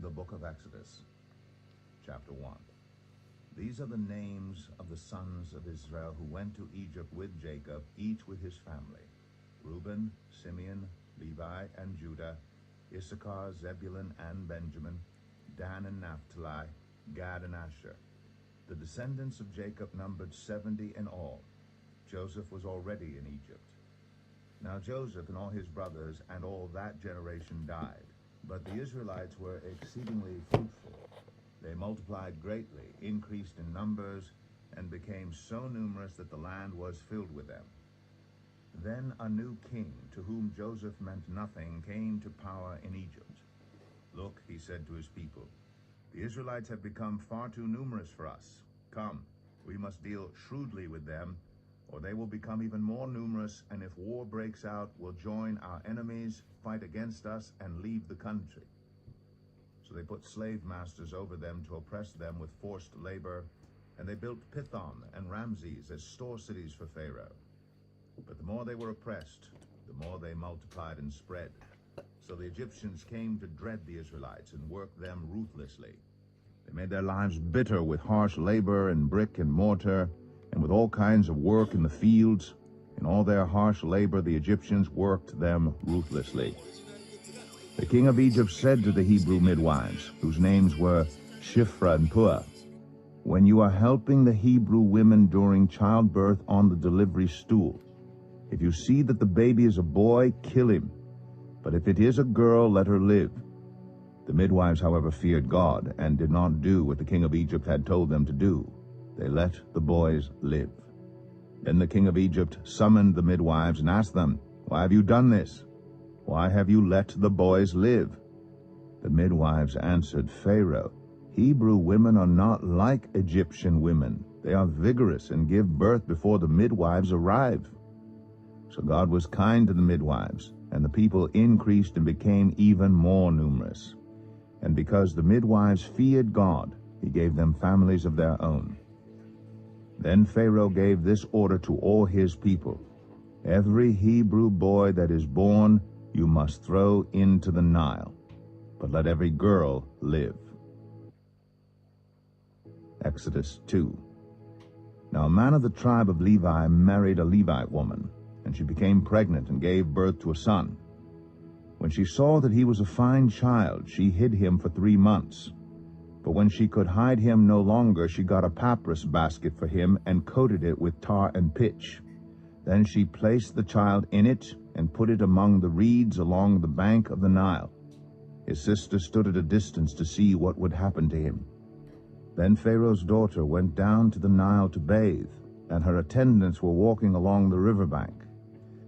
The book of Exodus, chapter 1. These are the names of the sons of Israel who went to Egypt with Jacob, each with his family: Reuben, Simeon, Levi, and Judah, Issachar, Zebulun, and Benjamin, Dan and Naphtali, Gad and Asher. The descendants of Jacob numbered 70 in all. Joseph was already in Egypt. Now Joseph and all his brothers and all that generation died, but the Israelites were exceedingly fruitful. They multiplied greatly, increased in numbers, and became so numerous that the land was filled with them. Then a new king, to whom Joseph meant nothing, came to power in Egypt. "Look," he said to his people, "the Israelites have become far too numerous for us. Come, we must deal shrewdly with them, or they will become even more numerous, and if war breaks out, will join our enemies, fight against us, and leave the country." So they put slave masters over them to oppress them with forced labor, and they built Pithom and Ramses as store cities for Pharaoh. But the more they were oppressed, the more they multiplied and spread. So the Egyptians came to dread the Israelites and worked them ruthlessly. They made their lives bitter with harsh labor and brick and mortar, and with all kinds of work in the fields. In all their harsh labor, the Egyptians worked them ruthlessly. The king of Egypt said to the Hebrew midwives, whose names were Shiphrah and Puah, "When you are helping the Hebrew women during childbirth on the delivery stool, if you see that the baby is a boy, kill him. But if it is a girl, let her live." The midwives, however, feared God and did not do what the king of Egypt had told them to do. They let the boys live. Then the king of Egypt summoned the midwives and asked them, "Why have you done this? Why have you let the boys live?" The midwives answered Pharaoh, "Hebrew women are not like Egyptian women. They are vigorous and give birth before the midwives arrive." So God was kind to the midwives, and the people increased and became even more numerous. And because the midwives feared God, he gave them families of their own. Then Pharaoh gave this order to all his people: "Every Hebrew boy that is born you must throw into the Nile, but let every girl live." Exodus 2. Now a man of the tribe of Levi married a Levite woman, and she became pregnant and gave birth to a son. When she saw that he was a fine child, she hid him for 3 months. But when she could hide him no longer, she got a papyrus basket for him and coated it with tar and pitch. Then she placed the child in it and put it among the reeds along the bank of the Nile. His sister stood at a distance to see what would happen to him. Then Pharaoh's daughter went down to the Nile to bathe, and her attendants were walking along the riverbank.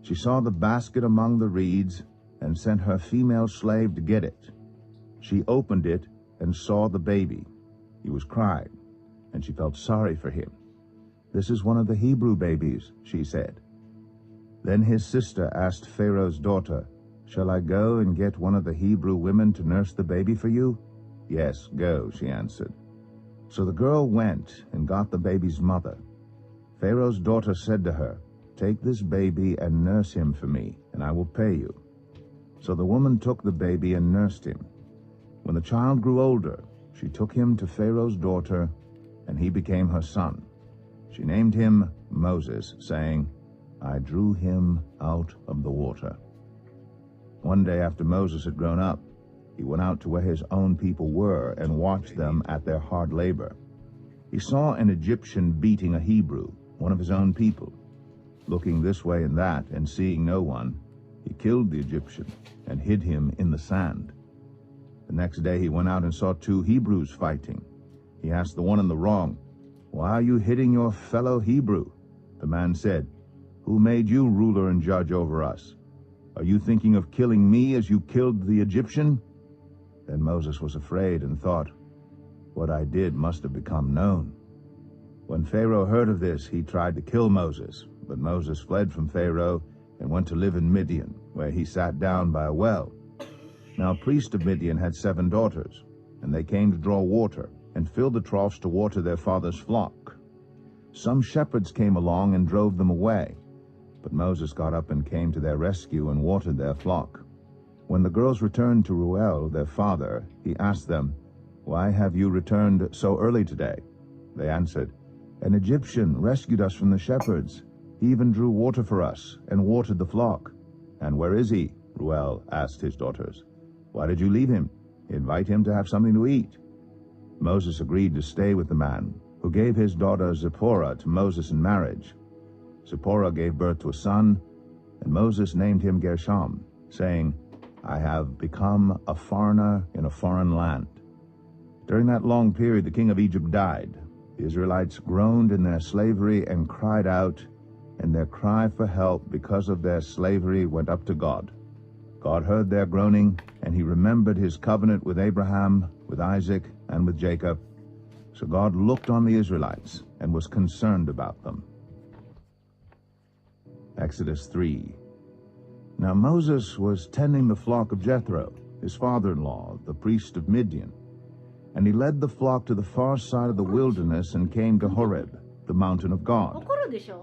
She saw the basket among the reeds and sent her female slave to get it. She opened it and saw the baby. He was crying, and she felt sorry for him. "This is one of the Hebrew babies," she said. Then his sister asked Pharaoh's daughter, "Shall I go and get one of the Hebrew women to nurse the baby for you?" "Yes, go," she answered. So the girl went and got the baby's mother. Pharaoh's daughter said to her, "Take this baby and nurse him for me, and I will pay you." So the woman took the baby and nursed him. When the child grew older, she took him to Pharaoh's daughter, and he became her son. She named him Moses, saying, "I drew him out of the water." One day after Moses had grown up, he went out to where his own people were and watched them at their hard labor. He saw an Egyptian beating a Hebrew, one of his own people. Looking this way and that and seeing no one, he killed the Egyptian and hid him in the sand. The next day he went out and saw 2 Hebrews fighting. He asked the one in the wrong, "Why are you hitting your fellow Hebrew?" The man said, "Who made you ruler and judge over us? Are you thinking of killing me as you killed the Egyptian?" Then Moses was afraid and thought, "What I did must have become known." When Pharaoh heard of this, he tried to kill Moses, but Moses fled from Pharaoh and went to live in Midian, where he sat down by a well. Now a priest of Midian had 7 daughters, and they came to draw water, and filled the troughs to water their father's flock. Some shepherds came along and drove them away, but Moses got up and came to their rescue and watered their flock. When the girls returned to Reuel, their father, he asked them, "Why have you returned so early today?" They answered, "An Egyptian rescued us from the shepherds. He even drew water for us and watered the flock." "And where is he?" Reuel asked his daughters. "Why did you leave him? Invite him to have something to eat." Moses agreed to stay with the man, who gave his daughter Zipporah to Moses in marriage. Zipporah gave birth to a son, and Moses named him Gershom, saying, "I have become a foreigner in a foreign land." During that long period, the king of Egypt died. The Israelites groaned in their slavery and cried out, and their cry for help because of their slavery went up to God. God heard their groaning, and he remembered his covenant with Abraham, with Isaac, and with Jacob. So God looked on the Israelites and was concerned about them. Exodus 3. Now Moses was tending the flock of Jethro, his father-in-law, the priest of Midian. And he led the flock to the far side of the wilderness and came to Horeb, the mountain of God.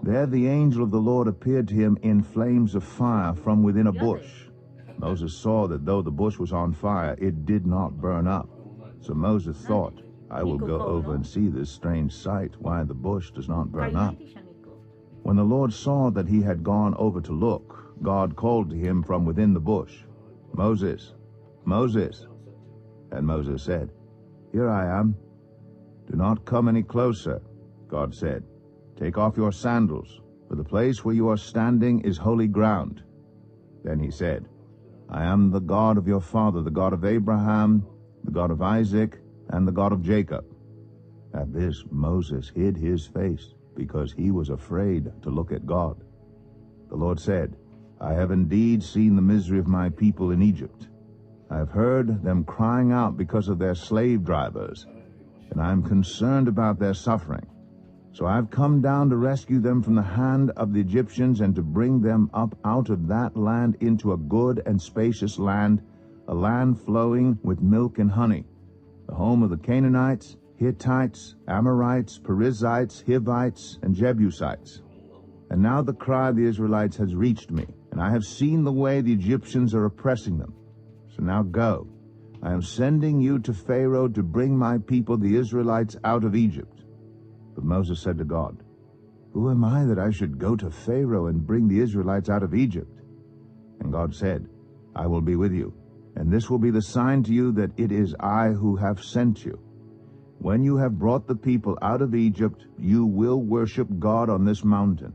There the angel of the Lord appeared to him in flames of fire from within a bush. Moses saw that though the bush was on fire, it did not burn up. So Moses thought, "I will go over and see this strange sight, why the bush does not burn up." When the Lord saw that he had gone over to look, God called to him from within the bush, "Moses, Moses." And Moses said, "Here I am." "Do not come any closer," God said. "Take off your sandals, for the place where you are standing is holy ground." Then he said, "I am the God of your father, the God of Abraham, the God of Isaac, and the God of Jacob." At this Moses hid his face, because he was afraid to look at God. The Lord said, "I have indeed seen the misery of my people in Egypt. I have heard them crying out because of their slave drivers, and I am concerned about their suffering. So I have come down to rescue them from the hand of the Egyptians and to bring them up out of that land into a good and spacious land, a land flowing with milk and honey, the home of the Canaanites, Hittites, Amorites, Perizzites, Hivites, and Jebusites. And now the cry of the Israelites has reached me, and I have seen the way the Egyptians are oppressing them. So now go. I am sending you to Pharaoh to bring my people, the Israelites, out of Egypt." But Moses said to God, "Who am I that I should go to Pharaoh and bring the Israelites out of Egypt?" And God said, "I will be with you, and this will be the sign to you that it is I who have sent you. When you have brought the people out of Egypt, you will worship God on this mountain."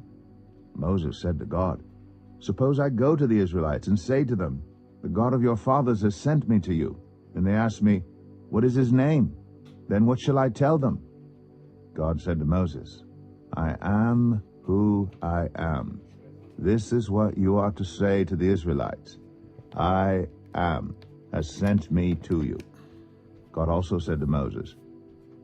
Moses said to God, "Suppose I go to the Israelites and say to them, 'The God of your fathers has sent me to you,' and they ask me, 'What is his name?' Then what shall I tell them?" God said to Moses, "I am who I am. This is what you are to say to the Israelites. 'I am has sent me to you.'" God also said to Moses,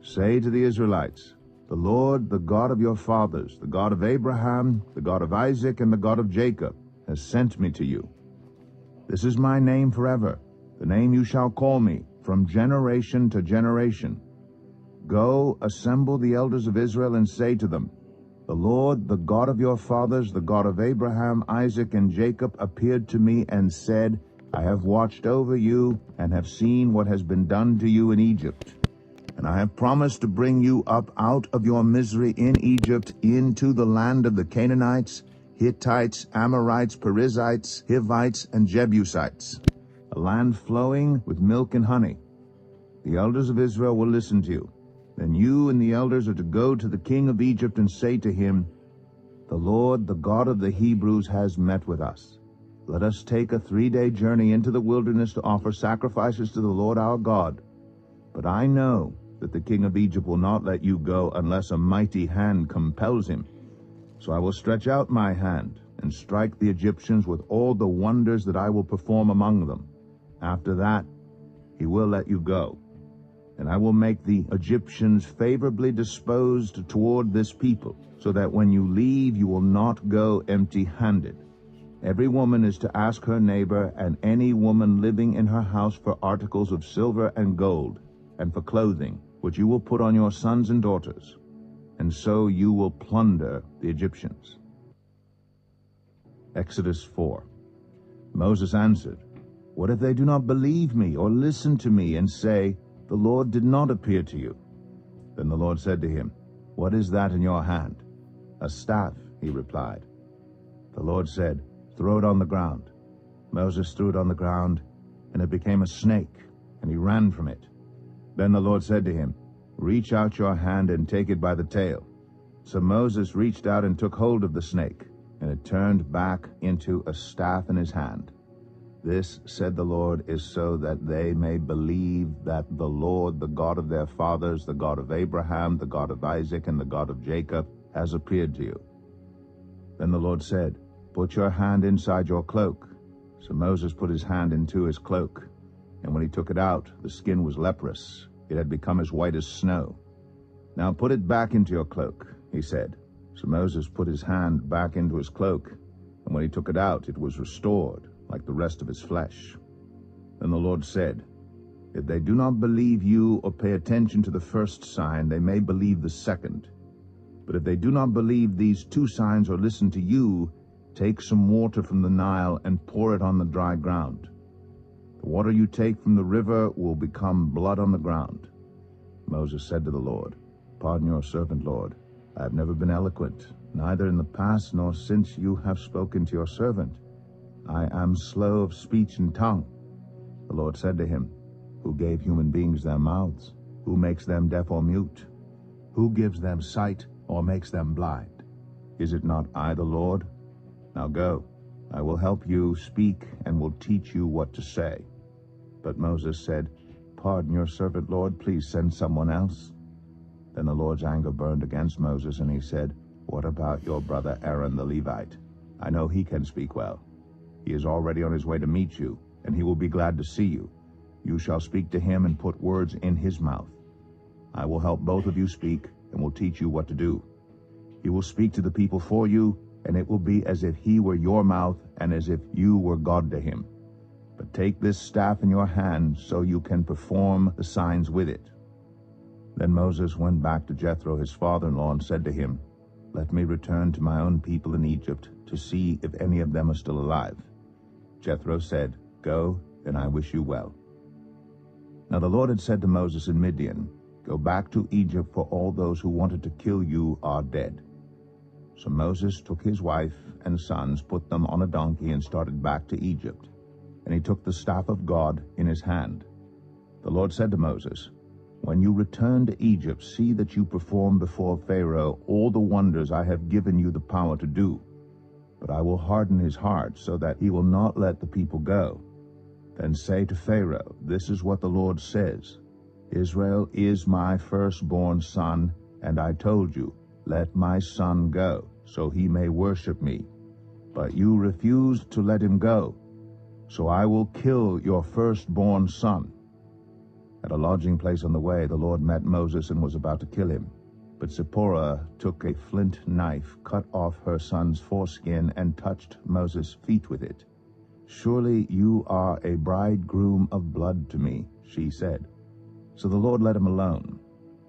"Say to the Israelites, 'The Lord, the God of your fathers, the God of Abraham, the God of Isaac, and the God of Jacob, has sent me to you. This is my name forever, the name you shall call me from generation to generation. Go, assemble the elders of Israel and say to them, The Lord, the God of your fathers, the God of Abraham, Isaac, and Jacob, appeared to me and said, I have watched over you and have seen what has been done to you in Egypt. And I have promised to bring you up out of your misery in Egypt into the land of the Canaanites, Hittites, Amorites, Perizzites, Hivites, and Jebusites, a land flowing with milk and honey. The elders of Israel will listen to you. Then you and the elders are to go to the king of Egypt and say to him, The Lord, the God of the Hebrews, has met with us. Let us take a 3-day journey into the wilderness to offer sacrifices to the Lord our God. But I know that the king of Egypt will not let you go unless a mighty hand compels him. So I will stretch out my hand and strike the Egyptians with all the wonders that I will perform among them. After that, he will let you go. And I will make the Egyptians favorably disposed toward this people, so that when you leave, you will not go empty-handed. Every woman is to ask her neighbor and any woman living in her house for articles of silver and gold, and for clothing, which you will put on your sons and daughters. And so you will plunder the Egyptians. Exodus 4. Moses answered, What if they do not believe me or listen to me and say, 'The Lord did not appear to you'?" Then the Lord said to him, "What is that in your hand?" "A staff," he replied. The Lord said, "Throw it on the ground." Moses threw it on the ground, and it became a snake, and he ran from it. Then the Lord said to him, "Reach out your hand and take it by the tail." So Moses reached out and took hold of the snake, and it turned back into a staff in his hand. "This," said the Lord, "is so that they may believe that the Lord, the God of their fathers, the God of Abraham, the God of Isaac, and the God of Jacob, has appeared to you." Then the Lord said, "Put your hand inside your cloak." So Moses put his hand into his cloak, and when he took it out, the skin was leprous. It had become as white as snow. "Now put it back into your cloak," he said. So Moses put his hand back into his cloak, and when he took it out, it was restored, like the rest of his flesh. Then the Lord said, "If they do not believe you or pay attention to the first sign, they may believe the second. But if they do not believe these two signs or listen to you, take some water from the Nile and pour it on the dry ground. The water you take from the river will become blood on the ground." Moses said to the Lord, "Pardon your servant, Lord. I have never been eloquent, neither in the past nor since you have spoken to your servant. I am slow of speech and tongue." The Lord said to him, "Who gave human beings their mouths? Who makes them deaf or mute? Who gives them sight or makes them blind? Is it not I, the Lord? Now go, I will help you speak and will teach you what to say." But Moses said, "Pardon your servant, Lord. Please send someone else." Then the Lord's anger burned against Moses, and he said, "What about your brother Aaron the Levite? I know he can speak well. He is already on his way to meet you, and he will be glad to see you. You shall speak to him and put words in his mouth. I will help both of you speak and will teach you what to do. He will speak to the people for you, and it will be as if he were your mouth and as if you were God to him. But take this staff in your hand so you can perform the signs with it." Then Moses went back to Jethro his father-in-law and said to him, "Let me return to my own people in Egypt to see if any of them are still alive." Jethro said, "Go, and I wish you well." Now the Lord had said to Moses in Midian, "Go back to Egypt, for all those who wanted to kill you are dead." So Moses took his wife and sons, put them on a donkey, and started back to Egypt. And he took the staff of God in his hand. The Lord said to Moses, "When you return to Egypt, see that you perform before Pharaoh all the wonders I have given you the power to do. But I will harden his heart so that he will not let the people go. Then say to Pharaoh, 'This is what the Lord says. Israel is my firstborn son, and I told you, let my son go, so he may worship me. But you refused to let him go. So I will kill your firstborn son.'" At a lodging place on the way, the Lord met Moses and was about to kill him. But Zipporah took a flint knife, cut off her son's foreskin, and touched Moses' feet with it. "Surely you are a bridegroom of blood to me," she said. So the Lord let him alone.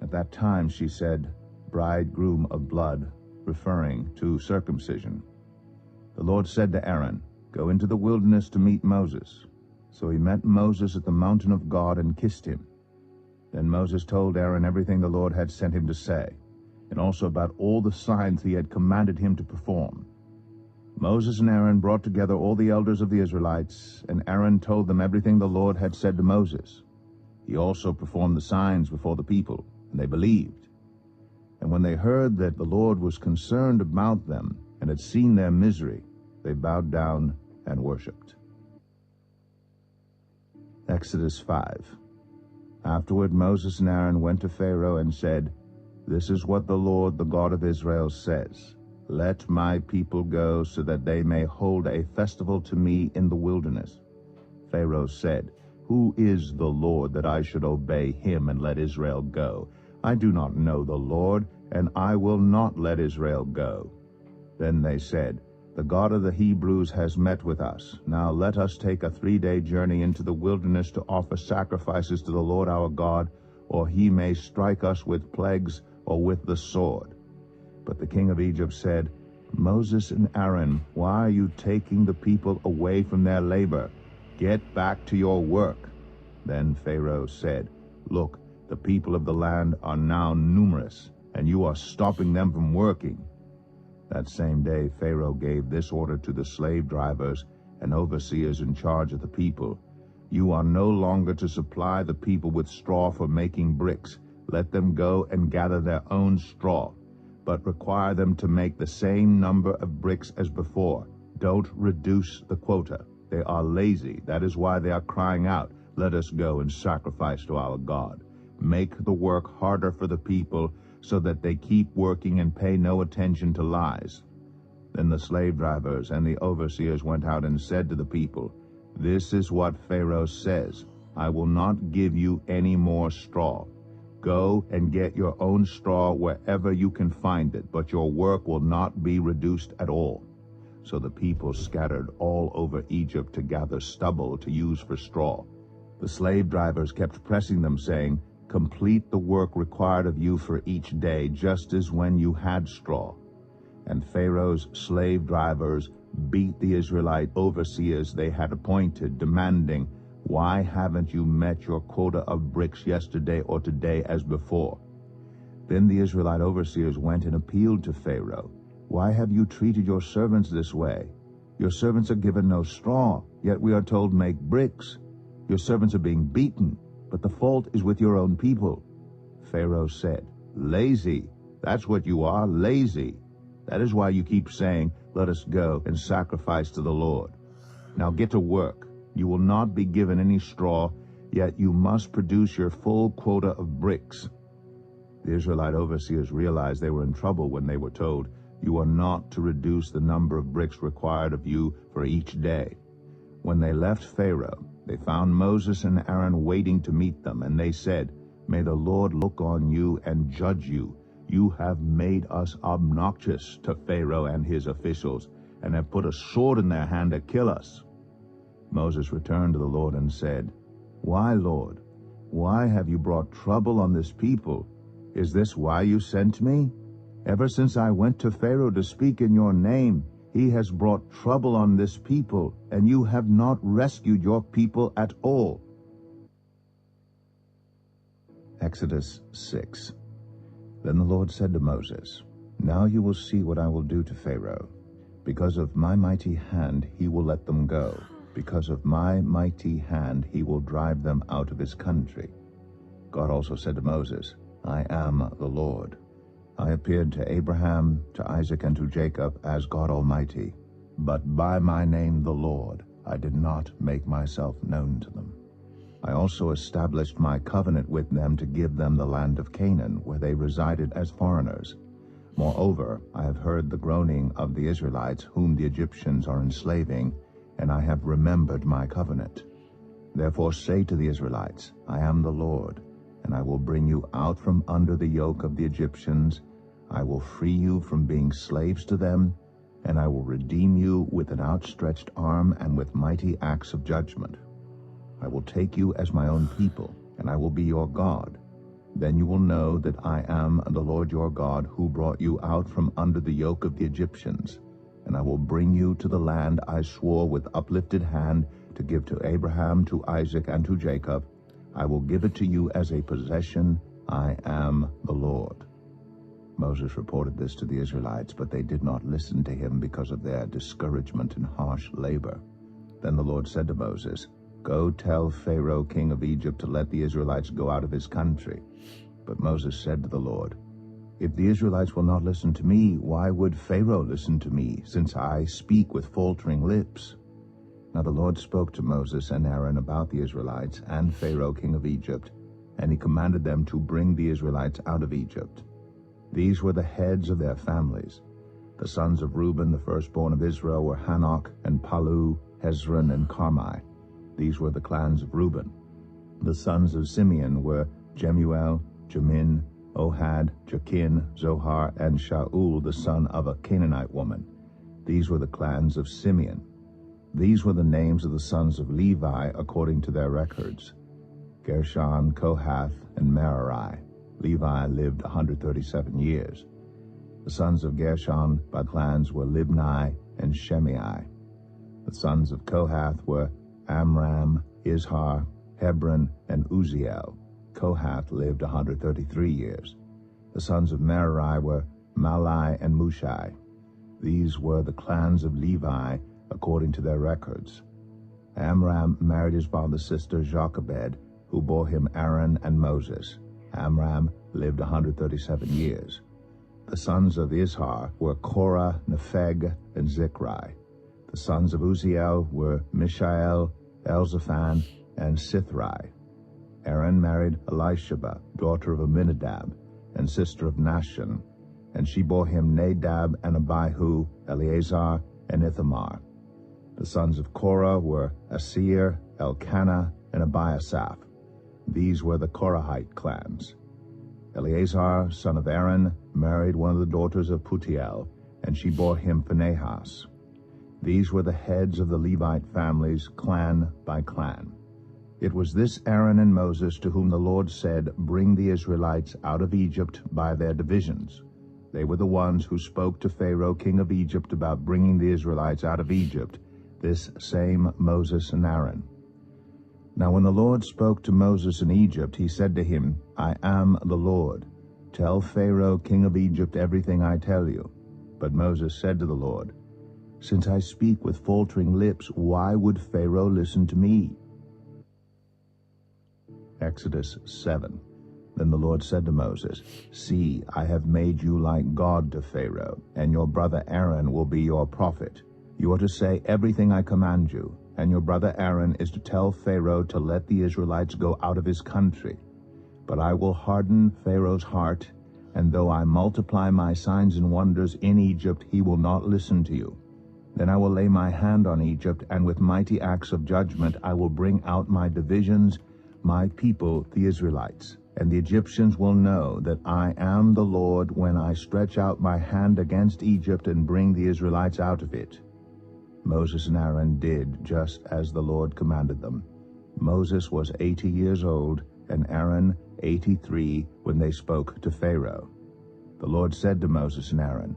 At that time she said, "bridegroom of blood," referring to circumcision. The Lord said to Aaron, "Go into the wilderness to meet Moses." So he met Moses at the mountain of God and kissed him. Then Moses told Aaron everything the Lord had sent him to say, and also about all the signs he had commanded him to perform. Moses and Aaron brought together all the elders of the Israelites, and Aaron told them everything the Lord had said to Moses. He also performed the signs before the people, and they believed. And when they heard that the Lord was concerned about them and had seen their misery, they bowed down and worshipped. Exodus 5. Afterward Moses and Aaron went to Pharaoh and said, "This is what the Lord, the God of Israel, says. Let my people go so that they may hold a festival to me in the wilderness." Pharaoh said, "Who is the Lord that I should obey him and let Israel go? I do not know the Lord, and I will not let Israel go." Then they said, "The God of the Hebrews has met with us. Now let us take a 3-day journey into the wilderness to offer sacrifices to the Lord our God, or he may strike us with plagues or with the sword." But the king of Egypt said, "Moses and Aaron, why are you taking the people away from their labor? Get back to your work." Then Pharaoh said, "Look, the people of the land are now numerous, and you are stopping them from working." That same day Pharaoh gave this order to the slave drivers and overseers in charge of the people: "You are no longer to supply the people with straw for making bricks. Let them go and gather their own straw, but require them to make the same number of bricks as before. Don't reduce the quota. They are lazy. That is why they are crying out, 'Let us go and sacrifice to our God.' Make the work harder for the people so that they keep working and pay no attention to lies." Then the slave drivers and the overseers went out and said to the people, "This is what Pharaoh says: I will not give you any more straw. Go and get your own straw wherever you can find it, but your work will not be reduced at all." So the people scattered all over Egypt to gather stubble to use for straw. The slave drivers kept pressing them, saying, "Complete the work required of you for each day, just as when you had straw." And Pharaoh's slave drivers beat the Israelite overseers they had appointed, demanding, "Why haven't you met your quota of bricks yesterday or today as before?" Then the Israelite overseers went and appealed to Pharaoh, "Why have you treated your servants this way? Your servants are given no straw, yet we are told, 'Make bricks.' Your servants are being beaten, but the fault is with your own people." Pharaoh said, "Lazy, that's what you are, lazy. That is why you keep saying, 'Let us go and sacrifice to the Lord.' Now get to work. You will not be given any straw, yet you must produce your full quota of bricks." The Israelite overseers realized they were in trouble when they were told, "You are not to reduce the number of bricks required of you for each day." When they left Pharaoh, they found Moses and Aaron waiting to meet them, and they said, "May the Lord look on you and judge you. You have made us obnoxious to Pharaoh and his officials, and have put a sword in their hand to kill us." Moses returned to the Lord and said, "Why, Lord? Why have you brought trouble on this people? Is this why you sent me? Ever since I went to Pharaoh to speak in your name, he has brought trouble on this people, and you have not rescued your people at all." Exodus 6. Then the Lord said to Moses, "Now you will see what I will do to Pharaoh. Because of my mighty hand he will let them go. Because of my mighty hand he will drive them out of his country." God also said to Moses, "I am the Lord. I appeared to Abraham, to Isaac, and to Jacob as God Almighty, but by my name the Lord I did not make myself known to them. I also established my covenant with them to give them the land of Canaan, where they resided as foreigners. Moreover, I have heard the groaning of the Israelites, whom the Egyptians are enslaving, and I have remembered my covenant. Therefore say to the Israelites, I am the Lord, and I will bring you out from under the yoke of the Egyptians. I will free you from being slaves to them, and I will redeem you with an outstretched arm and with mighty acts of judgment. I will take you as my own people, and I will be your God. Then you will know that I am the Lord your God, who brought you out from under the yoke of the Egyptians. And I will bring you to the land I swore with uplifted hand to give to Abraham, to Isaac, and to Jacob. I will give it to you as a possession. I am the Lord." Moses reported this to the Israelites, but they did not listen to him because of their discouragement and harsh labor. Then the Lord said to Moses, "Go tell Pharaoh, king of Egypt, to let the Israelites go out of his country." But Moses said to the Lord, "If the Israelites will not listen to me, why would Pharaoh listen to me, since I speak with faltering lips?" Now the Lord spoke to Moses and Aaron about the Israelites and Pharaoh, king of Egypt, and he commanded them to bring the Israelites out of Egypt. These were the heads of their families. The sons of Reuben, the firstborn of Israel, were Hanok and Palu, Hezron and Carmi. These were the clans of Reuben. The sons of Simeon were Jemuel, Jamin, Ohad, Jachin, Zohar, and Shaul, the son of a Canaanite woman. These were the clans of Simeon. These were the names of the sons of Levi according to their records: Gershon, Kohath, and Merari. Levi lived 137 years. The sons of Gershon by clans were Libni and Shimei. The sons of Kohath were Amram, Izhar, Hebron, and Uzziel. Kohath lived 133 years. The sons of Merari were Malai and Mushai. These were the clans of Levi according to their records. Amram married his father's sister Jochebed, who bore him Aaron and Moses. Amram lived 137 years. The sons of Izhar were Korah, Nepheg, and Zichri. The sons of Uzziel were Mishael, Elzaphan, and Sithri. Aaron married Elisheba, daughter of Aminadab, and sister of Nahshon, and she bore him Nadab and Abihu, Eleazar, and Ithamar. The sons of Korah were Asir, Elkanah, and Abiasaph. These were the Korahite clans. Eleazar, son of Aaron, married one of the daughters of Putiel, and she bore him Phinehas. These were the heads of the Levite families, clan by clan. It was this Aaron and Moses to whom the Lord said, "Bring the Israelites out of Egypt by their divisions." They were the ones who spoke to Pharaoh, king of Egypt, about bringing the Israelites out of Egypt, this same Moses and Aaron. Now when the Lord spoke to Moses in Egypt, he said to him, "I am the Lord. Tell Pharaoh, king of Egypt, everything I tell you." But Moses said to the Lord, "Since I speak with faltering lips, why would Pharaoh listen to me?" Exodus 7. Then the Lord said to Moses, "See, I have made you like God to Pharaoh, and your brother Aaron will be your prophet. You are to say everything I command you, and your brother Aaron is to tell Pharaoh to let the Israelites go out of his country. But I will harden Pharaoh's heart, and though I multiply my signs and wonders in Egypt, he will not listen to you. Then I will lay my hand on Egypt, and with mighty acts of judgment I will bring out my divisions, my people, the Israelites. And the Egyptians will know that I am the Lord when I stretch out my hand against Egypt and bring the Israelites out of it." Moses and Aaron did just as the Lord commanded them. Moses was 80 years old, and Aaron 83 when they spoke to Pharaoh. The Lord said to Moses and Aaron,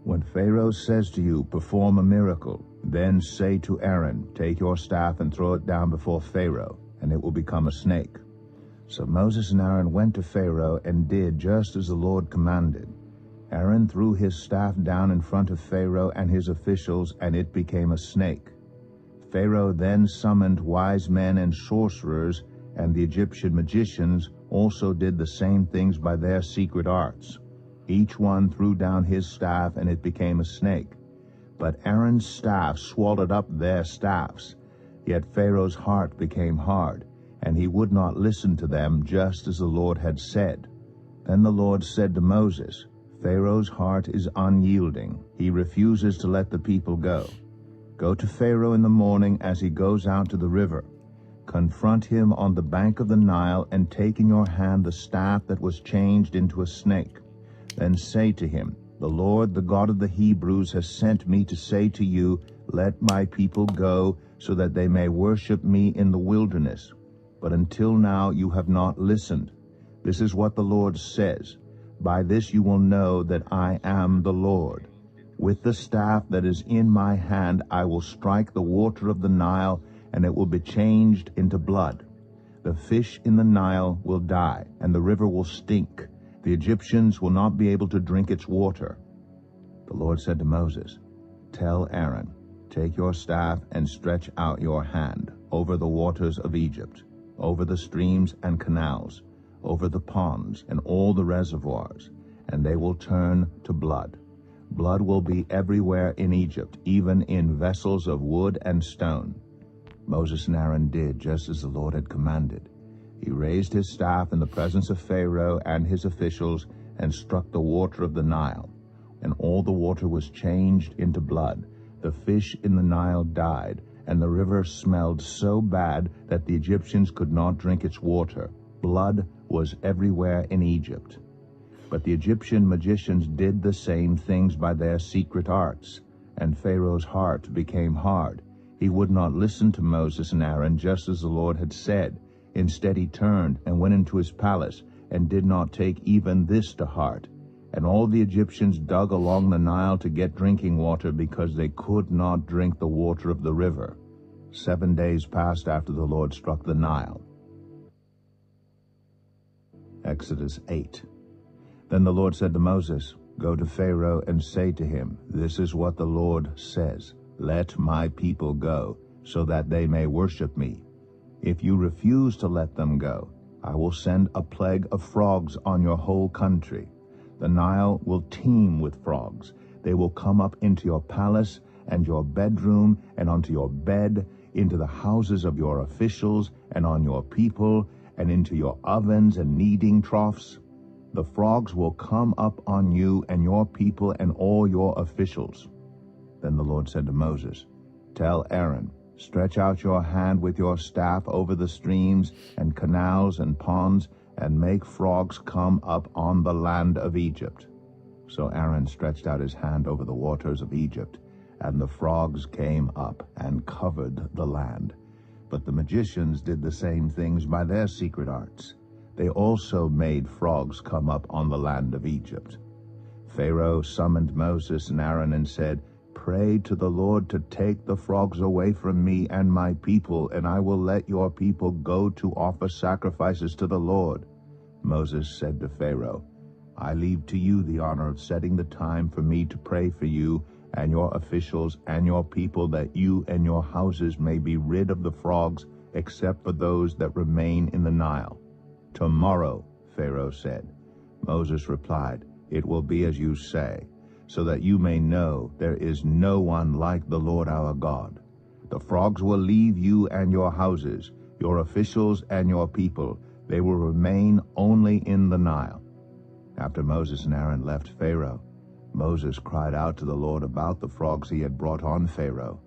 "When Pharaoh says to you, 'Perform a miracle,' then say to Aaron, 'Take your staff and throw it down before Pharaoh, and it will become a snake.'" So Moses and Aaron went to Pharaoh and did just as the Lord commanded. Aaron threw his staff down in front of Pharaoh and his officials, and it became a snake. Pharaoh then summoned wise men and sorcerers, and the Egyptian magicians also did the same things by their secret arts. Each one threw down his staff, and it became a snake. But Aaron's staff swallowed up their staffs. Yet Pharaoh's heart became hard, and he would not listen to them, just as the Lord had said. Then the Lord said to Moses, "Pharaoh's heart is unyielding. He refuses to let the people go. Go to Pharaoh in the morning as he goes out to the river. Confront him on the bank of the Nile, and take in your hand the staff that was changed into a snake. Then say to him, 'The Lord, the God of the Hebrews, has sent me to say to you, let my people go, so that they may worship me in the wilderness. But until now you have not listened. This is what the Lord says. By this you will know that I am the Lord. With the staff that is in my hand I will strike the water of the Nile, and it will be changed into blood. The fish in the Nile will die, and the river will stink. The Egyptians will not be able to drink its water." The Lord said to Moses, "Tell Aaron, take your staff and stretch out your hand over the waters of Egypt, over the streams and canals, over the ponds and all the reservoirs, and they will turn to blood. Blood will be everywhere in Egypt, even in vessels of wood and stone." Moses and Aaron did just as the Lord had commanded. He raised his staff in the presence of Pharaoh and his officials and struck the water of the Nile, and all the water was changed into blood. The fish in the Nile died, and the river smelled so bad that the Egyptians could not drink its water. Blood was everywhere in Egypt. But the Egyptian magicians did the same things by their secret arts, and Pharaoh's heart became hard. He would not listen to Moses and Aaron, just as the Lord had said. Instead he turned and went into his palace, and did not take even this to heart. And all the Egyptians dug along the Nile to get drinking water, because they could not drink the water of the river. 7 days passed after the Lord struck the Nile. Exodus 8. Then the Lord said to Moses, "Go to Pharaoh and say to him, This is what the Lord says, Let my people go, so that they may worship me. If you refuse to let them go, I will send a plague of frogs on your whole country. The Nile will teem with frogs. They will come up into your palace and your bedroom and onto your bed, into the houses of your officials and on your people, and into your ovens and kneading troughs. The frogs will come up on you and your people and all your officials." Then the Lord said to Moses, "Tell Aaron, stretch out your hand with your staff over the streams and canals and ponds, and make frogs come up on the land of Egypt." So Aaron stretched out his hand over the waters of Egypt, and the frogs came up and covered the land. But the magicians did the same things by their secret arts. They also made frogs come up on the land of Egypt. Pharaoh summoned Moses and Aaron and said, "Pray to the Lord to take the frogs away from me and my people, and I will let your people go to offer sacrifices to the Lord." Moses said to Pharaoh, "I leave to you the honor of setting the time for me to pray for you and your officials and your people, that you and your houses may be rid of the frogs, except for those that remain in the Nile." "Tomorrow," Pharaoh said. Moses replied, "It will be as you say, so that you may know there is no one like the Lord our God. The frogs will leave you and your houses, your officials and your people. They will remain only in the Nile." After Moses and Aaron left Pharaoh, Moses cried out to the Lord about the frogs he had brought on Pharaoh.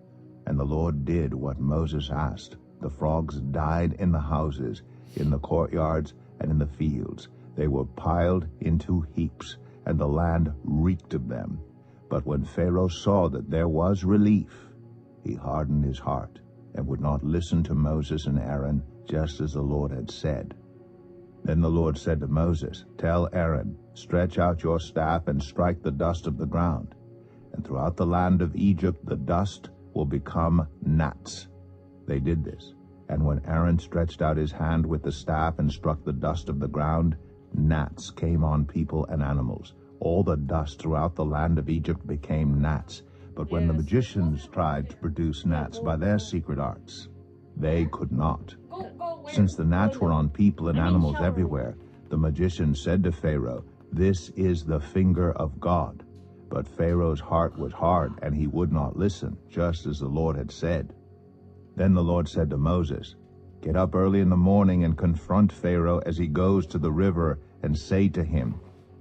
And the Lord did what Moses asked. The frogs died in the houses, in the courtyards, and in the fields. They were piled into heaps, and the land reeked of them. But when Pharaoh saw that there was relief, he hardened his heart, and would not listen to Moses and Aaron, just as the Lord had said. Then the Lord said to Moses, "Tell Aaron, stretch out your staff and strike the dust of the ground. And throughout the land of Egypt the dust will become gnats." They did this. And when Aaron stretched out his hand with the staff and struck the dust of the ground, gnats came on people and animals. All the dust throughout the land of Egypt became gnats. But when the magicians tried to produce gnats by their secret arts, they could not. Since the gnats were on people and animals everywhere, the magician said to Pharaoh, "This is the finger of God." But Pharaoh's heart was hard, and he would not listen, just as the Lord had said. Then the Lord said to Moses, "Get up early in the morning and confront Pharaoh as he goes to the river, and say to him,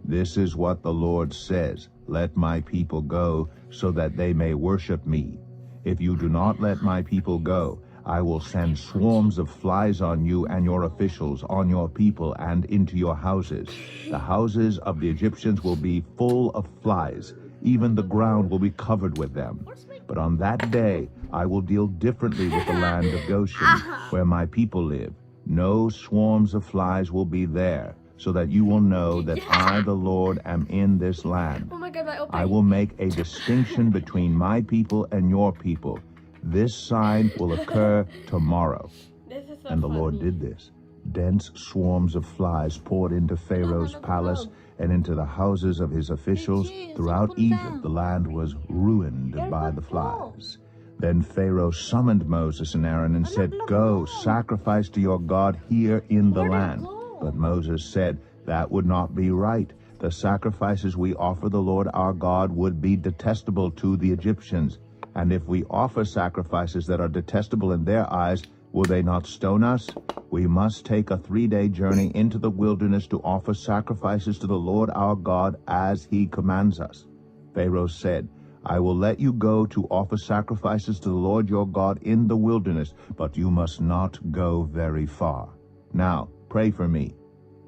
'This is what the Lord says, Let my people go, so that they may worship me. If you do not let my people go, I will send swarms of flies on you and your officials, on your people, and into your houses. The houses of the Egyptians will be full of flies. Even the ground will be covered with them. But on that day I will deal differently with the land of Goshen, where my people live. No swarms of flies will be there, so that you will know that I, the Lord, am in this land. Oh my God, I will make a distinction between my people and your people. This sign will occur tomorrow." This is so And the Lord funny. did this. Dense swarms of flies poured into Pharaoh's palace and into the houses of his officials. Throughout Egypt, the land was ruined by the flies. Then Pharaoh summoned Moses and Aaron and said, "Go, sacrifice to your God here in the land." But Moses said, "That would not be right. The sacrifices we offer the Lord our God would be detestable to the Egyptians. And if we offer sacrifices that are detestable in their eyes, will they not stone us? We must take a 3-day journey into the wilderness to offer sacrifices to the Lord our God as he commands us." Pharaoh said, "I will let you go to offer sacrifices to the Lord your God in the wilderness, but you must not go very far. Now, pray for me."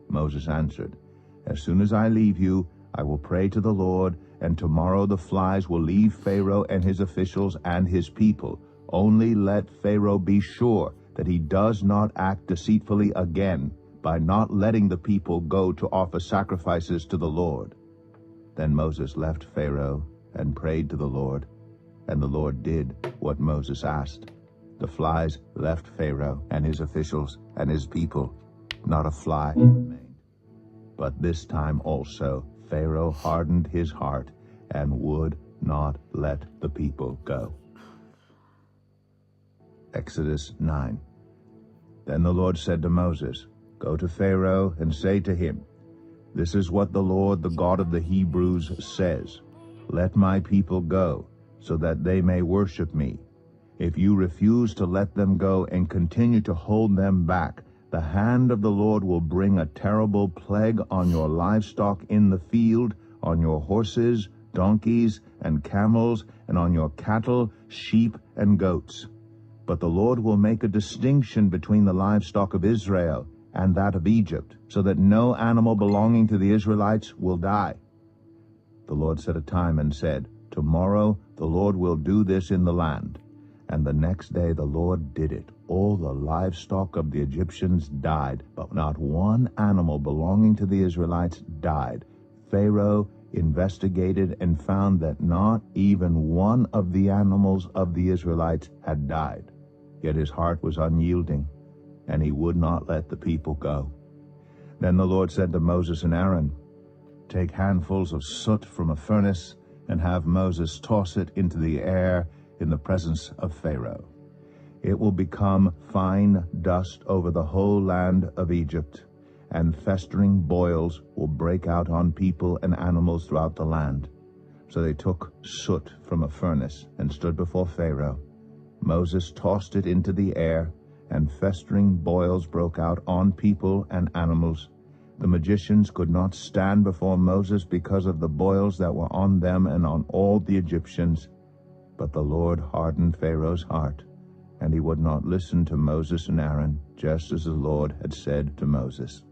Moses answered, "As soon as I leave you, I will pray to the Lord, and tomorrow the flies will leave Pharaoh and his officials and his people. Only let Pharaoh be sure that he does not act deceitfully again by not letting the people go to offer sacrifices to the Lord." Then Moses left Pharaoh and prayed to the Lord, and the Lord did what Moses asked. The flies left Pharaoh and his officials and his people. Not a fly remained. But this time also Pharaoh hardened his heart and would not let the people go. Exodus 9. Then the Lord said to Moses, Go to Pharaoh and say to him, This is what the Lord, the God of the Hebrews, says. Let my people go, so that they may worship me. If you refuse to let them go and continue to hold them back, the hand of the Lord will bring a terrible plague on your livestock in the field, on your horses, donkeys, and camels, and on your cattle, sheep, and goats. But the Lord will make a distinction between the livestock of Israel and that of Egypt, so that no animal belonging to the Israelites will die. The Lord set a time and said, Tomorrow the Lord will do this in the land. And the next day the Lord did it. All the livestock of the Egyptians died, but not one animal belonging to the Israelites died. Pharaoh investigated and found that not even one of the animals of the Israelites had died. Yet his heart was unyielding, and he would not let the people go. Then the Lord said to Moses and Aaron, Take handfuls of soot from a furnace, and have Moses toss it into the air in the presence of Pharaoh. It will become fine dust over the whole land of Egypt, and festering boils will break out on people and animals throughout the land. So they took soot from a furnace and stood before Pharaoh. Moses tossed it into the air, and festering boils broke out on people and animals. The magicians could not stand before Moses because of the boils that were on them and on all the Egyptians. But the Lord hardened Pharaoh's heart, and he would not listen to Moses and Aaron, just as the Lord had said to Moses.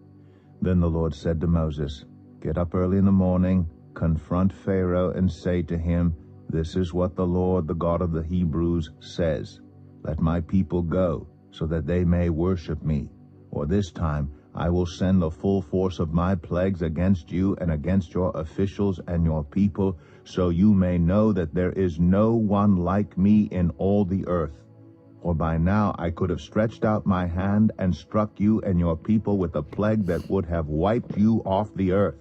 Then the Lord said to Moses, Get up early in the morning, confront Pharaoh, and say to him, This is what the Lord, the God of the Hebrews, says. Let my people go, so that they may worship me. Or this time I will send the full force of my plagues against you and against your officials and your people, so you may know that there is no one like me in all the earth. For by now I could have stretched out my hand and struck you and your people with a plague that would have wiped you off the earth.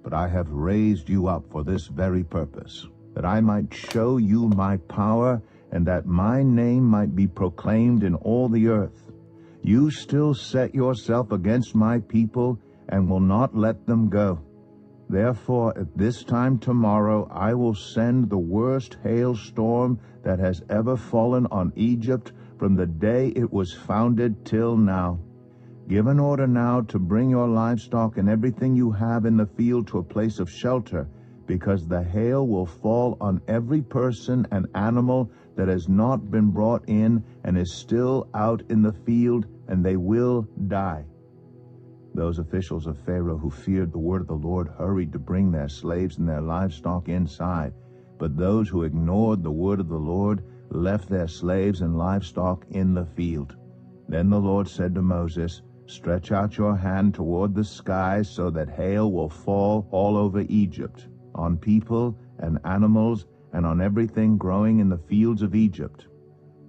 But I have raised you up for this very purpose, that I might show you my power, and that my name might be proclaimed in all the earth. You still set yourself against my people and will not let them go. Therefore, at this time tomorrow, I will send the worst hailstorm that has ever fallen on Egypt from the day it was founded till now. Give an order now to bring your livestock and everything you have in the field to a place of shelter, because the hail will fall on every person and animal that has not been brought in and is still out in the field, and they will die. Those officials of Pharaoh who feared the word of the Lord hurried to bring their slaves and their livestock inside. But those who ignored the word of the Lord left their slaves and livestock in the field. Then the Lord said to Moses, Stretch out your hand toward the sky so that hail will fall all over Egypt, on people and animals, and on everything growing in the fields of Egypt.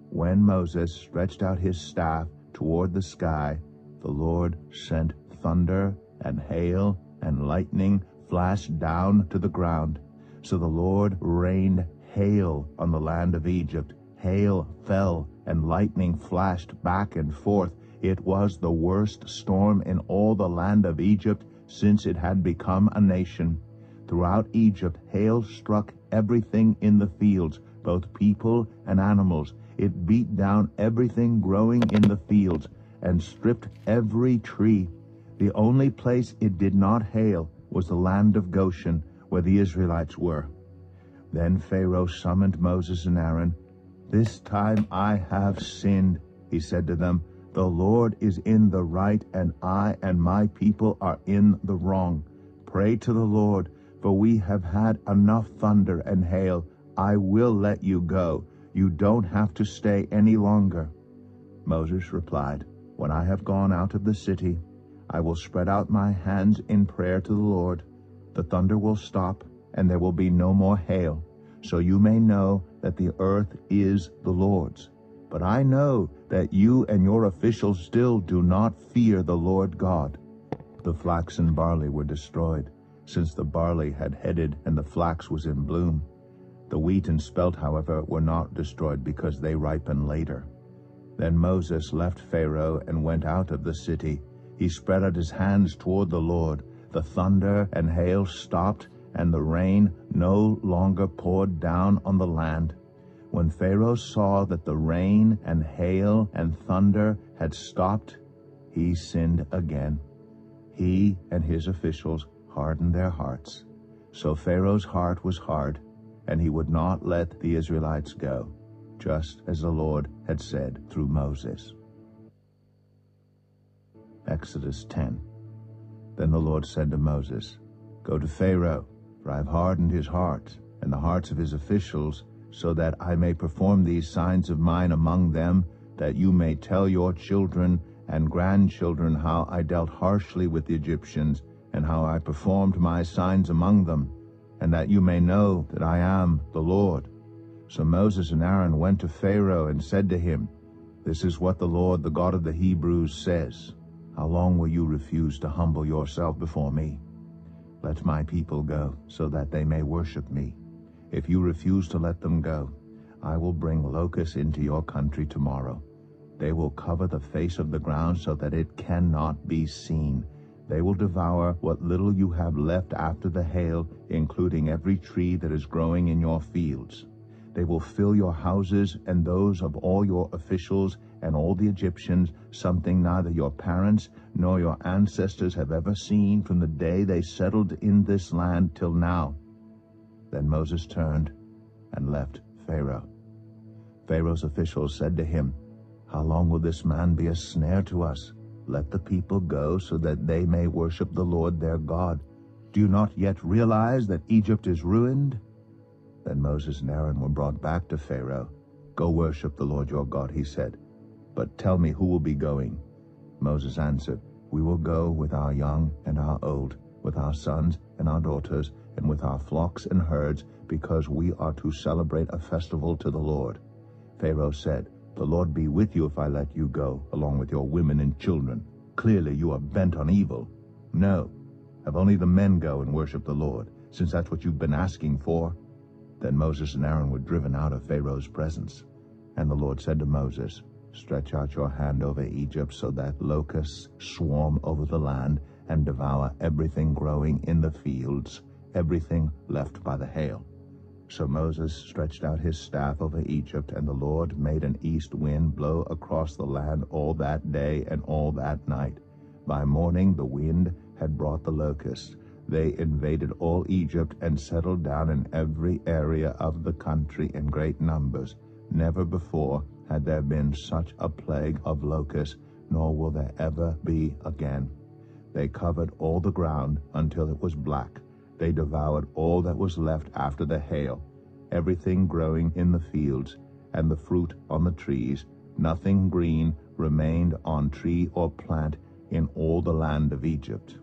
When Moses stretched out his staff toward the sky, the Lord sent thunder and hail and lightning flashed down to the ground. So the Lord rained hail on the land of Egypt. Hail fell and lightning flashed back and forth. It was the worst storm in all the land of Egypt since it had become a nation. Throughout Egypt, hail struck everything in the fields, both people and animals. It beat down everything growing in the fields and stripped every tree. The only place it did not hail was the land of Goshen, where the Israelites were. Then Pharaoh summoned Moses and Aaron. This time I have sinned, he said to them. The Lord is in the right, and I and my people are in the wrong. Pray to the Lord, for we have had enough thunder and hail. I will let you go. You don't have to stay any longer. Moses replied, When I have gone out of the city, I will spread out my hands in prayer to the Lord. The thunder will stop, and there will be no more hail, so you may know that the earth is the Lord's. But I know that you and your officials still do not fear the Lord God." The flax and barley were destroyed, since the barley had headed and the flax was in bloom. The wheat and spelt, however, were not destroyed because they ripen later. Then Moses left Pharaoh and went out of the city. He spread out his hands toward the Lord. The thunder and hail stopped, and the rain no longer poured down on the land. When Pharaoh saw that the rain and hail and thunder had stopped, he sinned again. He and his officials hardened their hearts. So Pharaoh's heart was hard, and he would not let the Israelites go, just as the Lord had said through Moses. Exodus 10. Then the Lord said to Moses, "Go to Pharaoh, for I have hardened his heart and the hearts of his officials, so that I may perform these signs of mine among them, that you may tell your children and grandchildren how I dealt harshly with the Egyptians, and how I performed my signs among them, and that you may know that I am the Lord." So Moses and Aaron went to Pharaoh and said to him, "This is what the Lord, the God of the Hebrews, says. How long will you refuse to humble yourself before me? Let my people go, so that they may worship me. If you refuse to let them go, I will bring locusts into your country tomorrow. They will cover the face of the ground so that it cannot be seen. They will devour what little you have left after the hail, including every tree that is growing in your fields. They will fill your houses and those of all your officials and all the Egyptians, something neither your parents nor your ancestors have ever seen from the day they settled in this land till now." Then Moses turned and left Pharaoh. Pharaoh's officials said to him, "How long will this man be a snare to us? Let the people go so that they may worship the Lord their God. Do you not yet realize that Egypt is ruined?" Then Moses and Aaron were brought back to Pharaoh. "Go worship the Lord your God," he said. "But tell me who will be going." Moses answered, "We will go with our young and our old, with our sons and our daughters, and with our flocks and herds, because we are to celebrate a festival to the Lord." Pharaoh said, "The Lord be with you if I let you go, along with your women and children. Clearly you are bent on evil. No, have only the men go and worship the Lord, since that's what you've been asking for." Then Moses and Aaron were driven out of Pharaoh's presence. And the Lord said to Moses, "Stretch out your hand over Egypt so that locusts swarm over the land and devour everything growing in the fields, everything left by the hail." So Moses stretched out his staff over Egypt, and the Lord made an east wind blow across the land all that day and all that night. By morning the wind had brought the locusts. They invaded all Egypt and settled down in every area of the country in great numbers. Never before had there been such a plague of locusts, nor will there ever be again. They covered all the ground until it was black. They devoured all that was left after the hail, everything growing in the fields, and the fruit on the trees. Nothing green remained on tree or plant in all the land of Egypt.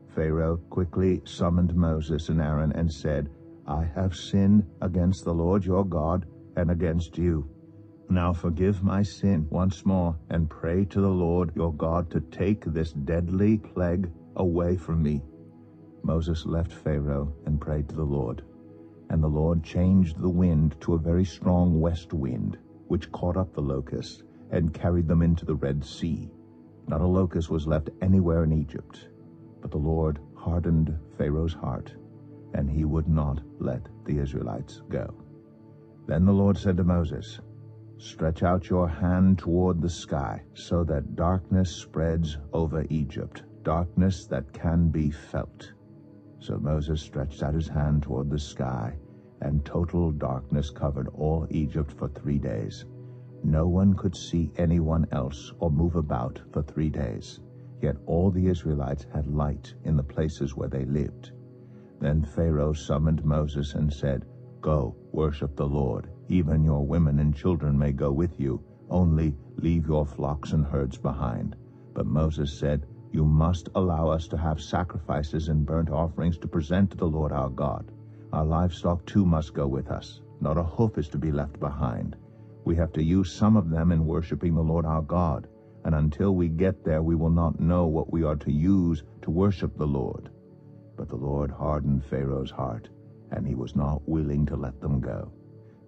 Pharaoh quickly summoned Moses and Aaron and said, "I have sinned against the Lord your God and against you. Now forgive my sin once more, and pray to the Lord your God to take this deadly plague away from me." Moses left Pharaoh and prayed to the Lord. And the Lord changed the wind to a very strong west wind, which caught up the locusts and carried them into the Red Sea. Not a locust was left anywhere in Egypt. But the Lord hardened Pharaoh's heart, and he would not let the Israelites go. Then the Lord said to Moses, "Stretch out your hand toward the sky, so that darkness spreads over Egypt, darkness that can be felt." So Moses stretched out his hand toward the sky, and total darkness covered all Egypt for 3 days. No one could see anyone else or move about for 3 days. Yet all the Israelites had light in the places where they lived. Then Pharaoh summoned Moses and said, "Go, worship the Lord. Even your women and children may go with you. Only leave your flocks and herds behind." But Moses said, "You must allow us to have sacrifices and burnt offerings to present to the Lord our God. Our livestock too must go with us. Not a hoof is to be left behind. We have to use some of them in worshiping the Lord our God, and until we get there we will not know what we are to use to worship the Lord." But the Lord hardened Pharaoh's heart, and he was not willing to let them go.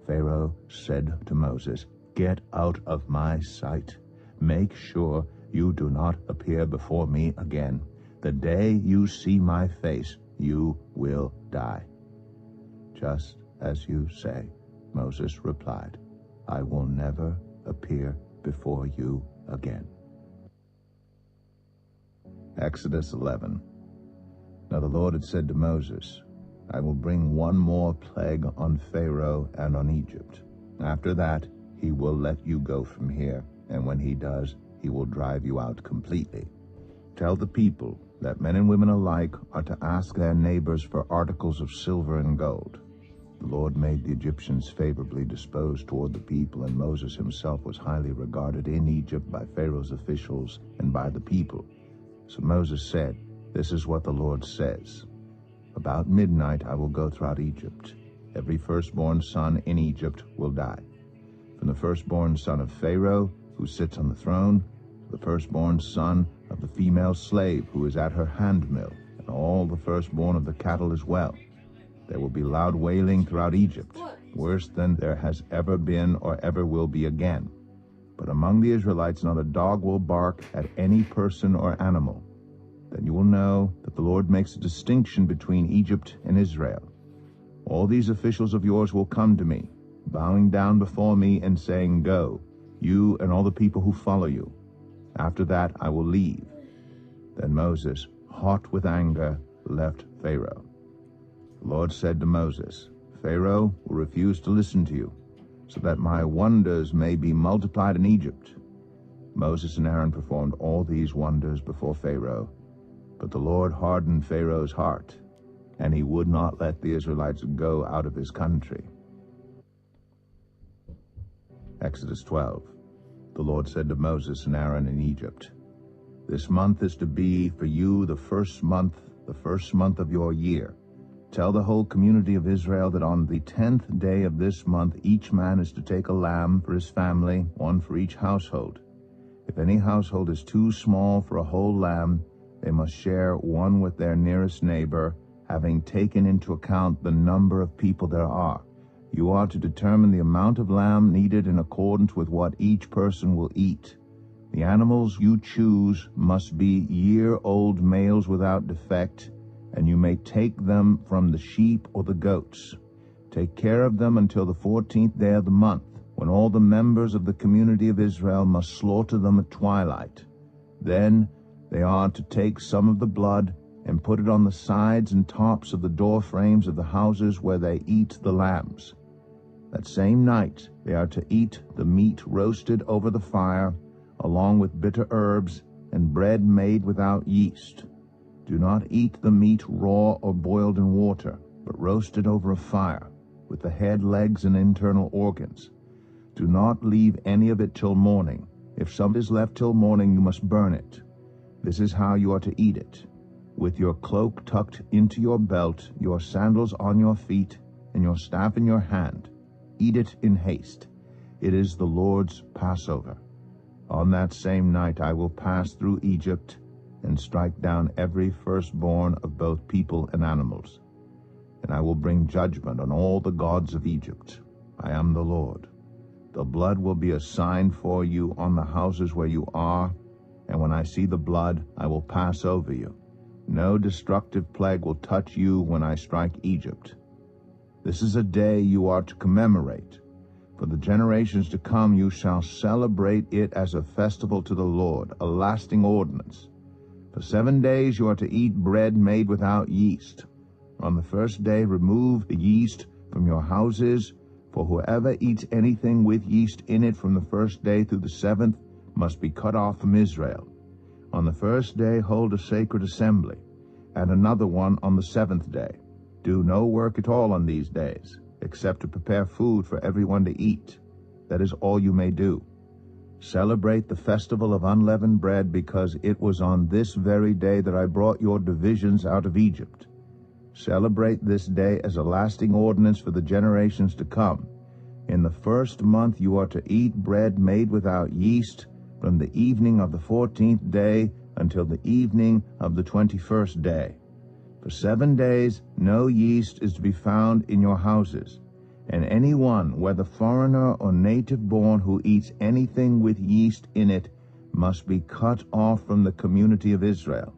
Pharaoh said to Moses, "Get out of my sight. Make sure you do not appear before me again. The day you see my face, you will die." "Just as you say," Moses replied. "I will never appear before you again." Exodus 11. Now the Lord had said to Moses, "I will bring one more plague on Pharaoh and on Egypt. After that, he will let you go from here, and when he does, he will drive you out completely. Tell the people that men and women alike are to ask their neighbors for articles of silver and gold." The Lord made the Egyptians favorably disposed toward the people, and Moses himself was highly regarded in Egypt by Pharaoh's officials and by the people. So Moses said, "This is what the Lord says. About midnight I will go throughout Egypt. Every firstborn son in Egypt will die. From the firstborn son of Pharaoh, who sits on the throne, to the firstborn son of the female slave who is at her handmill, and all the firstborn of the cattle as well. There will be loud wailing throughout Egypt, worse than there has ever been or ever will be again. But among the Israelites not a dog will bark at any person or animal. Then you will know that the Lord makes a distinction between Egypt and Israel. All these officials of yours will come to me, bowing down before me and saying, 'Go, you and all the people who follow you.' After that I will leave." Then Moses, hot with anger, left Pharaoh. The Lord said to Moses, "Pharaoh will refuse to listen to you, so that my wonders may be multiplied in Egypt." Moses and Aaron performed all these wonders before Pharaoh, but the Lord hardened Pharaoh's heart, and he would not let the Israelites go out of his country. Exodus 12. The Lord said to Moses and Aaron in Egypt, "This month is to be for you the first month of your year. Tell the whole community of Israel that on the 10th day of this month each man is to take a lamb for his family, one for each household. If any household is too small for a whole lamb, they must share one with their nearest neighbor, having taken into account the number of people there are. You are to determine the amount of lamb needed in accordance with what each person will eat. The animals you choose must be year-old males without defect, and you may take them from the sheep or the goats. Take care of them until the 14th day of the month, when all the members of the community of Israel must slaughter them at twilight. Then they are to take some of the blood and put it on the sides and tops of the door frames of the houses where they eat the lambs. That same night they are to eat the meat roasted over the fire, along with bitter herbs and bread made without yeast. Do not eat the meat raw or boiled in water, but roasted over a fire, with the head, legs, and internal organs. Do not leave any of it till morning. If some is left till morning, you must burn it. This is how you are to eat it: with your cloak tucked into your belt, your sandals on your feet, and your staff in your hand. Eat it in haste. It is the Lord's Passover. On that same night I will pass through Egypt and strike down every firstborn of both people and animals. And I will bring judgment on all the gods of Egypt. I am the Lord. The blood will be a sign for you on the houses where you are, and when I see the blood, I will pass over you. No destructive plague will touch you when I strike Egypt. This is a day you are to commemorate. For the generations to come you shall celebrate it as a festival to the Lord, a lasting ordinance. For 7 days you are to eat bread made without yeast. On the first day remove the yeast from your houses, for whoever eats anything with yeast in it from the first day through the 7th must be cut off from Israel. On the first day hold a sacred assembly, and another one on the 7th day. Do no work at all on these days, except to prepare food for everyone to eat. That is all you may do. Celebrate the festival of unleavened bread, because it was on this very day that I brought your divisions out of Egypt. Celebrate this day as a lasting ordinance for the generations to come. In the first month you are to eat bread made without yeast from the evening of the 14th day until the evening of the 21st day. For 7 days no yeast is to be found in your houses, and anyone, whether foreigner or native-born, who eats anything with yeast in it must be cut off from the community of Israel.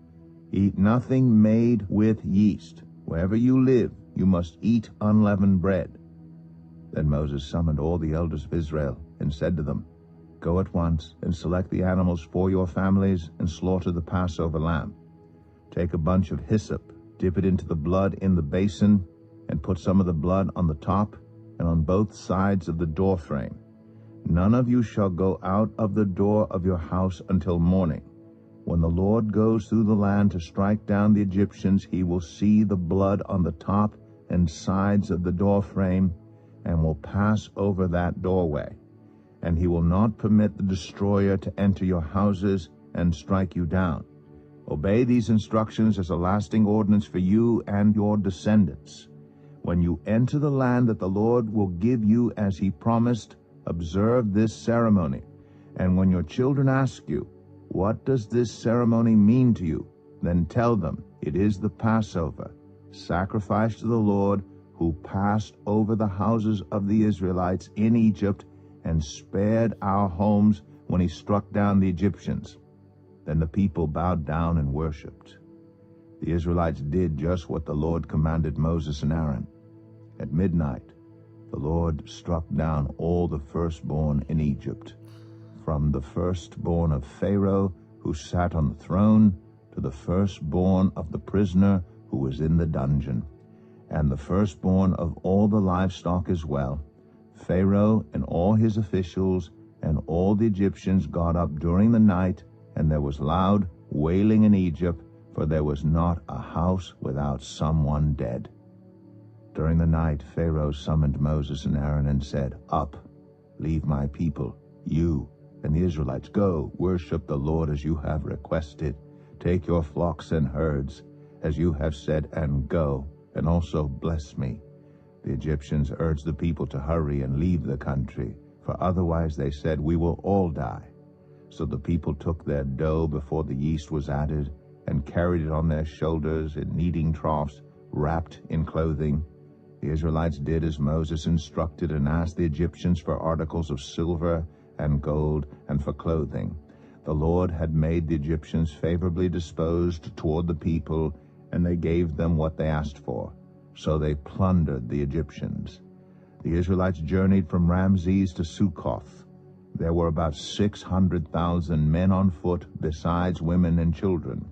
Eat nothing made with yeast. Wherever you live, you must eat unleavened bread. Then Moses summoned all the elders of Israel and said to them, Go at once and select the animals for your families and slaughter the Passover lamb. Take a bunch of hyssop, dip it into the blood in the basin, and put some of the blood on the top and on both sides of the doorframe. None of you shall go out of the door of your house until morning. When the Lord goes through the land to strike down the Egyptians, he will see the blood on the top and sides of the doorframe and will pass over that doorway. And he will not permit the destroyer to enter your houses and strike you down. Obey these instructions as a lasting ordinance for you and your descendants. When you enter the land that the Lord will give you as he promised, observe this ceremony. And when your children ask you, What does this ceremony mean to you? Then tell them, It is the Passover, sacrifice to the Lord, who passed over the houses of the Israelites in Egypt and spared our homes when he struck down the Egyptians. Then the people bowed down and worshipped. The Israelites did just what the Lord commanded Moses and Aaron. At midnight, the Lord struck down all the firstborn in Egypt, from the firstborn of Pharaoh, who sat on the throne, to the firstborn of the prisoner who was in the dungeon, and the firstborn of all the livestock as well. Pharaoh and all his officials and all the Egyptians got up during the night, and there was loud wailing in Egypt, for there was not a house without someone dead. During the night Pharaoh summoned Moses and Aaron and said, Up, leave my people, you and the Israelites. Go, worship the Lord as you have requested. Take your flocks and herds, as you have said, and go, and also bless me. The Egyptians urged the people to hurry and leave the country, for otherwise, they said, we will all die. So the people took their dough before the yeast was added, and carried it on their shoulders in kneading troughs, wrapped in clothing. The Israelites did as Moses instructed, and asked the Egyptians for articles of silver and gold and for clothing. The Lord had made the Egyptians favorably disposed toward the people, and they gave them what they asked for. So they plundered the Egyptians. The Israelites journeyed from Ramses to Succoth. There were about 600,000 men on foot, besides women and children.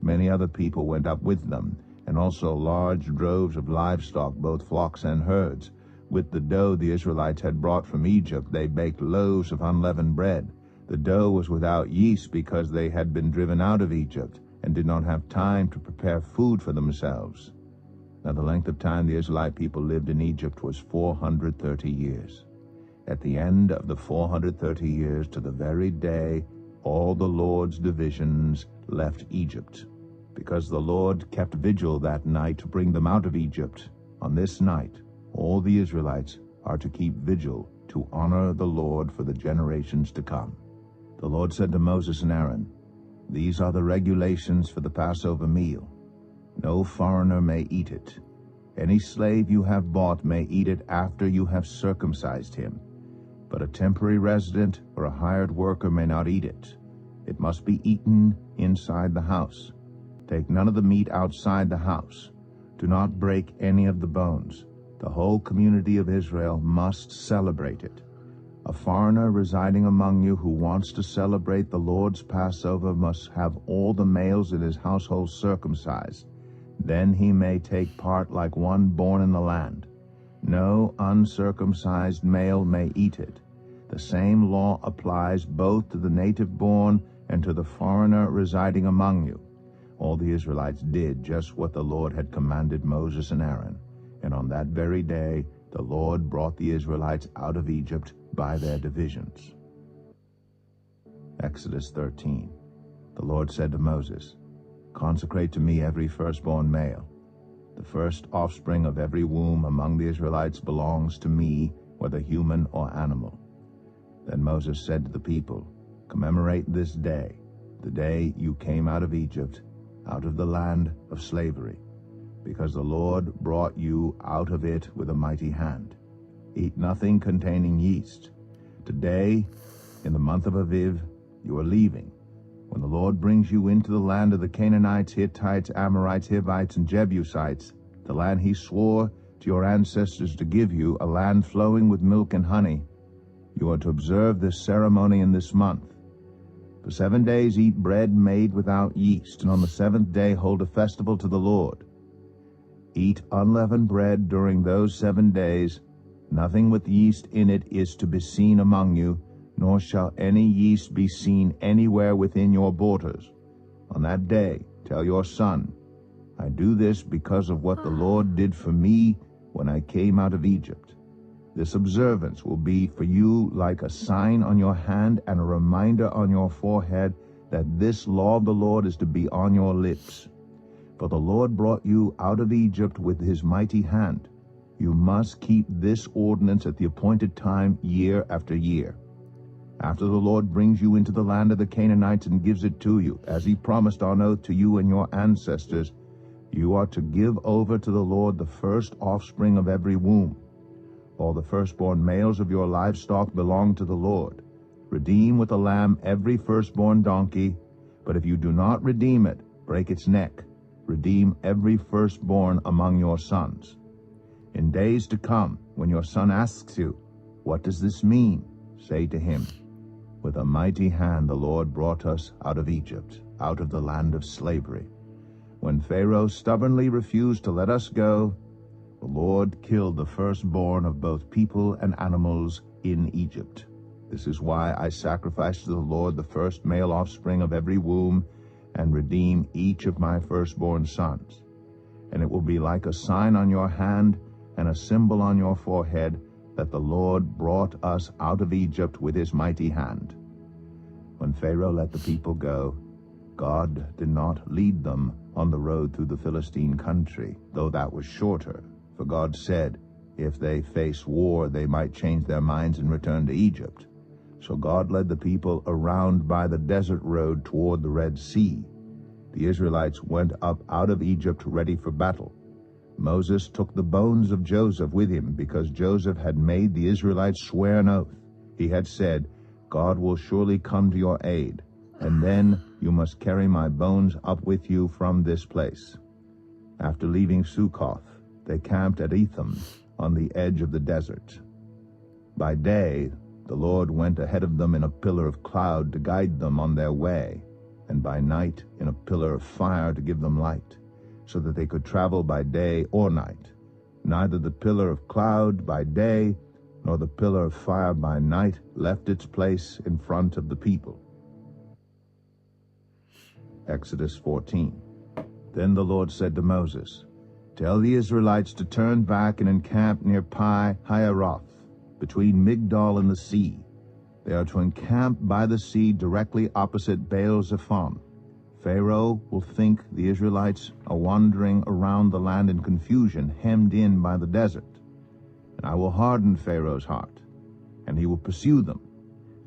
Many other people went up with them, and also large droves of livestock, both flocks and herds. With the dough the Israelites had brought from Egypt, they baked loaves of unleavened bread. The dough was without yeast because they had been driven out of Egypt and did not have time to prepare food for themselves. Now the length of time the Israelite people lived in Egypt was 430 years. At the end of the 430 years, to the very day, all the Lord's divisions left Egypt, because the Lord kept vigil that night to bring them out of Egypt. On this night, all the Israelites are to keep vigil to honor the Lord for the generations to come. The Lord said to Moses and Aaron, These are the regulations for the Passover meal. No foreigner may eat it. Any slave you have bought may eat it after you have circumcised him. But a temporary resident or a hired worker may not eat it. It must be eaten inside the house. Take none of the meat outside the house. Do not break any of the bones. The whole community of Israel must celebrate it. A foreigner residing among you who wants to celebrate the Lord's Passover must have all the males in his household circumcised. Then he may take part like one born in the land. No uncircumcised male may eat it. The same law applies both to the native-born and to the foreigner residing among you. All the Israelites did just what the Lord had commanded Moses and Aaron. And on that very day, the Lord brought the Israelites out of Egypt by their divisions. Exodus 13. The Lord said to Moses, Consecrate to me every firstborn male. The first offspring of every womb among the Israelites belongs to me, whether human or animal. Then Moses said to the people, "Commemorate this day, the day you came out of Egypt, out of the land of slavery, because the Lord brought you out of it with a mighty hand. Eat nothing containing yeast. Today, in the month of Aviv, you are leaving, when the Lord brings you into the land of the Canaanites, Hittites, Amorites, Hivites, and Jebusites, the land he swore to your ancestors to give you, a land flowing with milk and honey. You are to observe this ceremony in this month. For 7 days eat bread made without yeast, and on the 7th day hold a festival to the Lord. Eat unleavened bread during those 7 days. Nothing with yeast in it is to be seen among you, nor shall any yeast be seen anywhere within your borders. On that day tell your son, I do this because of what the Lord did for me when I came out of Egypt. This observance will be for you like a sign on your hand and a reminder on your forehead that this law of the Lord is to be on your lips. For the Lord brought you out of Egypt with his mighty hand. You must keep this ordinance at the appointed time year after year. After the Lord brings you into the land of the Canaanites and gives it to you, as he promised on oath to you and your ancestors, you are to give over to the Lord the first offspring of every womb. All the firstborn males of your livestock belong to the Lord. Redeem with a lamb every firstborn donkey, but if you do not redeem it, break its neck. Redeem every firstborn among your sons. In days to come, when your son asks you, what does this mean? Say to him, with a mighty hand the Lord brought us out of Egypt, out of the land of slavery. When Pharaoh stubbornly refused to let us go, the Lord killed the firstborn of both people and animals in Egypt. This is why I sacrifice to the Lord the first male offspring of every womb, and redeem each of my firstborn sons. And it will be like a sign on your hand and a symbol on your forehead that the Lord brought us out of Egypt with his mighty hand." When Pharaoh let the people go, God did not lead them on the road through the Philistine country, though that was shorter. For God said, if they face war, they might change their minds and return to Egypt. So God led the people around by the desert road toward the Red Sea. The Israelites went up out of Egypt ready for battle. Moses took the bones of Joseph with him, because Joseph had made the Israelites swear an oath. He had said, God will surely come to your aid, and then you must carry my bones up with you from this place. After leaving Succoth, they camped at Etham on the edge of the desert. By day, the Lord went ahead of them in a pillar of cloud to guide them on their way, and by night in a pillar of fire to give them light, so that they could travel by day or night. Neither the pillar of cloud by day nor the pillar of fire by night left its place in front of the people. Exodus 14. Then the Lord said to Moses, Tell the Israelites to turn back and encamp near Pi Hahiroth, between Migdol and the sea. They are to encamp by the sea directly opposite Baal-zephon. Pharaoh will think the Israelites are wandering around the land in confusion, hemmed in by the desert. And I will harden Pharaoh's heart, and he will pursue them.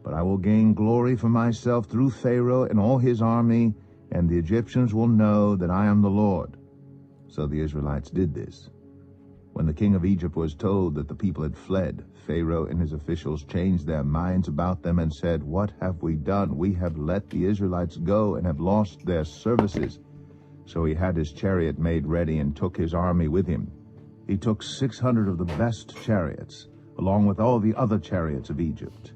But I will gain glory for myself through Pharaoh and all his army, and the Egyptians will know that I am the Lord. So the Israelites did this. When the king of Egypt was told that the people had fled, Pharaoh and his officials changed their minds about them and said, What have we done? We have let the Israelites go and have lost their services. So he had his chariot made ready and took his army with him. He took 600 of the best chariots, along with all the other chariots of Egypt,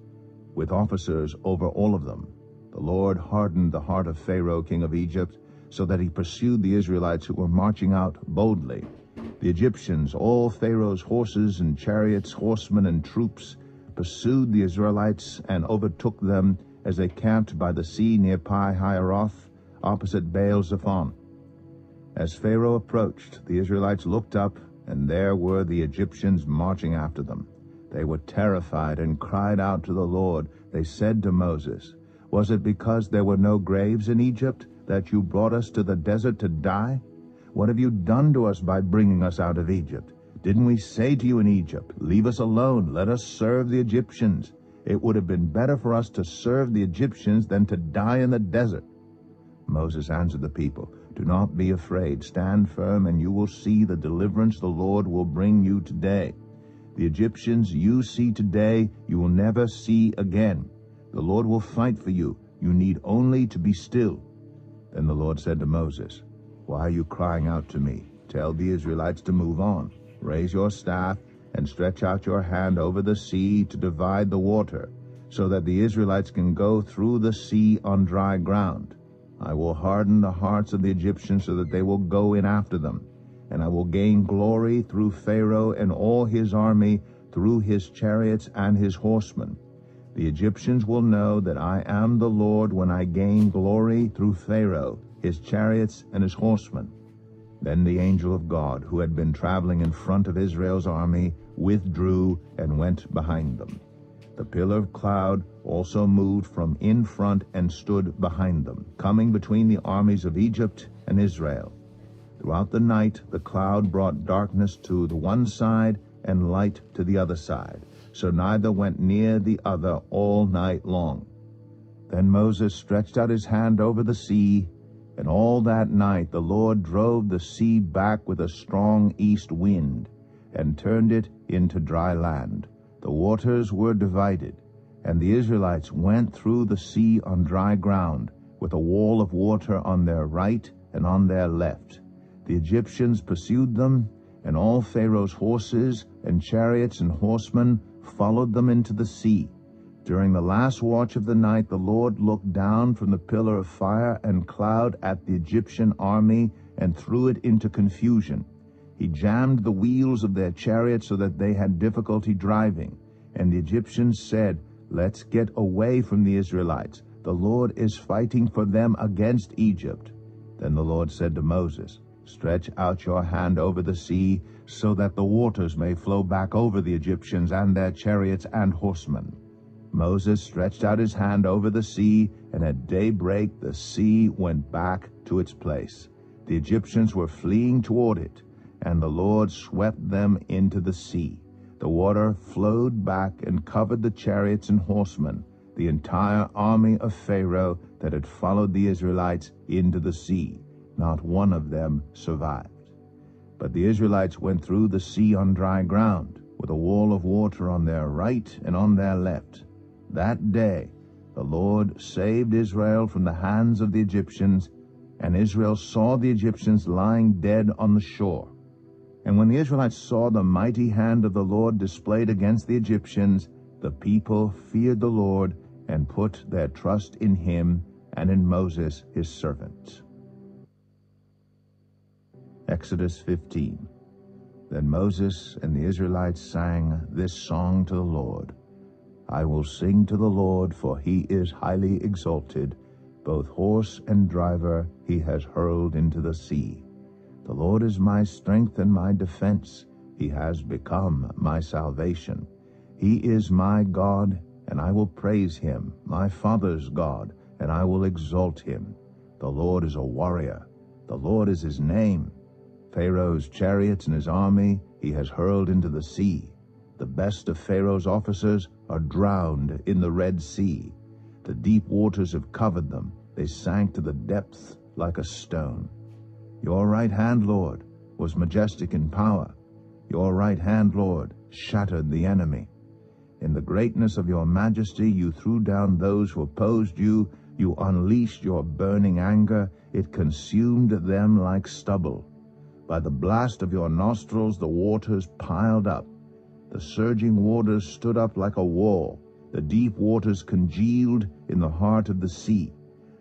with officers over all of them. The Lord hardened the heart of Pharaoh, king of Egypt, so that he pursued the Israelites who were marching out boldly. The Egyptians, all Pharaoh's horses and chariots, horsemen and troops, pursued the Israelites and overtook them as they camped by the sea near Pi Hahiroth, opposite Baal-zephon. As Pharaoh approached, the Israelites looked up, and there were the Egyptians marching after them. They were terrified and cried out to the Lord. They said to Moses, Was it because there were no graves in Egypt that you brought us to the desert to die? What have you done to us by bringing us out of Egypt? Didn't we say to you in Egypt, 'Leave us alone, let us serve the Egyptians'? It would have been better for us to serve the Egyptians than to die in the desert." Moses answered the people, "Do not be afraid. Stand firm, and you will see the deliverance the Lord will bring you today. The Egyptians you see today, you will never see again. The Lord will fight for you. You need only to be still." Then the Lord said to Moses, "Why are you crying out to me? Tell the Israelites to move on. Raise your staff and stretch out your hand over the sea to divide the water, so that the Israelites can go through the sea on dry ground. I will harden the hearts of the Egyptians so that they will go in after them, and I will gain glory through Pharaoh and all his army, through his chariots and his horsemen. The Egyptians will know that I am the Lord when I gain glory through Pharaoh, his chariots, and his horsemen." Then the angel of God, who had been traveling in front of Israel's army, withdrew and went behind them. The pillar of cloud also moved from in front and stood behind them, coming between the armies of Egypt and Israel. Throughout the night the cloud brought darkness to the one side and light to the other side, so neither went near the other all night long. Then Moses stretched out his hand over the sea, and all that night the Lord drove the sea back with a strong east wind, and turned it into dry land. The waters were divided, and the Israelites went through the sea on dry ground, with a wall of water on their right and on their left. The Egyptians pursued them, and all Pharaoh's horses and chariots and horsemen followed them into the sea. During the last watch of the night the Lord looked down from the pillar of fire and cloud at the Egyptian army and threw it into confusion. He jammed the wheels of their chariots so that they had difficulty driving. And the Egyptians said, "Let's get away from the Israelites. The Lord is fighting for them against Egypt." Then the Lord said to Moses, "Stretch out your hand over the sea, so that the waters may flow back over the Egyptians and their chariots and horsemen." Moses stretched out his hand over the sea, and at daybreak the sea went back to its place. The Egyptians were fleeing toward it, and the Lord swept them into the sea. The water flowed back and covered the chariots and horsemen, the entire army of Pharaoh that had followed the Israelites into the sea. Not one of them survived. But the Israelites went through the sea on dry ground, with a wall of water on their right and on their left. That day the Lord saved Israel from the hands of the Egyptians, and Israel saw the Egyptians lying dead on the shore. And when the Israelites saw the mighty hand of the Lord displayed against the Egyptians, the people feared the Lord and put their trust in him and in Moses his servant. Exodus 15. Then Moses and the Israelites sang this song to the Lord. "I will sing to the Lord, for he is highly exalted. Both horse and driver he has hurled into the sea. The Lord is my strength and my defense. He has become my salvation. He is my God, and I will praise him, my father's God, and I will exalt him. The Lord is a warrior. The Lord is his name. Pharaoh's chariots and his army he has hurled into the sea. The best of Pharaoh's officers are drowned in the Red Sea. The deep waters have covered them. They sank to the depths like a stone. Your right hand, Lord, was majestic in power. Your right hand, Lord, shattered the enemy. In the greatness of your majesty you threw down those who opposed you. You unleashed your burning anger. It consumed them like stubble. By the blast of your nostrils the waters piled up. The surging waters stood up like a wall. The deep waters congealed in the heart of the sea.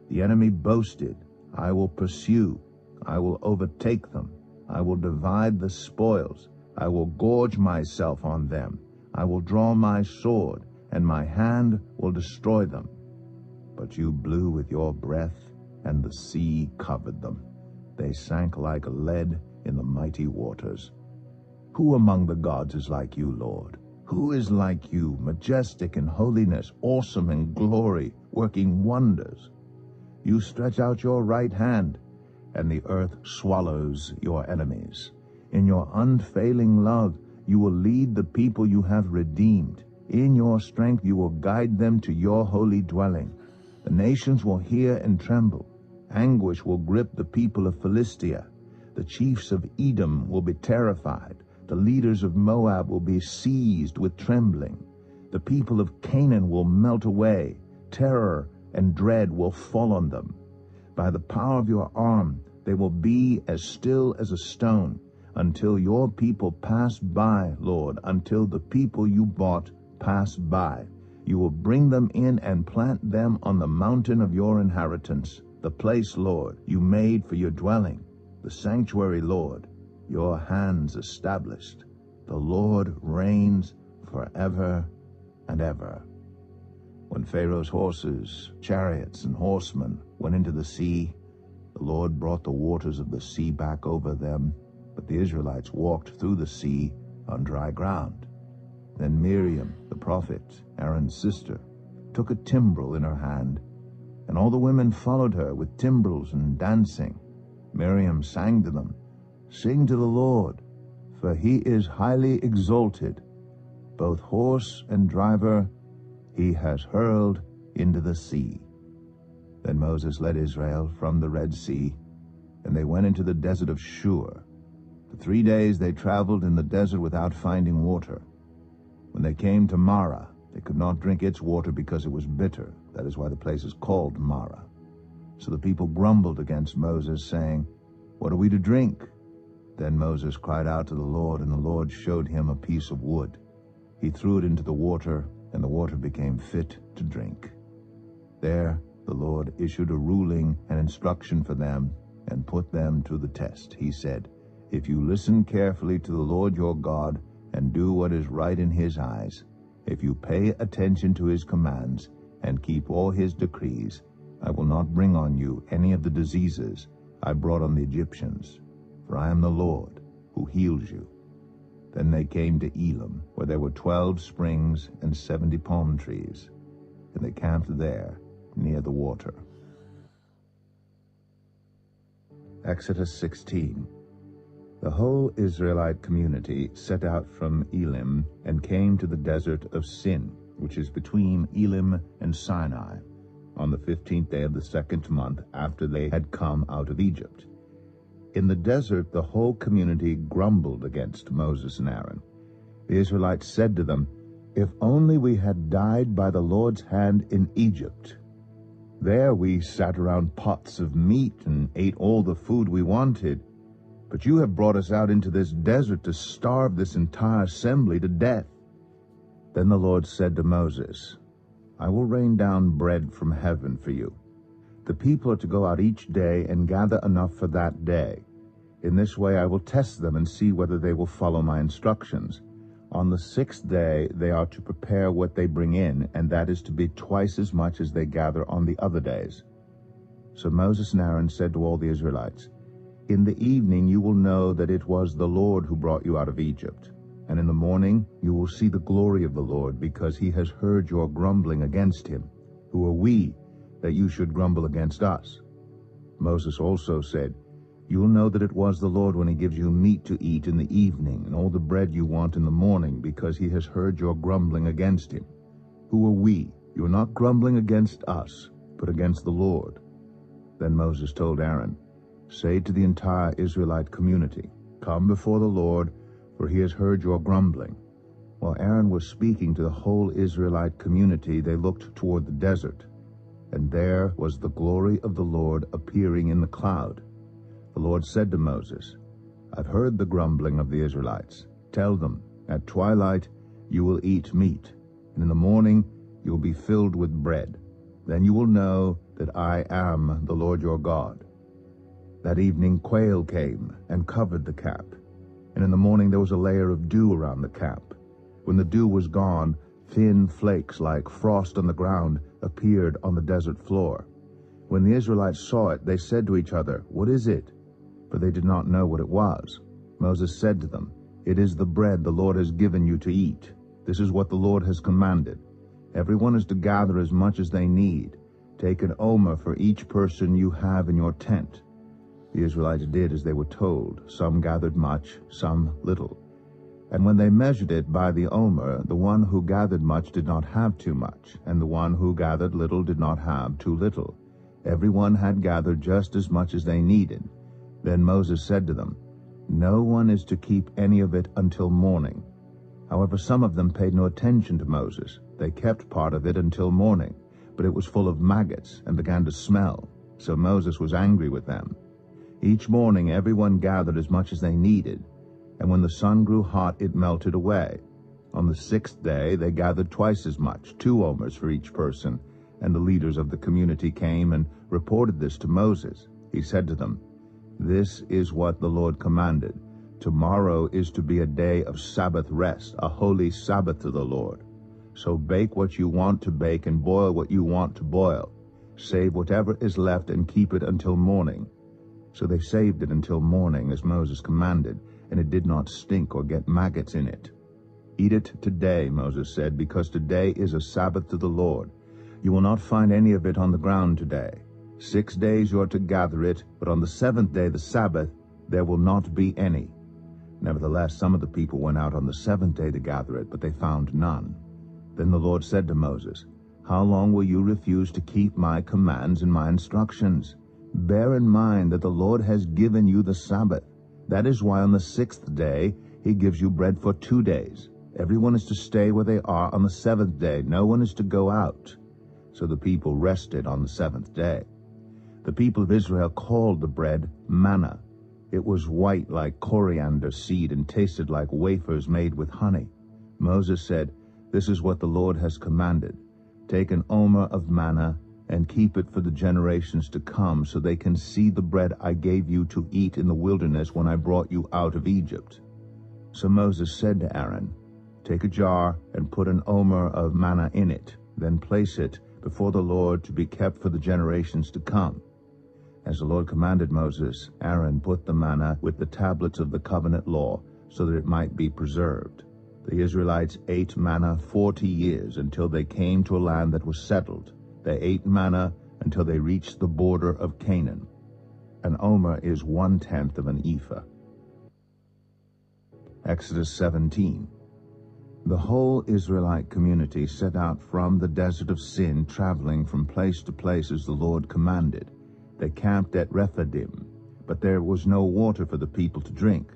The enemy boasted, "I will pursue. I will overtake them. I will divide the spoils. I will gorge myself on them. I will draw my sword, and my hand will destroy them." But you blew with your breath, and the sea covered them. They sank like lead in the mighty waters. Who among the gods is like you, Lord? Who is like you, majestic in holiness, awesome in glory, working wonders? You stretch out your right hand, and the earth swallows your enemies. In your unfailing love, you will lead the people you have redeemed. In your strength, you will guide them to your holy dwelling. The nations will hear and tremble. Anguish will grip the people of Philistia. The chiefs of Edom will be terrified. The leaders of Moab will be seized with trembling. The people of Canaan will melt away. Terror and dread will fall on them. By the power of your arm, they will be as still as a stone, until your people pass by, Lord, until the people you bought pass by. You will bring them in and plant them on the mountain of your inheritance, the place, Lord, you made for your dwelling, the sanctuary, Lord, your hands established. The Lord reigns forever and ever. When Pharaoh's horses, chariots, and horsemen went into the sea, the Lord brought the waters of the sea back over them, but the Israelites walked through the sea on dry ground. Then Miriam, the prophet, Aaron's sister, took a timbrel in her hand, and all the women followed her with timbrels and dancing. Miriam sang to them, "Sing to the Lord, for he is highly exalted. Both horse and driver he has hurled into the sea." Then Moses led Israel from the Red Sea, and they went into the desert of Shur. For 3 days they traveled in the desert without finding water. When they came to Marah, they could not drink its water because it was bitter. That is why the place is called Marah. So the people grumbled against Moses, saying, "What are we to drink?" Then Moses cried out to the Lord, and the Lord showed him a piece of wood. He threw it into the water, and the water became fit to drink. There the Lord issued a ruling and instruction for them and put them to the test. He said, "If you listen carefully to the Lord your God and do what is right in his eyes, if you pay attention to his commands and keep all his decrees, I will not bring on you any of the diseases I brought on the Egyptians, for I am the Lord who heals you." Then they came to Elim, where there were 12 springs and 70 palm trees, and they camped there near the water. Exodus 16. The whole Israelite community set out from Elim and came to the desert of Sin, which is between Elim and Sinai, on the 15th day of the 2nd month after they had come out of Egypt. In the desert the whole community grumbled against Moses and Aaron. The Israelites said to them, "If only we had died by the Lord's hand in Egypt. There we sat around pots of meat and ate all the food we wanted. But you have brought us out into this desert to starve this entire assembly to death." Then the Lord said to Moses, "I will rain down bread from heaven for you. The people are to go out each day and gather enough for that day. In this way I will test them and see whether they will follow my instructions. On the 6th day they are to prepare what they bring in, and that is to be twice as much as they gather on the other days." So Moses and Aaron said to all the Israelites, "In the evening you will know that it was the Lord who brought you out of Egypt. And in the morning you will see the glory of the Lord, because he has heard your grumbling against him. Who are we, that you should grumble against us?" Moses also said, "You will know that it was the Lord when he gives you meat to eat in the evening, and all the bread you want in the morning, because he has heard your grumbling against him. Who are we? You are not grumbling against us, but against the Lord." Then Moses told Aaron, "Say to the entire Israelite community, 'Come before the Lord, for he has heard your grumbling.'" While Aaron was speaking to the whole Israelite community, they looked toward the desert, and there was the glory of the Lord appearing in the cloud. The Lord said to Moses, "I've heard the grumbling of the Israelites. Tell them, at twilight you will eat meat, and in the morning you will be filled with bread. Then you will know that I am the Lord your God." That evening quail came and covered the camp, and in the morning there was a layer of dew around the camp. When the dew was gone, thin flakes like frost on the ground appeared on the desert floor. When the Israelites saw it, they said to each other, "What is it?" For they did not know what it was. Moses said to them, "It is the bread the Lord has given you to eat. This is what the Lord has commanded. Everyone is to gather as much as they need. Take an omer for each person you have in your tent." The Israelites did as they were told. Some gathered much, some little. And when they measured it by the omer, the one who gathered much did not have too much, and the one who gathered little did not have too little. Everyone had gathered just as much as they needed. Then Moses said to them, "No one is to keep any of it until morning." However, some of them paid no attention to Moses. They kept part of it until morning, but it was full of maggots and began to smell. So Moses was angry with them. Each morning everyone gathered as much as they needed, and when the sun grew hot it melted away. On the 6th day they gathered twice as much, 2 omers for each person, and the leaders of the community came and reported this to Moses. He said to them, "This is what the Lord commanded. Tomorrow is to be a day of Sabbath rest, a holy Sabbath to the Lord. So bake what you want to bake and boil what you want to boil. Save whatever is left and keep it until morning." So they saved it until morning, as Moses commanded, and it did not stink or get maggots in it. "Eat it today," Moses said, "because today is a Sabbath to the Lord. You will not find any of it on the ground today. 6 days you are to gather it, but on the 7th day, the Sabbath, there will not be any." Nevertheless, some of the people went out on the 7th day to gather it, but they found none. Then the Lord said to Moses, "How long will you refuse to keep my commands and my instructions? Bear in mind that the Lord has given you the Sabbath. That is why on the 6th day he gives you bread for 2 days. Everyone is to stay where they are on the 7th day. No one is to go out." So the people rested on the 7th day. The people of Israel called the bread manna. It was white like coriander seed and tasted like wafers made with honey. Moses said, "This is what the Lord has commanded. Take an omer of manna and keep it for the generations to come, so they can see the bread I gave you to eat in the wilderness when I brought you out of Egypt." So Moses said to Aaron, "Take a jar and put an omer of manna in it. Then place it before the Lord to be kept for the generations to come." As the Lord commanded Moses, Aaron put the manna with the tablets of the covenant law, so that it might be preserved. The Israelites ate manna 40 years until they came to a land that was settled. They ate manna until they reached the border of Canaan. An omer is 1/10 of an ephah. Exodus 17. The whole Israelite community set out from the desert of Sin, traveling from place to place as the Lord commanded. They camped at Rephidim, but there was no water for the people to drink.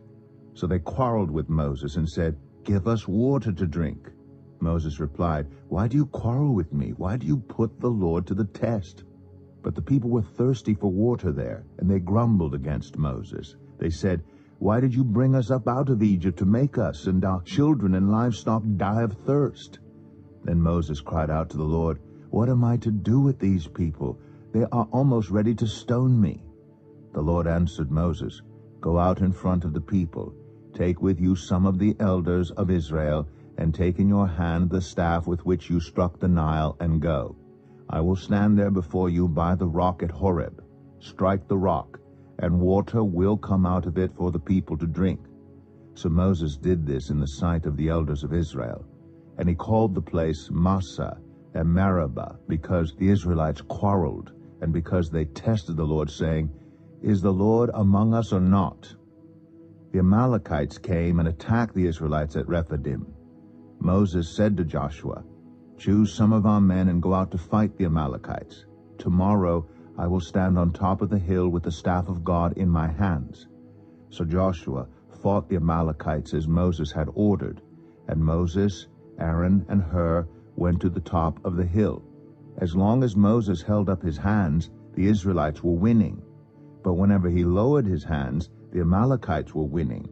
So they quarreled with Moses and said, "Give us water to drink." Moses replied, "Why do you quarrel with me? Why do you put the Lord to the test?" But the people were thirsty for water there, and they grumbled against Moses. They said, "Why did you bring us up out of Egypt to make us and our children and livestock die of thirst?" Then Moses cried out to the Lord, "What am I to do with these people? They are almost ready to stone me." The Lord answered Moses, "Go out in front of the people. Take with you some of the elders of Israel, and take in your hand the staff with which you struck the Nile, and go. I will stand there before you by the rock at Horeb. Strike the rock, and water will come out of it for the people to drink." So Moses did this in the sight of the elders of Israel. And he called the place Massah and Meribah, because the Israelites quarreled, and because they tested the Lord, saying, "Is the Lord among us or not?" The Amalekites came and attacked the Israelites at Rephidim. Moses said to Joshua, "Choose some of our men and go out to fight the Amalekites. Tomorrow I will stand on top of the hill with the staff of God in my hands." So Joshua fought the Amalekites as Moses had ordered, and Moses, Aaron, and Hur went to the top of the hill. As long as Moses held up his hands, the Israelites were winning. But whenever he lowered his hands, the Amalekites were winning.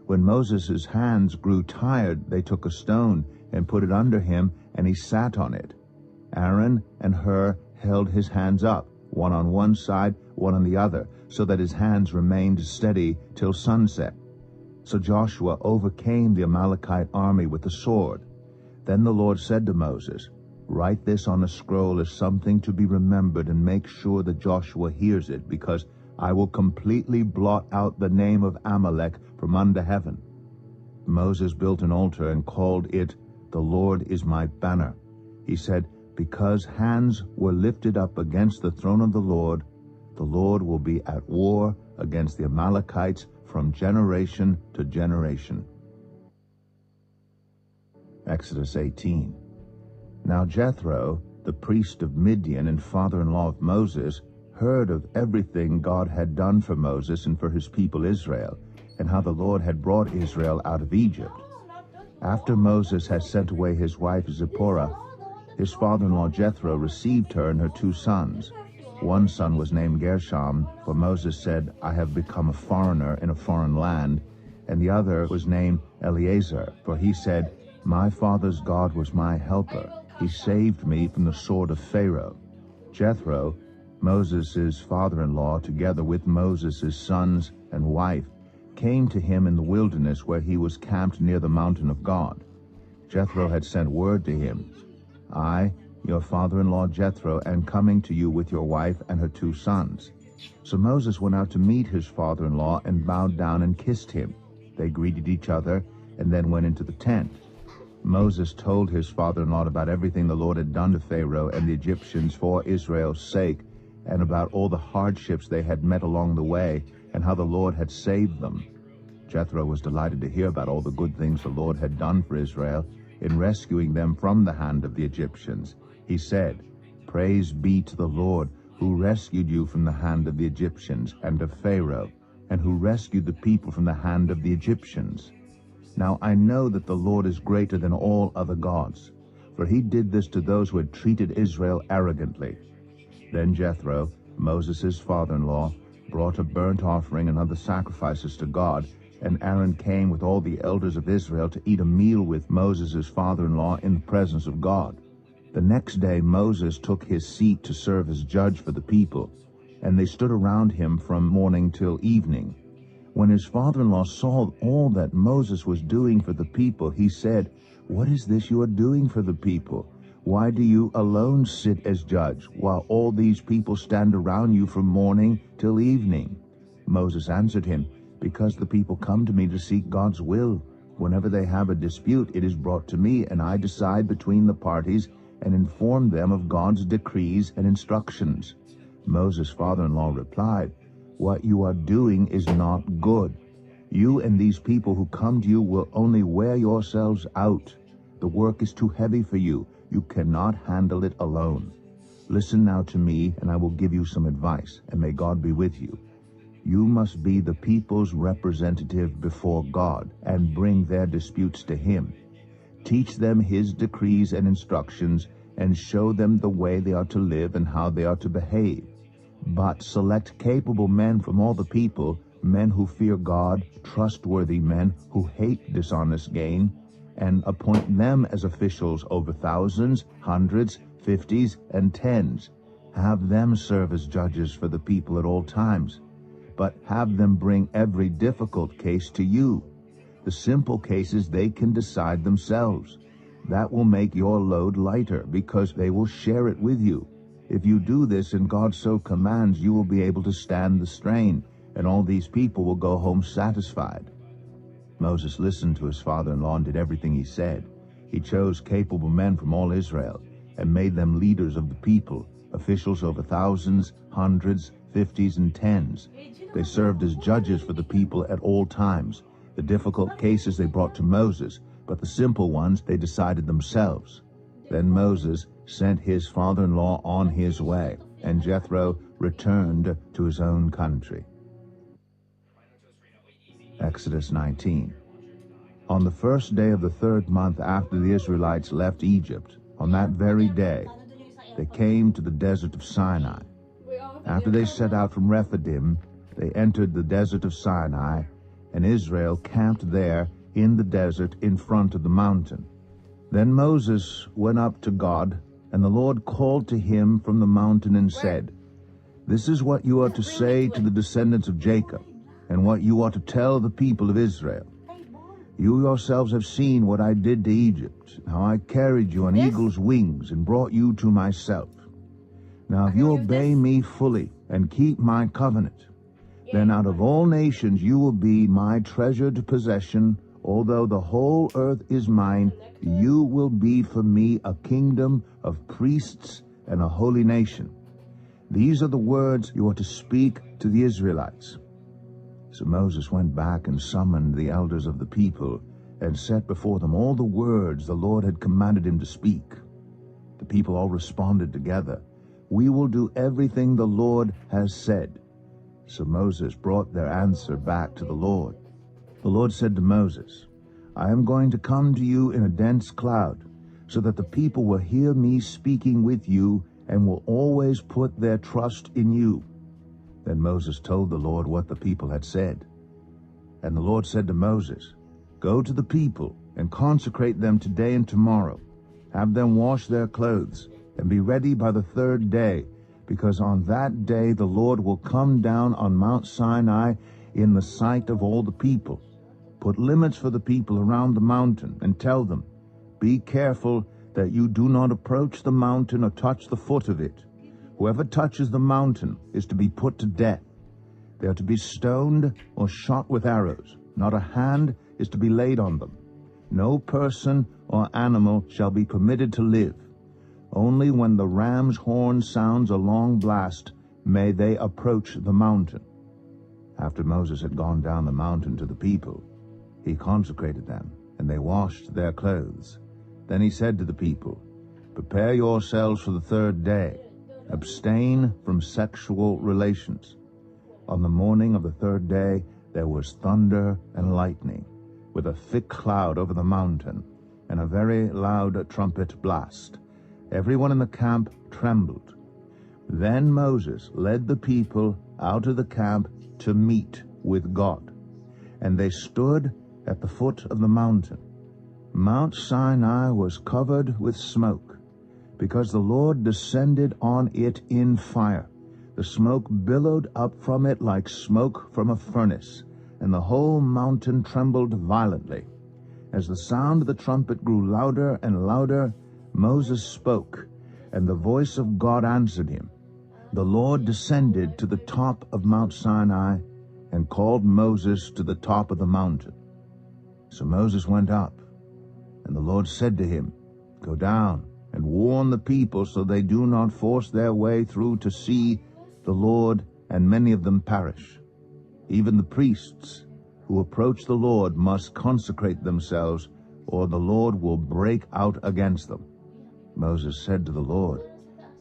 When Moses' hands grew tired, they took a stone and put it under him, and he sat on it. Aaron and Hur held his hands up, one on one side, one on the other, so that his hands remained steady till sunset. So Joshua overcame the Amalekite army with the sword. Then the Lord said to Moses, "Write this on a scroll as something to be remembered, and make sure that Joshua hears it, because I will completely blot out the name of Amalek from under heaven." Moses built an altar and called it, "The Lord is my banner." He said, "Because hands were lifted up against the throne of the Lord will be at war against the Amalekites from generation to generation. Exodus 18. Now Jethro, the priest of Midian and father-in-law of Moses, heard of everything God had done for Moses and for his people Israel, and how the Lord had brought Israel out of Egypt. After Moses had sent away his wife Zipporah, his father-in-law Jethro received her and her 2 sons. One son was named Gershom, for Moses said, I have become a foreigner in a foreign land, and the other was named Eleazar, for he said, My father's God was my helper. He saved me from the sword of Pharaoh. Jethro, Moses' father-in-law, together with Moses' sons and wife, came to him in the wilderness where he was camped near the mountain of God. Jethro had sent word to him, I, your father-in-law Jethro, am coming to you with your wife and her 2 sons. So Moses went out to meet his father-in-law and bowed down and kissed him. They greeted each other and then went into the tent. Moses told his father-in-law about everything the Lord had done to Pharaoh and the Egyptians for Israel's sake, and about all the hardships they had met along the way, and how the Lord had saved them. Jethro was delighted to hear about all the good things the Lord had done for Israel in rescuing them from the hand of the Egyptians. He said, Praise be to the Lord, who rescued you from the hand of the Egyptians and of Pharaoh, and who rescued the people from the hand of the Egyptians. Now I know that the Lord is greater than all other gods, for he did this to those who had treated Israel arrogantly. Then Jethro, Moses' father-in-law, brought a burnt offering and other sacrifices to God, and Aaron came with all the elders of Israel to eat a meal with Moses' father-in-law in the presence of God. The next day Moses took his seat to serve as judge for the people, and they stood around him from morning till evening. When his father-in-law saw all that Moses was doing for the people, he said, What is this you are doing for the people? Why do you alone sit as judge, while all these people stand around you from morning till evening? Moses answered him, Because the people come to me to seek God's will. Whenever they have a dispute, it is brought to me, and I decide between the parties and inform them of God's decrees and instructions. Moses' father-in-law replied, What you are doing is not good. You and these people who come to you will only wear yourselves out. The work is too heavy for you. You cannot handle it alone. Listen now to me, and I will give you some advice, and may God be with you. You must be the people's representative before God, and bring their disputes to him. Teach them his decrees and instructions, and show them the way they are to live and how they are to behave. But select capable men from all the people, men who fear God, trustworthy men who hate dishonest gain, and appoint them as officials over thousands, hundreds, fifties, and tens. Have them serve as judges for the people at all times, but have them bring every difficult case to you. The simple cases they can decide themselves. That will make your load lighter, because they will share it with you. If you do this and God so commands, you will be able to stand the strain, and all these people will go home satisfied. Moses listened to his father-in-law and did everything he said. He chose capable men from all Israel and made them leaders of the people, officials over thousands, hundreds, fifties, and tens. They served as judges for the people at all times. The difficult cases they brought to Moses, but the simple ones they decided themselves. Then Moses sent his father-in-law on his way, and Jethro returned to his own country. Exodus 19. On the first day of the 3rd month after the Israelites left Egypt, on that very day, they came to the desert of Sinai. After they set out from Rephidim, they entered the desert of Sinai, and Israel camped there in the desert in front of the mountain. Then Moses went up to God, and the Lord called to him from the mountain and said, This is what you are to say to the descendants of Jacob, and what you are to tell the people of Israel. You yourselves have seen what I did to Egypt, how I carried you on eagle's wings and brought you to myself. Now if you obey me fully and keep my covenant, then out of all nations you will be my treasured possession. Although the whole earth is mine, you will be for me a kingdom of priests and a holy nation. These are the words you are to speak to the Israelites. So Moses went back and summoned the elders of the people, and set before them all the words the Lord had commanded him to speak. The people all responded together, "We will do everything the Lord has said." So Moses brought their answer back to the Lord. The Lord said to Moses, "I am going to come to you in a dense cloud, so that the people will hear me speaking with you and will always put their trust in you." Then Moses told the Lord what the people had said. And the Lord said to Moses, "Go to the people and consecrate them today and tomorrow. Have them wash their clothes and be ready by the third day, because on that day the Lord will come down on Mount Sinai in the sight of all the people. Put limits for the people around the mountain and tell them, 'Be careful that you do not approach the mountain or touch the foot of it. Whoever touches the mountain is to be put to death. They are to be stoned or shot with arrows. Not a hand is to be laid on them. No person or animal shall be permitted to live. Only when the ram's horn sounds a long blast may they approach the mountain." After Moses had gone down the mountain to the people, he consecrated them, and they washed their clothes. Then he said to the people, "Prepare yourselves for the third day. Abstain from sexual relations." On the morning of the third day there was thunder and lightning, with a thick cloud over the mountain, and a very loud trumpet blast. Everyone in the camp trembled. Then Moses led the people out of the camp to meet with God, and they stood at the foot of the mountain. Mount Sinai was covered with smoke, because the Lord descended on it in fire. The smoke billowed up from it like smoke from a furnace, and the whole mountain trembled violently. As the sound of the trumpet grew louder and louder, Moses spoke, and the voice of God answered him. The Lord descended to the top of Mount Sinai and called Moses to the top of the mountain. So Moses went up, and the Lord said to him, "Go down and warn the people so they do not force their way through to see the Lord, and many of them perish. Even the priests who approach the Lord must consecrate themselves, or the Lord will break out against them." Moses said to the Lord,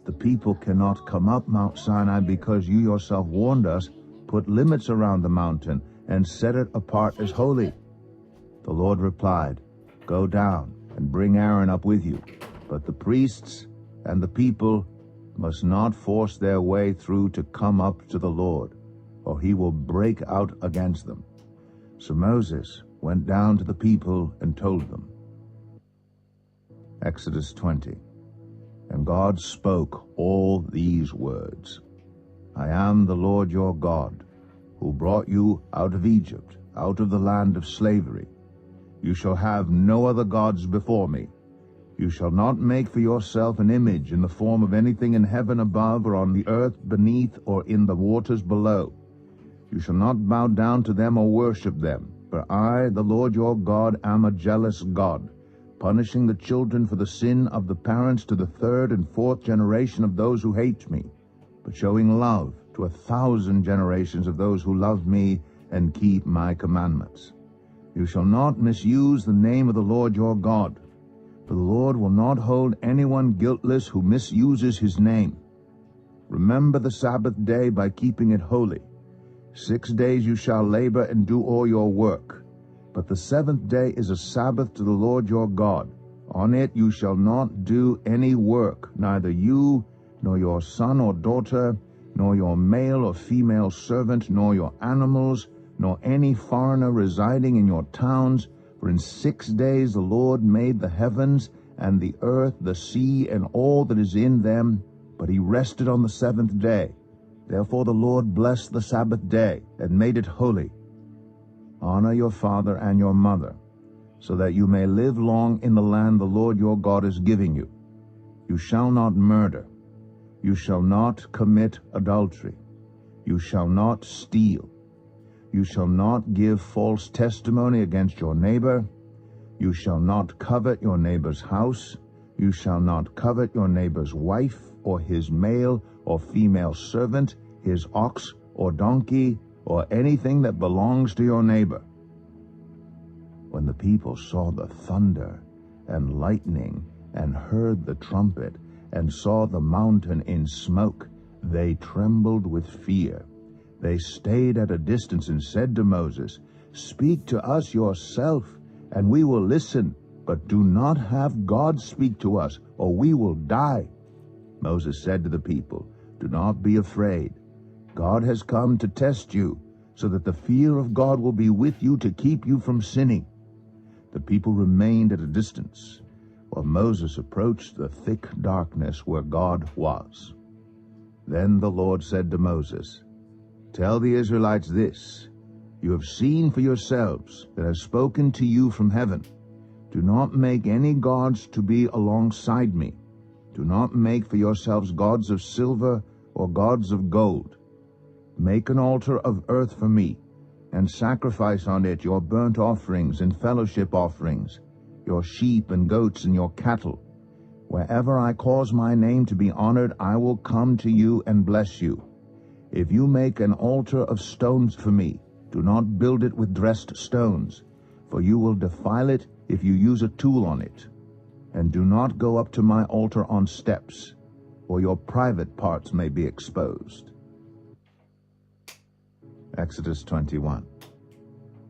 "The people cannot come up Mount Sinai because you yourself warned us. Put limits around the mountain and set it apart as holy." The Lord replied, "Go down and bring Aaron up with you, but the priests and the people must not force their way through to come up to the Lord, or he will break out against them." So Moses went down to the people and told them. Exodus 20. And God spoke all these words. "I am the Lord your God, who brought you out of Egypt, out of the land of slavery. You shall have no other gods before me. You shall not make for yourself an image in the form of anything in heaven above, or on the earth beneath, or in the waters below. You shall not bow down to them or worship them, for I, the Lord your God, am a jealous God, punishing the children for the sin of the parents to the third and fourth generation of those who hate me, but showing love to 1,000 generations of those who love me and keep my commandments. You shall not misuse the name of the Lord your God, for the Lord will not hold anyone guiltless who misuses his name. Remember the Sabbath day by keeping it holy. 6 days you shall labor and do all your work, but the seventh day is a Sabbath to the Lord your God. On it you shall not do any work, neither you, nor your son or daughter, nor your male or female servant, nor your animals, nor any foreigner residing in your towns. For in 6 days the Lord made the heavens and the earth, the sea, and all that is in them, but he rested on the seventh day. Therefore the Lord blessed the Sabbath day and made it holy. Honor your father and your mother, so that you may live long in the land the Lord your God is giving you. You shall not murder. You shall not commit adultery. You shall not steal. You shall not give false testimony against your neighbor. You shall not covet your neighbor's house. You shall not covet your neighbor's wife, or his male or female servant, his ox or donkey, or anything that belongs to your neighbor." When the people saw the thunder and lightning, and heard the trumpet, and saw the mountain in smoke, they trembled with fear. They stayed at a distance and said to Moses, "Speak to us yourself, and we will listen, but do not have God speak to us, or we will die." Moses said to the people, "Do not be afraid. God has come to test you, so that the fear of God will be with you to keep you from sinning." The people remained at a distance, while Moses approached the thick darkness where God was. Then the Lord said to Moses, "Tell the Israelites this: You have seen for yourselves that I have spoken to you from heaven. Do not make any gods to be alongside me. Do not make for yourselves gods of silver or gods of gold. Make an altar of earth for me, and sacrifice on it your burnt offerings and fellowship offerings, your sheep and goats and your cattle. Wherever I cause my name to be honored, I will come to you and bless you. If you make an altar of stones for me, do not build it with dressed stones, for you will defile it if you use a tool on it. And do not go up to my altar on steps, or your private parts may be exposed." Exodus 21.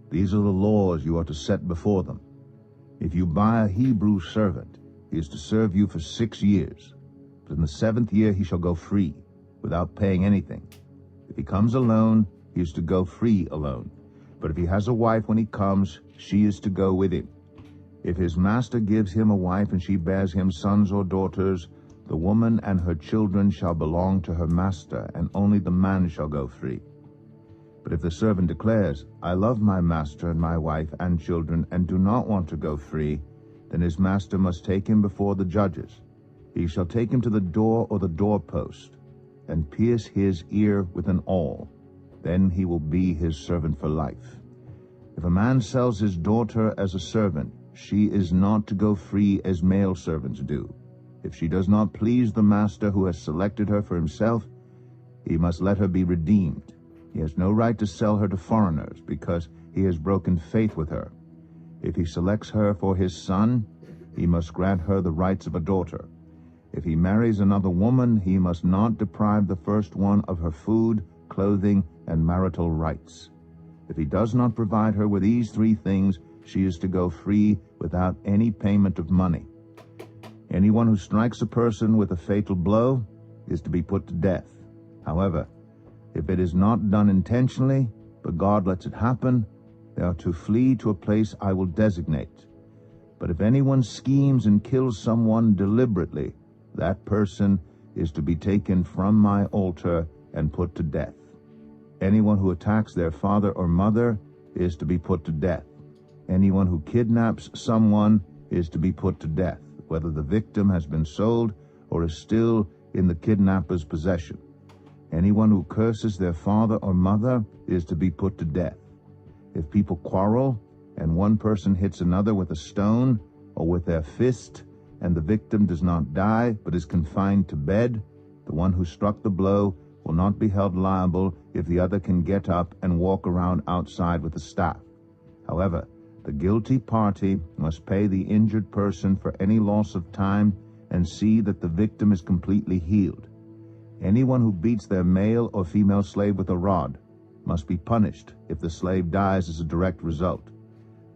These are the laws you are to set before them. If you buy a Hebrew servant, he is to serve you for 6 years. But in the 7th year he shall go free, without paying anything. If he comes alone, he is to go free alone. But if he has a wife when he comes, she is to go with him. If his master gives him a wife and she bears him sons or daughters, the woman and her children shall belong to her master, and only the man shall go free. But if the servant declares, "I love my master and my wife and children, and do not want to go free," then his master must take him before the judges. He shall take him to the door or the doorpost, and pierce his ear with an awl. Then he will be his servant for life. If a man sells his daughter as a servant, she is not to go free as male servants do. If she does not please the master who has selected her for himself, he must let her be redeemed. He has no right to sell her to foreigners, because he has broken faith with her. If he selects her for his son, he must grant her the rights of a daughter. If he marries another woman, he must not deprive the first one of her food, clothing, and marital rights. If he does not provide her with these 3 things, she is to go free without any payment of money. Anyone who strikes a person with a fatal blow is to be put to death. However, if it is not done intentionally, but God lets it happen, they are to flee to a place I will designate. But if anyone schemes and kills someone deliberately, that person is to be taken from my altar and put to death. Anyone who attacks their father or mother is to be put to death. Anyone who kidnaps someone is to be put to death, whether the victim has been sold or is still in the kidnapper's possession. Anyone who curses their father or mother is to be put to death. If people quarrel, and one person hits another with a stone or with their fist, and the victim does not die but is confined to bed, the one who struck the blow will not be held liable if the other can get up and walk around outside with a staff. However, the guilty party must pay the injured person for any loss of time and see that the victim is completely healed. Anyone who beats their male or female slave with a rod must be punished if the slave dies as a direct result.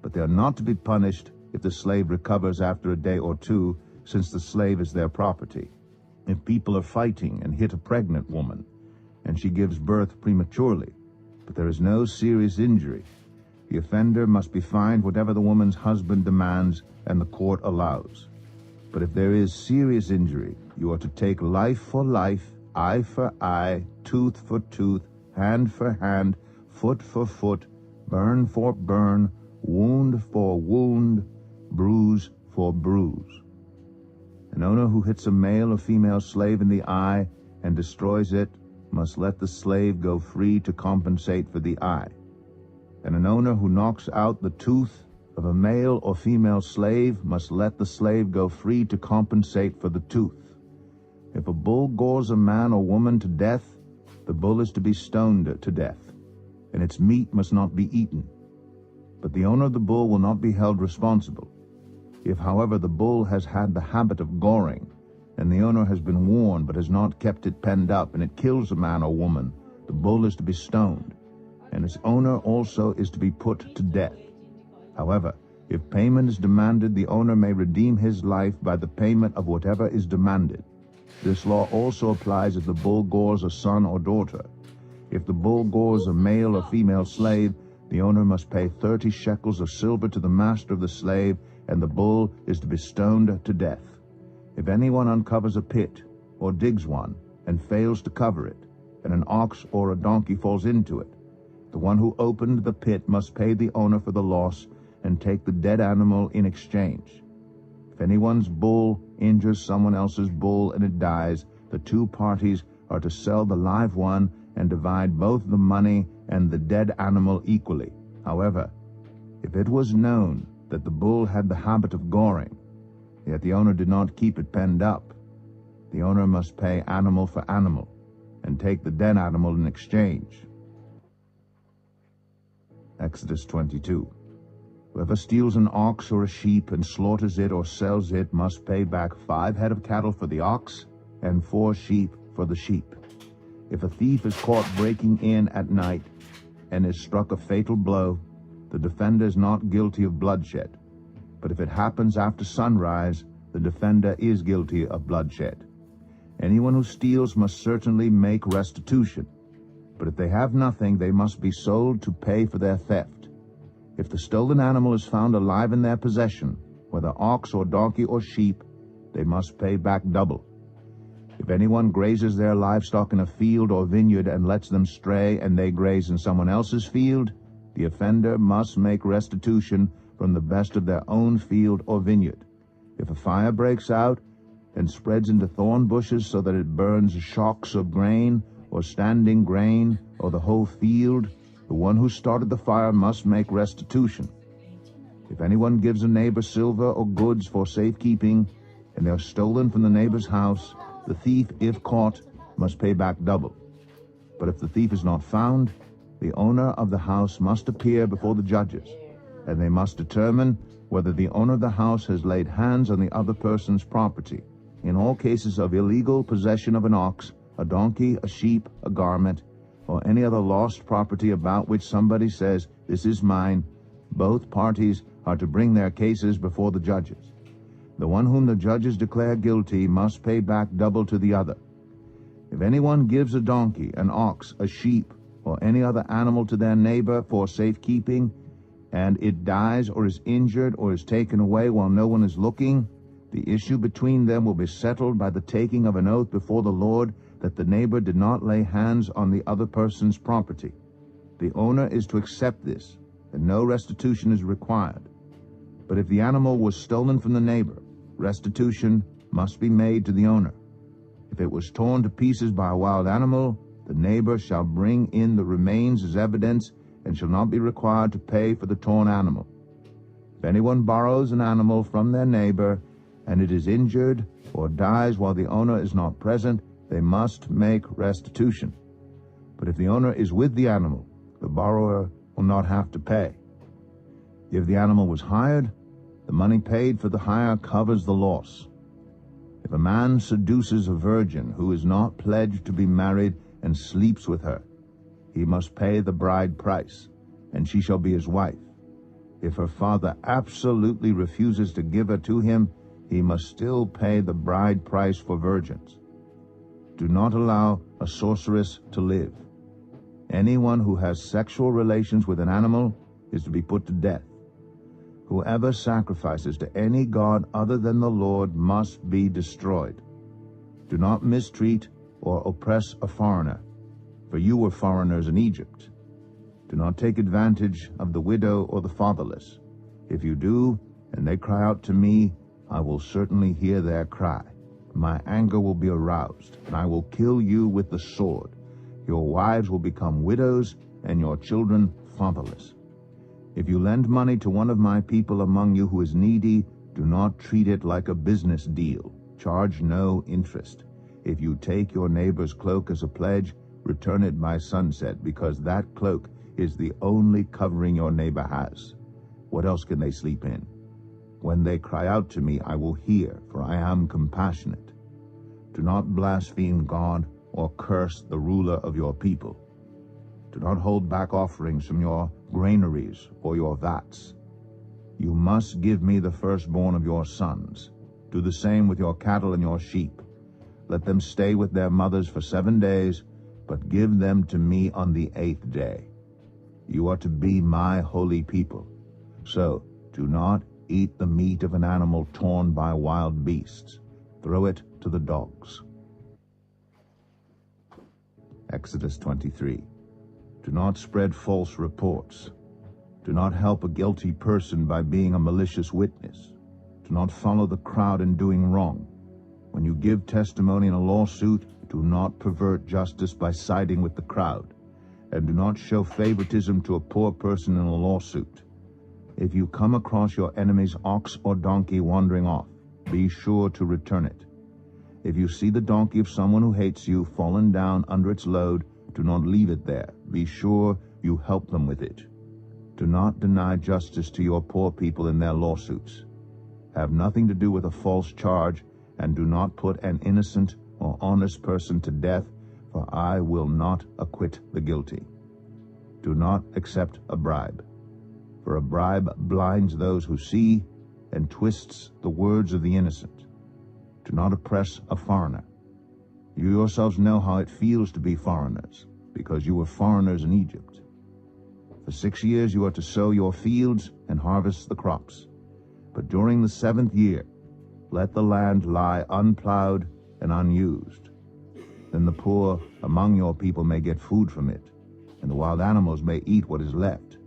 But they are not to be punished if the slave recovers after a day or 2, since the slave is their property. If people are fighting and hit a pregnant woman, and she gives birth prematurely, but there is no serious injury, the offender must be fined whatever the woman's husband demands and the court allows. But if there is serious injury, you are to take life for life, eye for eye, tooth for tooth, hand for hand, foot for foot, burn for burn, wound for wound, bruise for bruise. An owner who hits a male or female slave in the eye and destroys it must let the slave go free to compensate for the eye. And an owner who knocks out the tooth of a male or female slave must let the slave go free to compensate for the tooth. If a bull gores a man or woman to death, the bull is to be stoned to death. and its meat must not be eaten. But the owner of the bull will not be held responsible. If, however, the bull has had the habit of goring, and the owner has been warned but has not kept it penned up, and it kills a man or woman, the bull is to be stoned, and its owner also is to be put to death. However, if payment is demanded, the owner may redeem his life by the payment of whatever is demanded. This law also applies if the bull gores a son or daughter. If the bull gores a male or female slave, the owner must pay 30 shekels of silver to the master of the slave, and the bull is to be stoned to death. If anyone uncovers a pit, or digs one, and fails to cover it, and an ox or a donkey falls into it, the one who opened the pit must pay the owner for the loss and take the dead animal in exchange. If anyone's bull injures someone else's bull and it dies, the two parties are to sell the live one and divide both the money and the dead animal equally. However, if it was known that the bull had the habit of goring, yet the owner did not keep it penned up, the owner must pay animal for animal and take the dead animal in exchange. Exodus 22. Whoever steals an ox or a sheep and slaughters it or sells it must pay back 5 head of cattle for the ox and 4 sheep for the sheep. If a thief is caught breaking in at night and is struck a fatal blow, the defender is not guilty of bloodshed. But if it happens after sunrise, the defender is guilty of bloodshed. Anyone who steals must certainly make restitution. But if they have nothing, they must be sold to pay for their theft. If the stolen animal is found alive in their possession, whether ox or donkey or sheep, they must pay back double. If anyone grazes their livestock in a field or vineyard and lets them stray and they graze in someone else's field, the offender must make restitution from the best of their own field or vineyard. If a fire breaks out and spreads into thorn bushes so that it burns shocks of grain or standing grain or the whole field, the one who started the fire must make restitution. If anyone gives a neighbor silver or goods for safekeeping, and they are stolen from the neighbor's house, the thief, if caught, must pay back double. But if the thief is not found, the owner of the house must appear before the judges, and they must determine whether the owner of the house has laid hands on the other person's property. In all cases of illegal possession of an ox, a donkey, a sheep, a garment, or any other lost property about which somebody says, "This is mine," both parties are to bring their cases before the judges. The one whom the judges declare guilty must pay back double to the other. If anyone gives a donkey, an ox, a sheep, or any other animal to their neighbor for safekeeping, and it dies or is injured or is taken away while no one is looking, the issue between them will be settled by the taking of an oath before the Lord that the neighbor did not lay hands on the other person's property. The owner is to accept this, and no restitution is required. But if the animal was stolen from the neighbor, restitution must be made to the owner. If it was torn to pieces by a wild animal, the neighbor shall bring in the remains as evidence and shall not be required to pay for the torn animal. If anyone borrows an animal from their neighbor and it is injured or dies while the owner is not present, they must make restitution. But if the owner is with the animal, the borrower will not have to pay. If the animal was hired, the money paid for the hire covers the loss. If a man seduces a virgin who is not pledged to be married and sleeps with her, he must pay the bride price, and she shall be his wife. If her father absolutely refuses to give her to him, he must still pay the bride price for virgins. Do not allow a sorceress to live. Anyone who has sexual relations with an animal is to be put to death. Whoever sacrifices to any god other than the Lord must be destroyed. Do not mistreat or oppress a foreigner, for you were foreigners in Egypt. Do not take advantage of the widow or the fatherless. If you do, and they cry out to me, I will certainly hear their cry. My anger will be aroused, and I will kill you with the sword. Your wives will become widows, and your children fatherless. If you lend money to one of my people among you who is needy, do not treat it like a business deal. Charge no interest. If you take your neighbor's cloak as a pledge, return it by sunset, because that cloak is the only covering your neighbor has. What else can they sleep in? When they cry out to me, I will hear, for I am compassionate. Do not blaspheme God or curse the ruler of your people. Do not hold back offerings from your granaries or your vats. You must give me the firstborn of your sons. Do the same with your cattle and your sheep. Let them stay with their mothers for 7 days, but give them to me on the 8th day. You are to be my holy people. So do not eat the meat of an animal torn by wild beasts. Throw it to the dogs. Exodus 23. Do not spread false reports. Do not help a guilty person by being a malicious witness. Do not follow the crowd in doing wrong. When you give testimony in a lawsuit, do not pervert justice by siding with the crowd, and do not show favoritism to a poor person in a lawsuit. If you come across your enemy's ox or donkey wandering off, be sure to return it. If you see the donkey of someone who hates you fallen down under its load, do not leave it there. Be sure you help them with it. Do not deny justice to your poor people in their lawsuits. Have nothing to do with a false charge, and do not put an innocent or honest person to death, for I will not acquit the guilty. Do not accept a bribe, for a bribe blinds those who see and twists the words of the innocent. Do not oppress a foreigner. You yourselves know how it feels to be foreigners, because you were foreigners in Egypt. For 6 years you are to sow your fields and harvest the crops. But during the 7th year, let the land lie unplowed and unused. Then the poor among your people may get food from it, and the wild animals may eat what is left.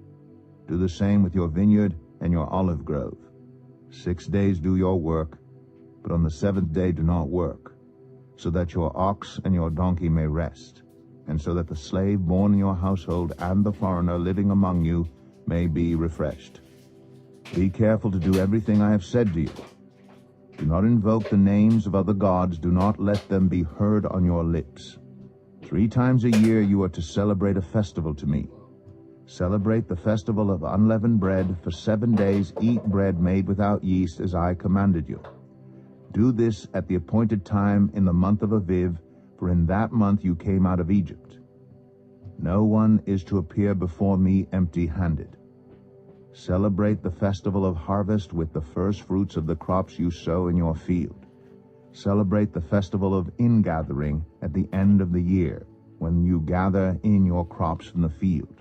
Do the same with your vineyard and your olive grove. 6 days do your work, but on the 7th day do not work, so that your ox and your donkey may rest, and so that the slave born in your household and the foreigner living among you may be refreshed. Be careful to do everything I have said to you. Do not invoke the names of other gods. Do not let them be heard on your lips. 3 times a year you are to celebrate a festival to me. Celebrate the festival of unleavened bread. For 7 days eat bread made without yeast, as I commanded you. Do this at the appointed time in the month of Aviv, for in that month you came out of Egypt. No one is to appear before me empty-handed. Celebrate the festival of harvest with the first fruits of the crops you sow in your field. Celebrate the festival of ingathering at the end of the year, when you gather in your crops from the field.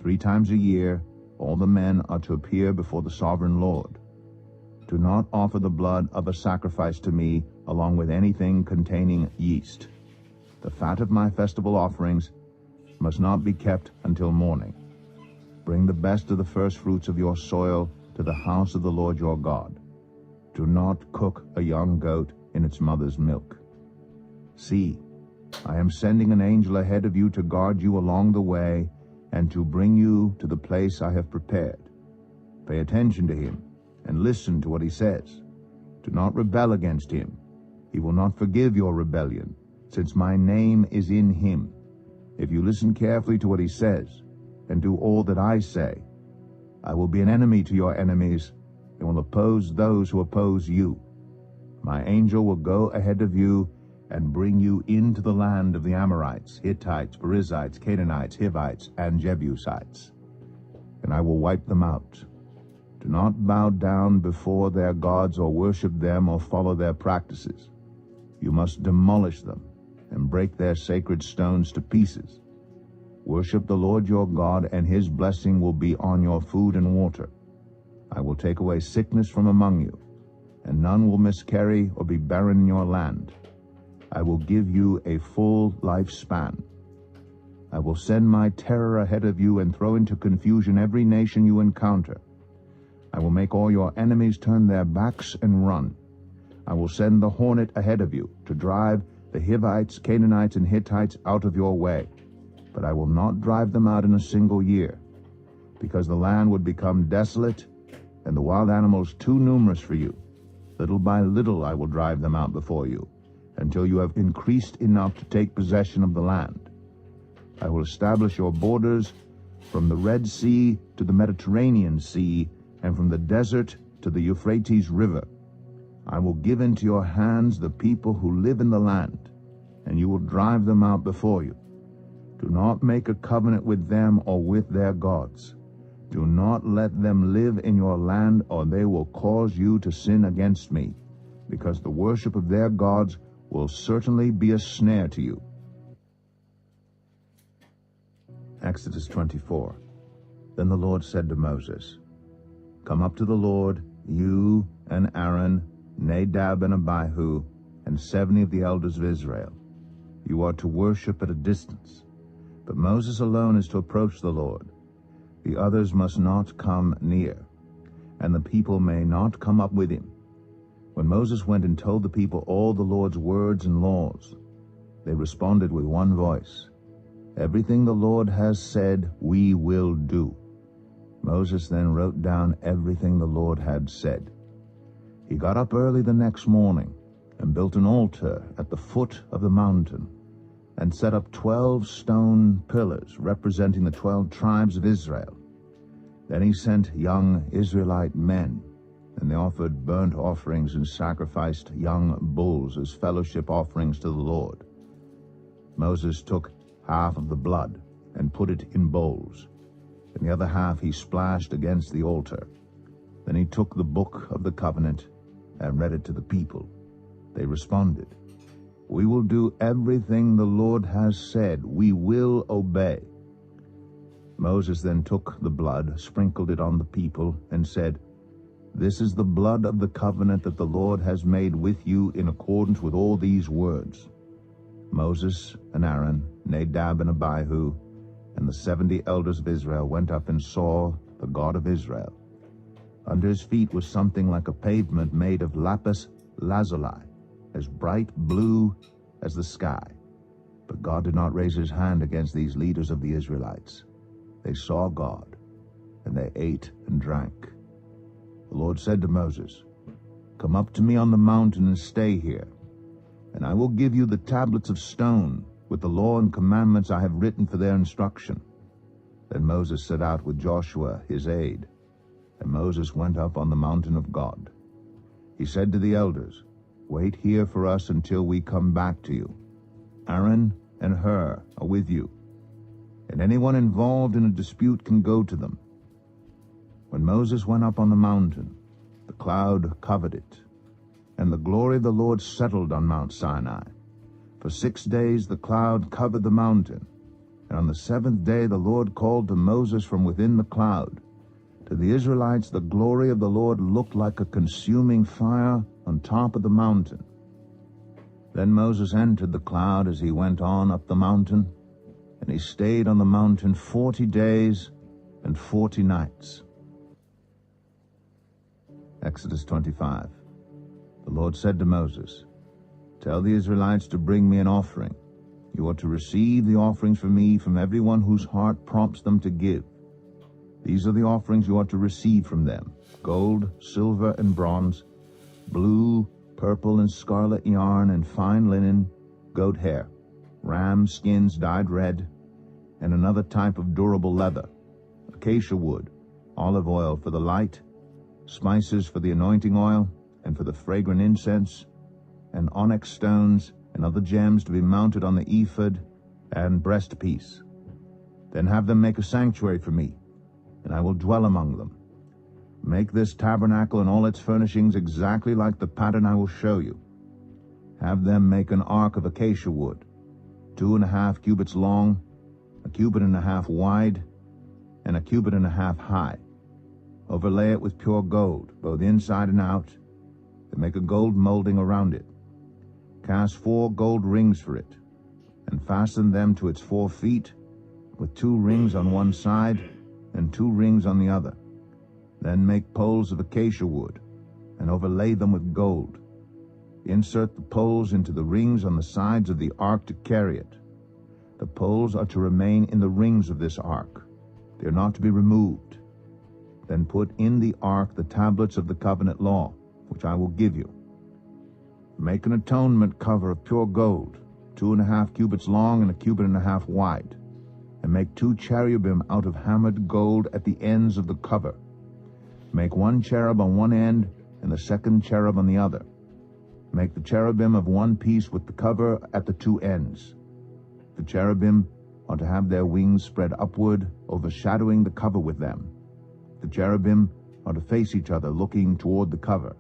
3 times a year all the men are to appear before the sovereign Lord. Do not offer the blood of a sacrifice to me along with anything containing yeast. The fat of my festival offerings must not be kept until morning. Bring the best of the first fruits of your soil to the house of the Lord your God. Do not cook a young goat in its mother's milk. See, I am sending an angel ahead of you to guard you along the way and to bring you to the place I have prepared. Pay attention to him and listen to what he says. Do not rebel against him. He will not forgive your rebellion, since my name is in him. If you listen carefully to what he says and do all that I say, I will be an enemy to your enemies and will oppose those who oppose you. My angel will go ahead of you and bring you into the land of the Amorites, Hittites, Perizzites, Canaanites, Hivites, and Jebusites, and I will wipe them out. Do not bow down before their gods or worship them or follow their practices. You must demolish them and break their sacred stones to pieces. Worship the Lord your God, and his blessing will be on your food and water. I will take away sickness from among you, and none will miscarry or be barren in your land. I will give you a full lifespan. I will send my terror ahead of you and throw into confusion every nation you encounter. I will make all your enemies turn their backs and run. I will send the hornet ahead of you to drive the Hivites, Canaanites, and Hittites out of your way. But I will not drive them out in a single year, because the land would become desolate and the wild animals too numerous for you. Little by little I will drive them out before you, until you have increased enough to take possession of the land. I will establish your borders from the Red Sea to the Mediterranean Sea, and from the desert to the Euphrates River. I will give into your hands the people who live in the land, and you will drive them out before you. Do not make a covenant with them or with their gods. Do not let them live in your land, or they will cause you to sin against me, because the worship of their gods will certainly be a snare to you. Exodus 24. Then the Lord said to Moses, Come up to the Lord, you and Aaron, Nadab and Abihu, and 70 of the elders of Israel. You are to worship at a distance, but Moses alone is to approach the Lord. The others must not come near, and the people may not come up with him. When Moses went and told the people all the Lord's words and laws, they responded with one voice, Everything the Lord has said, we will do. Moses then wrote down everything the Lord had said. He got up early the next morning and built an altar at the foot of the mountain and set up 12 stone pillars representing the 12 tribes of Israel. Then he sent young Israelite men, and they offered burnt offerings and sacrificed young bulls as fellowship offerings to the Lord. Moses took half of the blood and put it in bowls, and the other half he splashed against the altar. Then he took the book of the covenant and read it to the people. They responded, We will do everything the Lord has said. We will obey. Moses then took the blood, sprinkled it on the people, and said, This is the blood of the covenant that the Lord has made with you in accordance with all these words. Moses and Aaron, Nadab and Abihu, and the 70 elders of Israel went up and saw the God of Israel. Under his feet was something like a pavement made of lapis lazuli, as bright blue as the sky. But God did not raise his hand against these leaders of the Israelites. They saw God, and they ate and drank. The Lord said to Moses, Come up to me on the mountain and stay here, and I will give you the tablets of stone with the law and commandments I have written for their instruction. Then Moses set out with Joshua his aide, and Moses went up on the mountain of God. He said to the elders, Wait here for us until we come back to you. Aaron and Hur are with you, and anyone involved in a dispute can go to them. When Moses went up on the mountain, the cloud covered it, and the glory of the Lord settled on Mount Sinai. For 6 days the cloud covered the mountain, and on the 7th day the Lord called to Moses from within the cloud. To the Israelites the glory of the Lord looked like a consuming fire on top of the mountain. Then Moses entered the cloud as he went on up the mountain, and he stayed on the mountain 40 days and 40 nights. Exodus 25. The Lord said to Moses, Tell the Israelites to bring me an offering. You are to receive the offerings from me from everyone whose heart prompts them to give. These are the offerings you are to receive from them: gold, silver, and bronze, blue, purple, and scarlet yarn, and fine linen, goat hair, ram skins dyed red, and another type of durable leather, acacia wood, olive oil for the light, spices for the anointing oil and for the fragrant incense, and onyx stones and other gems to be mounted on the ephod and breastpiece. Then have them make a sanctuary for me, and I will dwell among them. Make this tabernacle and all its furnishings exactly like the pattern I will show you. Have them make an ark of acacia wood, 2.5 cubits long, 1.5 cubits wide, and 1.5 cubits high. Overlay it with pure gold, both inside and out, and make a gold molding around it. Cast 4 gold rings for it, and fasten them to its 4 feet, with 2 rings on one side and 2 rings on the other. Then make poles of acacia wood, and overlay them with gold. Insert the poles into the rings on the sides of the ark to carry it. The poles are to remain in the rings of this ark. They are not to be removed. Then put in the ark the tablets of the covenant law, which I will give you. Make an atonement cover of pure gold, 2.5 cubits long and 1.5 cubits wide, and make 2 cherubim out of hammered gold at the ends of the cover. Make 1 cherub on one end, and the second cherub on the other. Make the cherubim of one piece with the cover at the 2 ends. The cherubim are to have their wings spread upward, overshadowing the cover with them. The cherubim are to face each other, looking toward the cover.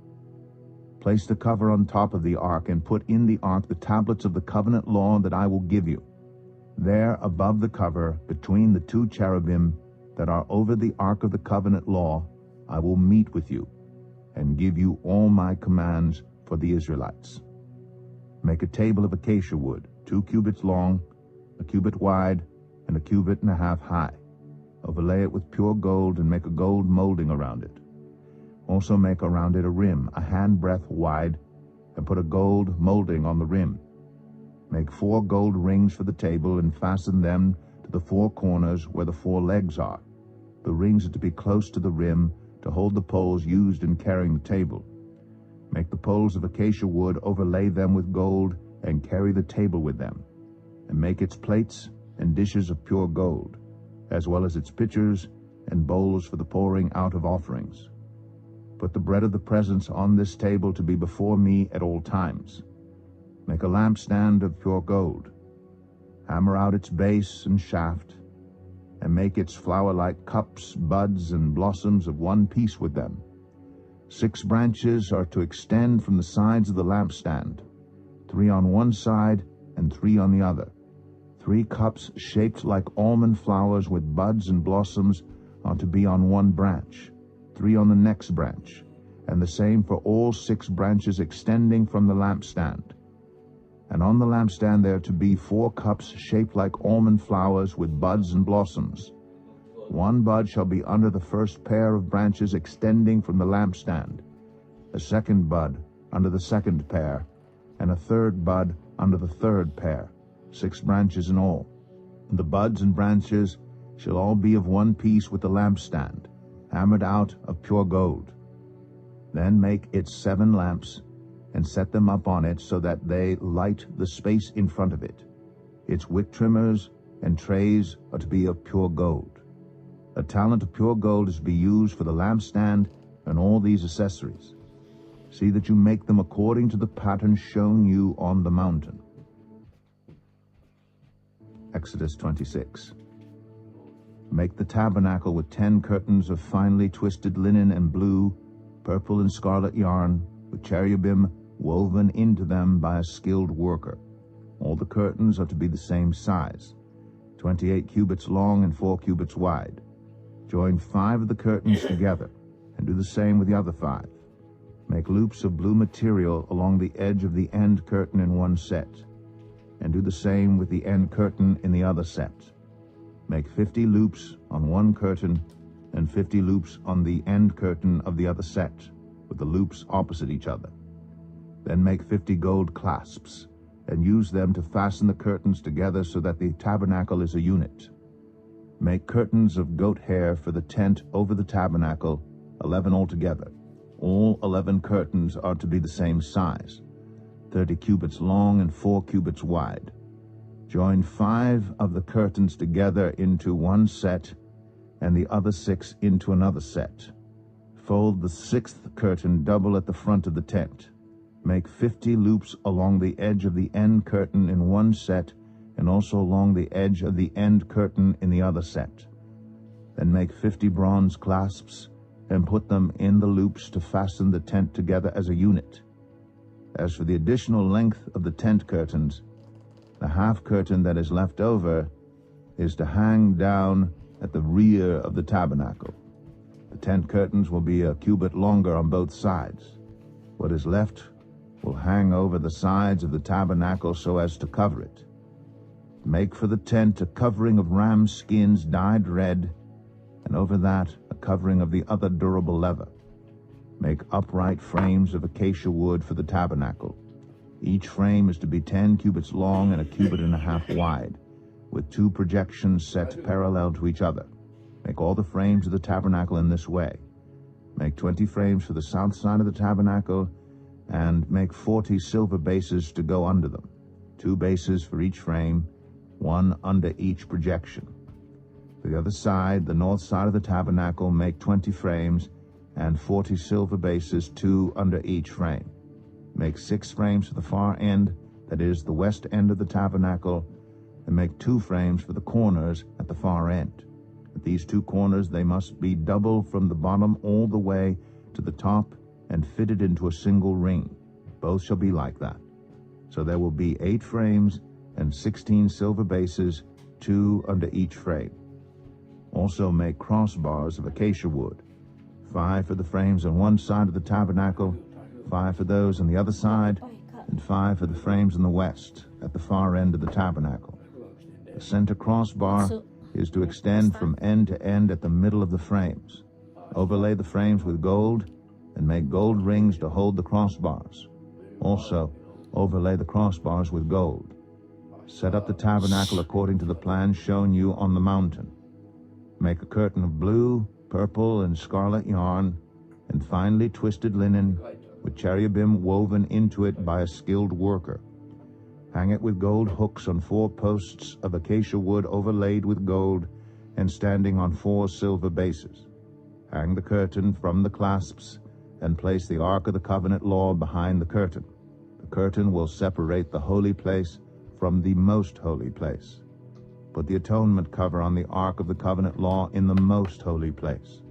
Place the cover on top of the ark, and put in the ark the tablets of the covenant law that I will give you. There above the cover, between the 2 cherubim that are over the ark of the covenant law, I will meet with you, and give you all my commands for the Israelites. Make a table of acacia wood, 2 cubits long, a cubit wide, and a cubit and a half high. Overlay it with pure gold, and make a gold molding around it. Also make around it a rim, a handbreadth wide, and put a gold molding on the rim. Make 4 gold rings for the table, and fasten them to the 4 corners where the 4 legs are. The rings are to be close to the rim, to hold the poles used in carrying the table. Make the poles of acacia wood, overlay them with gold, and carry the table with them. And make its plates and dishes of pure gold, as well as its pitchers and bowls for the pouring out of offerings. Put the bread of the presence on this table to be before me at all times. Make a lampstand of pure gold. Hammer out its base and shaft, and make its flower-like cups, buds, and blossoms of one piece with them. 6 branches are to extend from the sides of the lampstand, 3 on one side and 3 on the other. 3 cups shaped like almond flowers with buds and blossoms are to be on one branch, 3 on the next branch, and the same for all 6 branches extending from the lampstand. And on the lampstand there are to be 4 cups shaped like almond flowers with buds and blossoms. 1 bud shall be under the first pair of branches extending from the lampstand, a 2nd bud under the 2nd pair, and a 3rd bud under the 3rd pair, 6 branches in all. The buds and branches shall all be of one piece with the lampstand, hammered out of pure gold. Then make its 7 lamps, and set them up on it so that they light the space in front of it. Its wick trimmers and trays are to be of pure gold. A talent of pure gold is to be used for the lampstand and all these accessories. See that you make them according to the pattern shown you on the mountain. Exodus 26. Make the tabernacle with 10 curtains of finely twisted linen and blue, purple, and scarlet yarn, with cherubim woven into them by a skilled worker. All the curtains are to be the same size, 28 cubits long and 4 cubits wide. Join 5 of the curtains together, and do the same with the other 5. Make loops of blue material along the edge of the end curtain in one set, and do the same with the end curtain in the other set. Make 50 loops on one curtain, and 50 loops on the end curtain of the other set, with the loops opposite each other. Then make 50 gold clasps, and use them to fasten the curtains together so that the tabernacle is a unit. Make curtains of goat hair for the tent over the tabernacle, 11 altogether. All 11 curtains are to be the same size, 30 cubits long and 4 cubits wide. Join 5 of the curtains together into one set, and the other 6 into another set. Fold the 6th curtain double at the front of the tent. Make 50 loops along the edge of the end curtain in one set, and also along the edge of the end curtain in the other set. Then make 50 bronze clasps, and put them in the loops to fasten the tent together as a unit. As for the additional length of the tent curtains, the half curtain that is left over is to hang down at the rear of the tabernacle. The tent curtains will be a cubit longer on both sides. What is left will hang over the sides of the tabernacle so as to cover it. Make for the tent a covering of ram skins dyed red, and over that a covering of the other durable leather. Make upright frames of acacia wood for the tabernacle. Each frame is to be 10 cubits long and a cubit and a half wide, with 2 projections set parallel to each other. Make all the frames of the tabernacle in this way. Make 20 frames for the south side of the tabernacle, and make 40 silver bases to go under them, 2 bases for each frame, 1 under each projection. For the other side, the north side of the tabernacle, make 20 frames, and 40 silver bases, 2 under each frame. Make 6 frames for the far end, that is, the west end of the tabernacle, and make 2 frames for the corners at the far end. At these 2 corners they must be double from the bottom all the way to the top and fitted into a single ring. Both shall be like that. So there will be 8 frames and 16 silver bases, 2 under each frame. Also make crossbars of acacia wood, 5 for the frames on one side of the tabernacle, 5 for those on the other side, and 5 for the frames on the west, at the far end of the tabernacle. The center crossbar is to extend from end to end at the middle of the frames. Overlay the frames with gold, and make gold rings to hold the crossbars. Also, overlay the crossbars with gold. Set up the tabernacle according to the plan shown you on the mountain. Make a curtain of blue, purple, and scarlet yarn, and finely twisted linen, with cherubim woven into it by a skilled worker. Hang it with gold hooks on 4 posts of acacia wood overlaid with gold, and standing on 4 silver bases. Hang the curtain from the clasps, and place the Ark of the Covenant law behind the curtain. The curtain will separate the holy place from the most holy place. Put the atonement cover on the Ark of the Covenant law in the most holy place.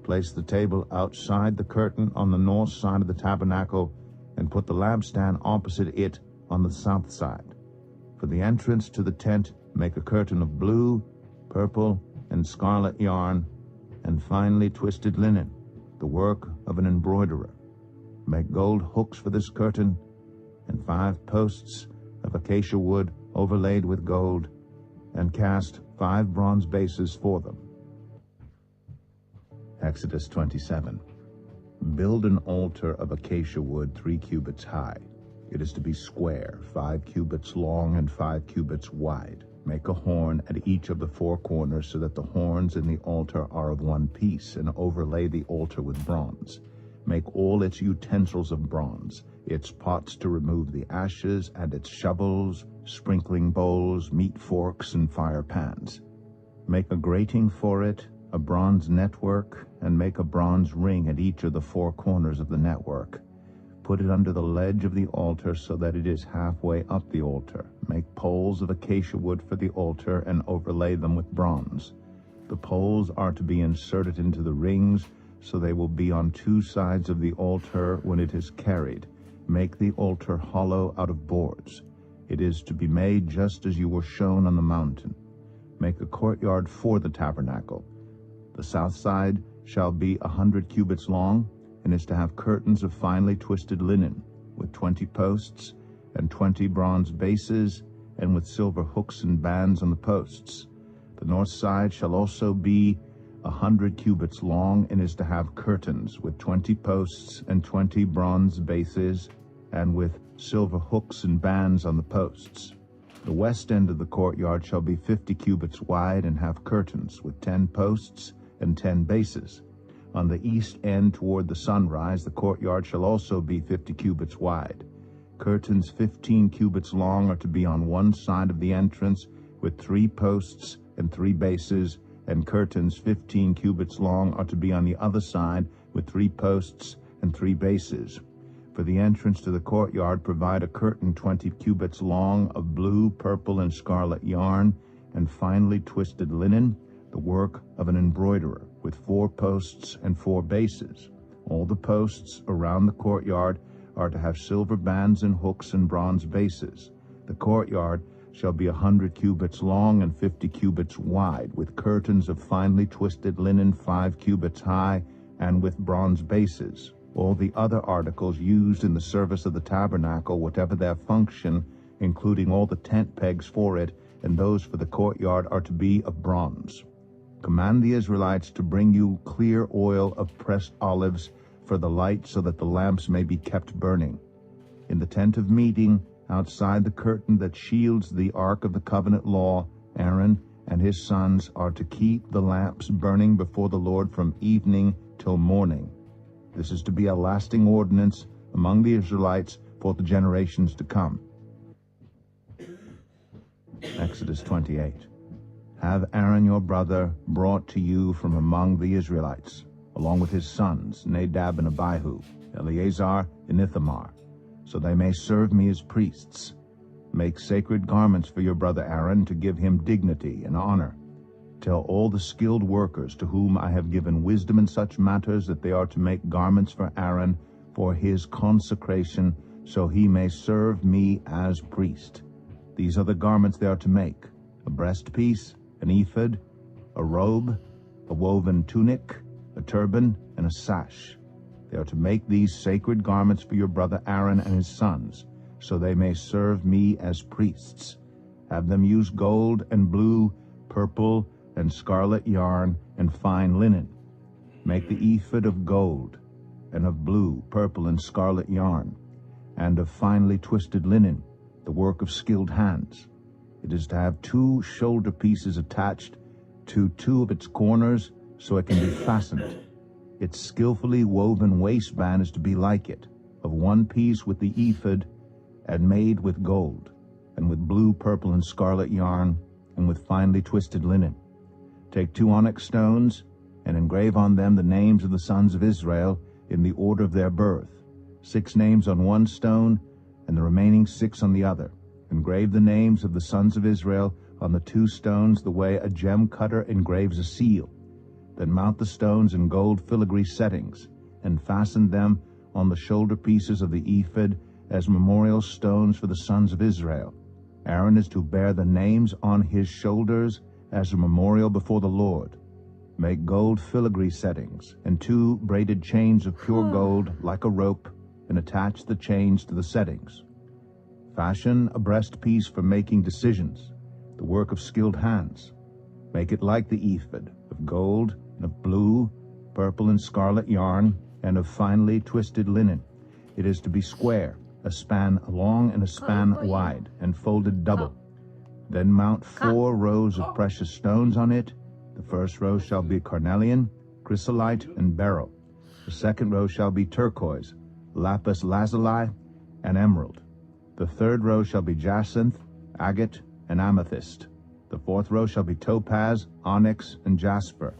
Place the table outside the curtain on the north side of the tabernacle, and put the lampstand opposite it on the south side. For the entrance to the tent, make a curtain of blue, purple, and scarlet yarn, and finely twisted linen, the work of an embroiderer. Make gold hooks for this curtain, and 5 posts of acacia wood overlaid with gold, and cast 5 bronze bases for them. Exodus 27. Build an altar of acacia wood 3 cubits high. It is to be square, 5 cubits long and 5 cubits wide. Make a horn at each of the 4 corners so that the horns in the altar are of one piece, and overlay the altar with bronze. Make all its utensils of bronze, its pots to remove the ashes, and its shovels, sprinkling bowls, meat forks, and fire pans. Make a grating for it, a bronze network, and make a bronze ring at each of the 4 corners of the network. Put it under the ledge of the altar so that it is halfway up the altar. Make poles of acacia wood for the altar and overlay them with bronze. The poles are to be inserted into the rings, so they will be on 2 sides of the altar when it is carried. Make the altar hollow out of boards. It is to be made just as you were shown on the mountain. Make a courtyard for the tabernacle. The south side shall be 100 cubits long, and is to have curtains of finely twisted linen, with 20 posts and 20 bronze bases, and with silver hooks and bands on the posts. The north side shall also be 100 cubits long, and is to have curtains with 20 posts and 20 bronze bases, and with silver hooks and bands on the posts. The west end of the courtyard shall be 50 cubits wide, and have curtains with 10 posts and 10 bases. On the east end toward the sunrise, the courtyard shall also be 50 cubits wide. Curtains 15 cubits long are to be on one side of the entrance, with 3 posts and 3 bases, and curtains 15 cubits long are to be on the other side, with 3 posts and 3 bases. For the entrance to the courtyard, provide a curtain 20 cubits long of blue, purple, and scarlet yarn, and finely twisted linen, the work of an embroiderer, with 4 posts and 4 bases. All the posts around the courtyard are to have silver bands and hooks and bronze bases. The courtyard shall be 100 cubits long and 50 cubits wide, with curtains of finely twisted linen 5 cubits high, and with bronze bases. All the other articles used in the service of the tabernacle, whatever their function, including all the tent pegs for it and those for the courtyard, are to be of bronze. Command the Israelites to bring you clear oil of pressed olives for the light, so that the lamps may be kept burning. In the tent of meeting, outside the curtain that shields the Ark of the Covenant law, Aaron and his sons are to keep the lamps burning before the Lord from evening till morning. This is to be a lasting ordinance among the Israelites for the generations to come. Exodus 28. Have Aaron your brother brought to you from among the Israelites, along with his sons, Nadab and Abihu, Eleazar and Ithamar, so they may serve me as priests. Make sacred garments for your brother Aaron to give him dignity and honor. Tell all the skilled workers to whom I have given wisdom in such matters that they are to make garments for Aaron for his consecration, so he may serve me as priest. These are the garments they are to make: a breastpiece, an ephod, a robe, a woven tunic, a turban, and a sash. They are to make these sacred garments for your brother Aaron and his sons, so they may serve me as priests. Have them use gold and blue, purple, and scarlet yarn and fine linen. Make the ephod of gold, and of blue, purple, and scarlet yarn, and of finely twisted linen, the work of skilled hands. It is to have 2 shoulder pieces attached to 2 of its corners, so it can be fastened. Its skillfully woven waistband is to be like it, of 1 piece with the ephod, and made with gold, and with blue, purple, and scarlet yarn, and with finely twisted linen. Take 2 onyx stones, and engrave on them the names of the sons of Israel in the order of their birth, 6 names on 1 stone, and the remaining 6 on the other. Engrave the names of the sons of Israel on the 2 stones the way a gem cutter engraves a seal. Then mount the stones in gold filigree settings, and fasten them on the shoulder pieces of the ephod as memorial stones for the sons of Israel. Aaron is to bear the names on his shoulders as a memorial before the Lord. Make gold filigree settings and 2 braided chains of pure gold like a rope, and attach the chains to the settings. Fashion a breastpiece for making decisions, the work of skilled hands. Make it like the ephod, of gold and of blue, purple, and scarlet yarn, and of finely twisted linen. It is to be square, a span long and a span wide, and folded double. Then mount 4 rows of precious stones on it. The first row shall be carnelian, chrysolite, and beryl. The second row shall be turquoise, lapis lazuli, and emerald. The third row shall be jacinth, agate, and amethyst. The fourth row shall be topaz, onyx, and jasper.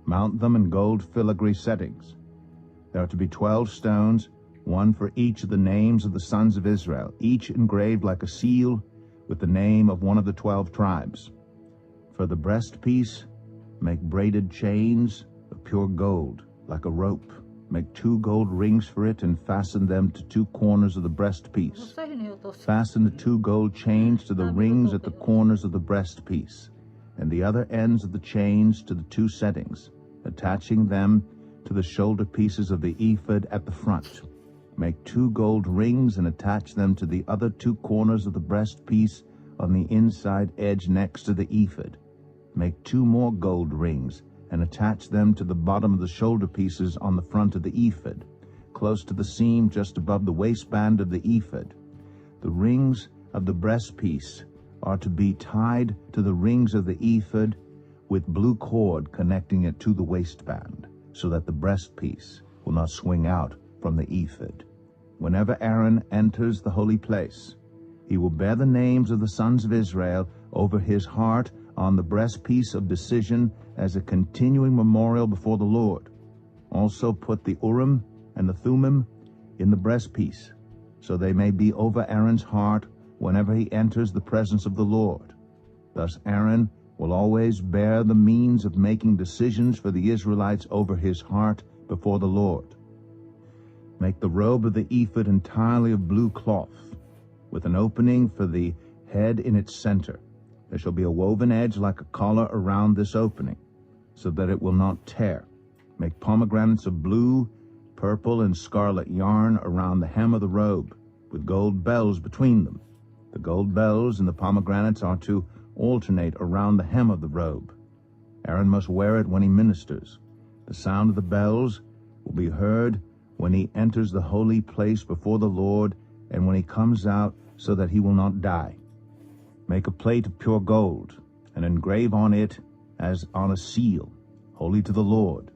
Mount them in gold filigree settings. There are to be 12 stones, 1 for each of the names of the sons of Israel, each engraved like a seal with the name of one of the 12 tribes. For the breastpiece, make braided chains of pure gold, like a rope. Make 2 gold rings for it, and fasten them to 2 corners of the breastpiece. Fasten the 2 gold chains to the rings at the corners of the breastpiece, and the other ends of the chains to the 2 settings, attaching them to the shoulder pieces of the ephod at the front. Make 2 gold rings and attach them to the other 2 corners of the breastpiece on the inside edge next to the ephod. Make 2 more gold rings and attach them to the bottom of the shoulder pieces on the front of the ephod, close to the seam just above the waistband of the ephod. The rings of the breastpiece are to be tied to the rings of the ephod with blue cord connecting it to the waistband, so that the breastpiece will not swing out from the ephod. Whenever Aaron enters the holy place, he will bear the names of the sons of Israel over his heart on the breastpiece of decision as a continuing memorial before the Lord. Also put the Urim and the Thummim in the breastpiece, so they may be over Aaron's heart whenever he enters the presence of the Lord. Thus Aaron will always bear the means of making decisions for the Israelites over his heart before the Lord. Make the robe of the ephod entirely of blue cloth, with an opening for the head in its center. There shall be a woven edge like a collar around this opening, so that it will not tear. Make pomegranates of blue, purple, and scarlet yarn around the hem of the robe, with gold bells between them. The gold bells and the pomegranates are to alternate around the hem of the robe. Aaron must wear it when he ministers. The sound of the bells will be heard when he enters the holy place before the Lord, and when he comes out, so that he will not die. Make a plate of pure gold, and engrave on it as on a seal, holy to the Lord.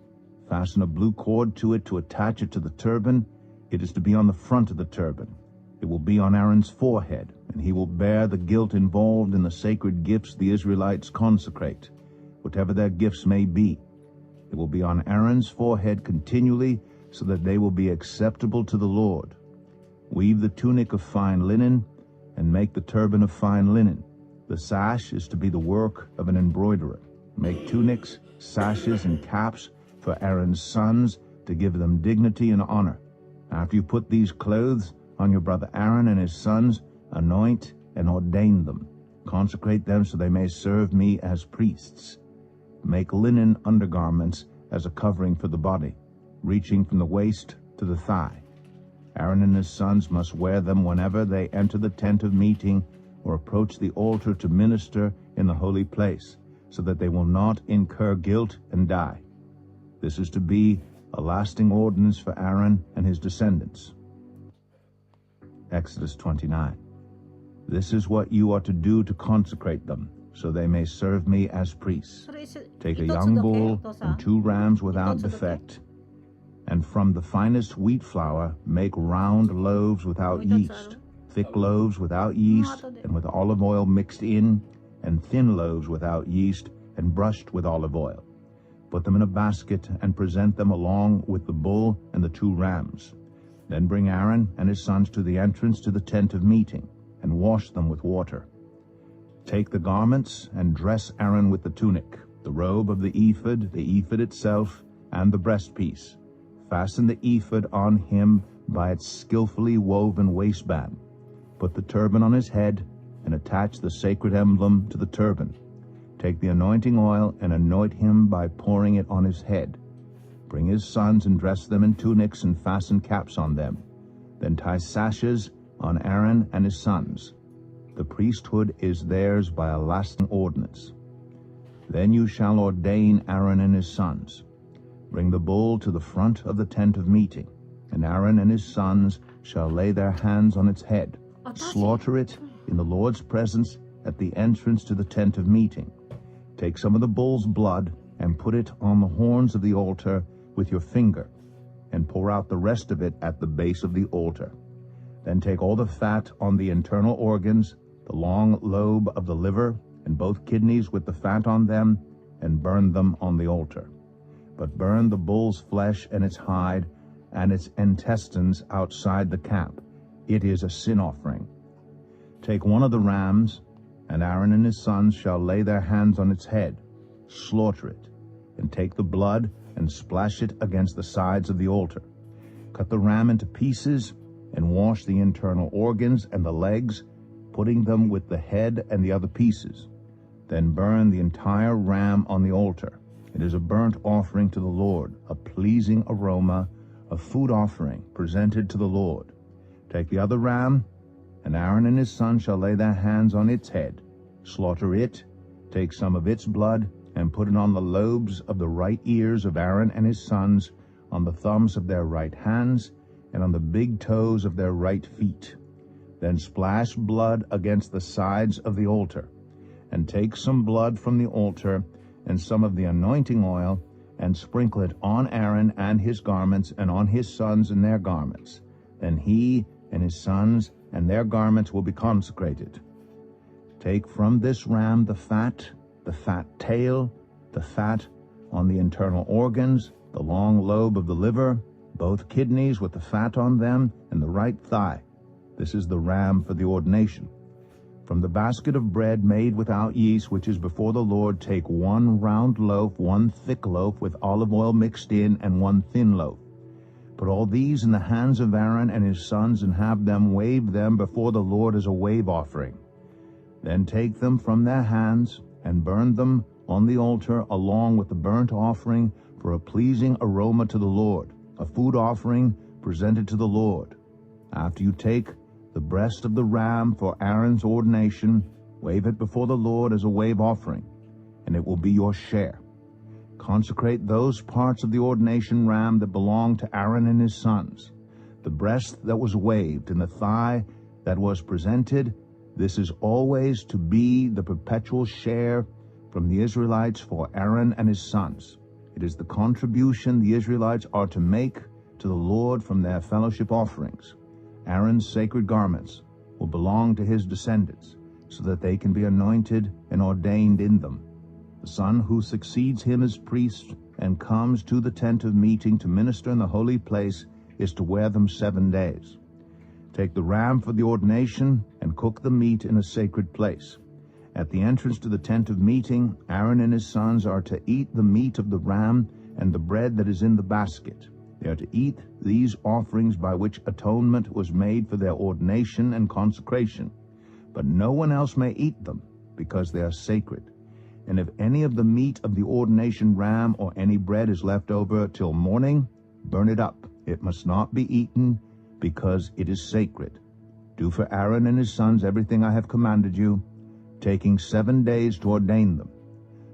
Fasten a blue cord to it to attach it to the turban. It is to be on the front of the turban. It will be on Aaron's forehead, and he will bear the guilt involved in the sacred gifts the Israelites consecrate, whatever their gifts may be. It will be on Aaron's forehead continually, so that they will be acceptable to the Lord. Weave the tunic of fine linen, and make the turban of fine linen. The sash is to be the work of an embroiderer. Make tunics, sashes, and caps for Aaron's sons, to give them dignity and honor. After you put these clothes on your brother Aaron and his sons, anoint and ordain them. Consecrate them so they may serve me as priests. Make linen undergarments as a covering for the body, reaching from the waist to the thigh. Aaron and his sons must wear them whenever they enter the tent of meeting or approach the altar to minister in the holy place, so that they will not incur guilt and die. This is to be a lasting ordinance for Aaron and his descendants. Exodus 29. This is what you are to do to consecrate them, so they may serve me as priests. Take a young bull and 2 rams without defect, and from the finest wheat flour make round loaves without yeast, thick loaves without yeast and with olive oil mixed in, and thin loaves without yeast and brushed with olive oil. Put them in a basket and present them along with the bull and the 2 rams. Then bring Aaron and his sons to the entrance to the tent of meeting, and wash them with water. Take the garments and dress Aaron with the tunic, the robe of the ephod itself, and the breastpiece. Fasten the ephod on him by its skillfully woven waistband. Put the turban on his head, and attach the sacred emblem to the turban. Take the anointing oil and anoint him by pouring it on his head. Bring his sons and dress them in tunics and fasten caps on them. Then tie sashes on Aaron and his sons. The priesthood is theirs by a lasting ordinance. Then you shall ordain Aaron and his sons. Bring the bull to the front of the tent of meeting, and Aaron and his sons shall lay their hands on its head. Slaughter it in the Lord's presence at the entrance to the tent of meeting. Take some of the bull's blood and put it on the horns of the altar with your finger, and pour out the rest of it at the base of the altar. Then take all the fat on the internal organs, the long lobe of the liver, and both kidneys with the fat on them, and burn them on the altar. But burn the bull's flesh and its hide and its intestines outside the camp. It is a sin offering. Take one of the rams, and Aaron and his sons shall lay their hands on its head. Slaughter it, and take the blood and splash it against the sides of the altar. Cut the ram into pieces, and wash the internal organs and the legs, putting them with the head and the other pieces. Then burn the entire ram on the altar. It is a burnt offering to the Lord, a pleasing aroma, a food offering presented to the Lord. Take the other ram, and Aaron and his son shall lay their hands on its head. Slaughter it, take some of its blood, and put it on the lobes of the right ears of Aaron and his sons, on the thumbs of their right hands, and on the big toes of their right feet. Then splash blood against the sides of the altar, and take some blood from the altar and some of the anointing oil, and sprinkle it on Aaron and his garments, and on his sons and their garments. Then he and his sons and their garments will be consecrated. Take from this ram the fat tail, the fat on the internal organs, the long lobe of the liver, both kidneys with the fat on them, and the right thigh. This is the ram for the ordination. From the basket of bread made without yeast, which is before the Lord, take 1 round loaf, 1 thick loaf with olive oil mixed in, and 1 thin loaf. Put all these in the hands of Aaron and his sons, and have them wave them before the Lord as a wave offering. Then take them from their hands, and burn them on the altar along with the burnt offering for a pleasing aroma to the Lord, a food offering presented to the Lord. After you take the breast of the ram for Aaron's ordination, wave it before the Lord as a wave offering, and it will be your share. Consecrate those parts of the ordination ram that belong to Aaron and his sons. The breast that was waved and the thigh that was presented, this is always to be the perpetual share from the Israelites for Aaron and his sons. It is the contribution the Israelites are to make to the Lord from their fellowship offerings, Aaron's sacred garments, will belong to his descendants, so that they can be anointed and ordained in them. The son who succeeds him as priest and comes to the tent of meeting to minister in the holy place is to wear them 7 days. Take the ram for the ordination and cook the meat in a sacred place. At the entrance to the tent of meeting, Aaron and his sons are to eat the meat of the ram and the bread that is in the basket. They are to eat these offerings by which atonement was made for their ordination and consecration. But no one else may eat them, because they are sacred. And if any of the meat of the ordination ram or any bread is left over till morning, burn it up. It must not be eaten, because it is sacred. Do for Aaron and his sons everything I have commanded you, taking 7 days to ordain them.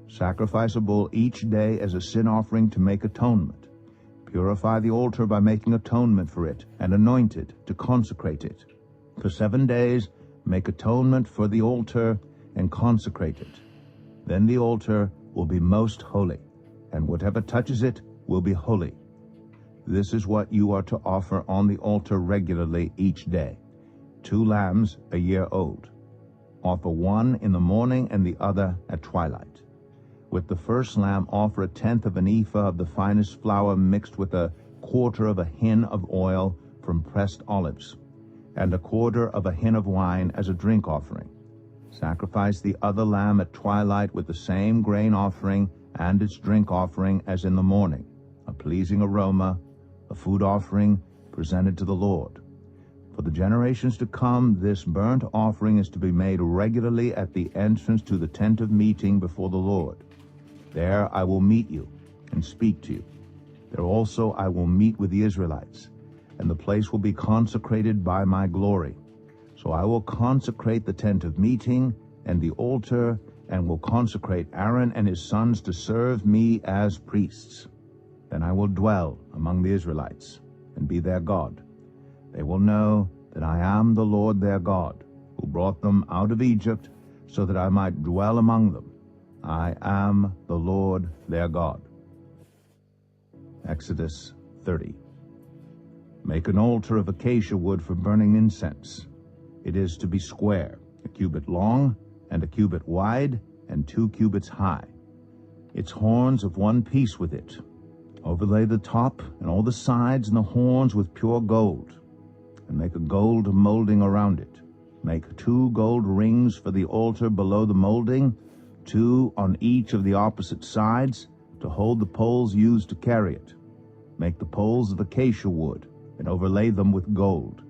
Sacrifice a bull each day as a sin offering to make atonement. Purify the altar by making atonement for it, and anoint it to consecrate it. For 7 days make atonement for the altar and consecrate it. Then the altar will be most holy, and whatever touches it will be holy. This is what you are to offer on the altar regularly each day: 2 lambs a year old. Offer one in the morning and the other at twilight. With the first lamb offer 1/10 of an ephah of the finest flour mixed with 1/4 of a hin of oil from pressed olives, and 1/4 of a hin of wine as a drink offering. Sacrifice the other lamb at twilight with the same grain offering and its drink offering as in the morning, a pleasing aroma, a food offering presented to the Lord. For the generations to come, this burnt offering is to be made regularly at the entrance to the tent of meeting before the Lord. There I will meet you and speak to you. There also I will meet with the Israelites, and the place will be consecrated by my glory. So I will consecrate the tent of meeting and the altar, and will consecrate Aaron and his sons to serve me as priests. Then I will dwell among the Israelites and be their God. They will know that I am the Lord their God, who brought them out of Egypt, so that I might dwell among them. I am the Lord their God. Exodus 30. Make an altar of acacia wood for burning incense. It is to be square, 1 cubit long and 1 cubit wide, and 2 cubits high. Its horns of one piece with it. Overlay the top and all the sides and the horns with pure gold, and make a gold molding around it. Make 2 gold rings for the altar below the molding, 2 on each of the opposite sides, to hold the poles used to carry it. Make the poles of acacia wood, and overlay them with gold.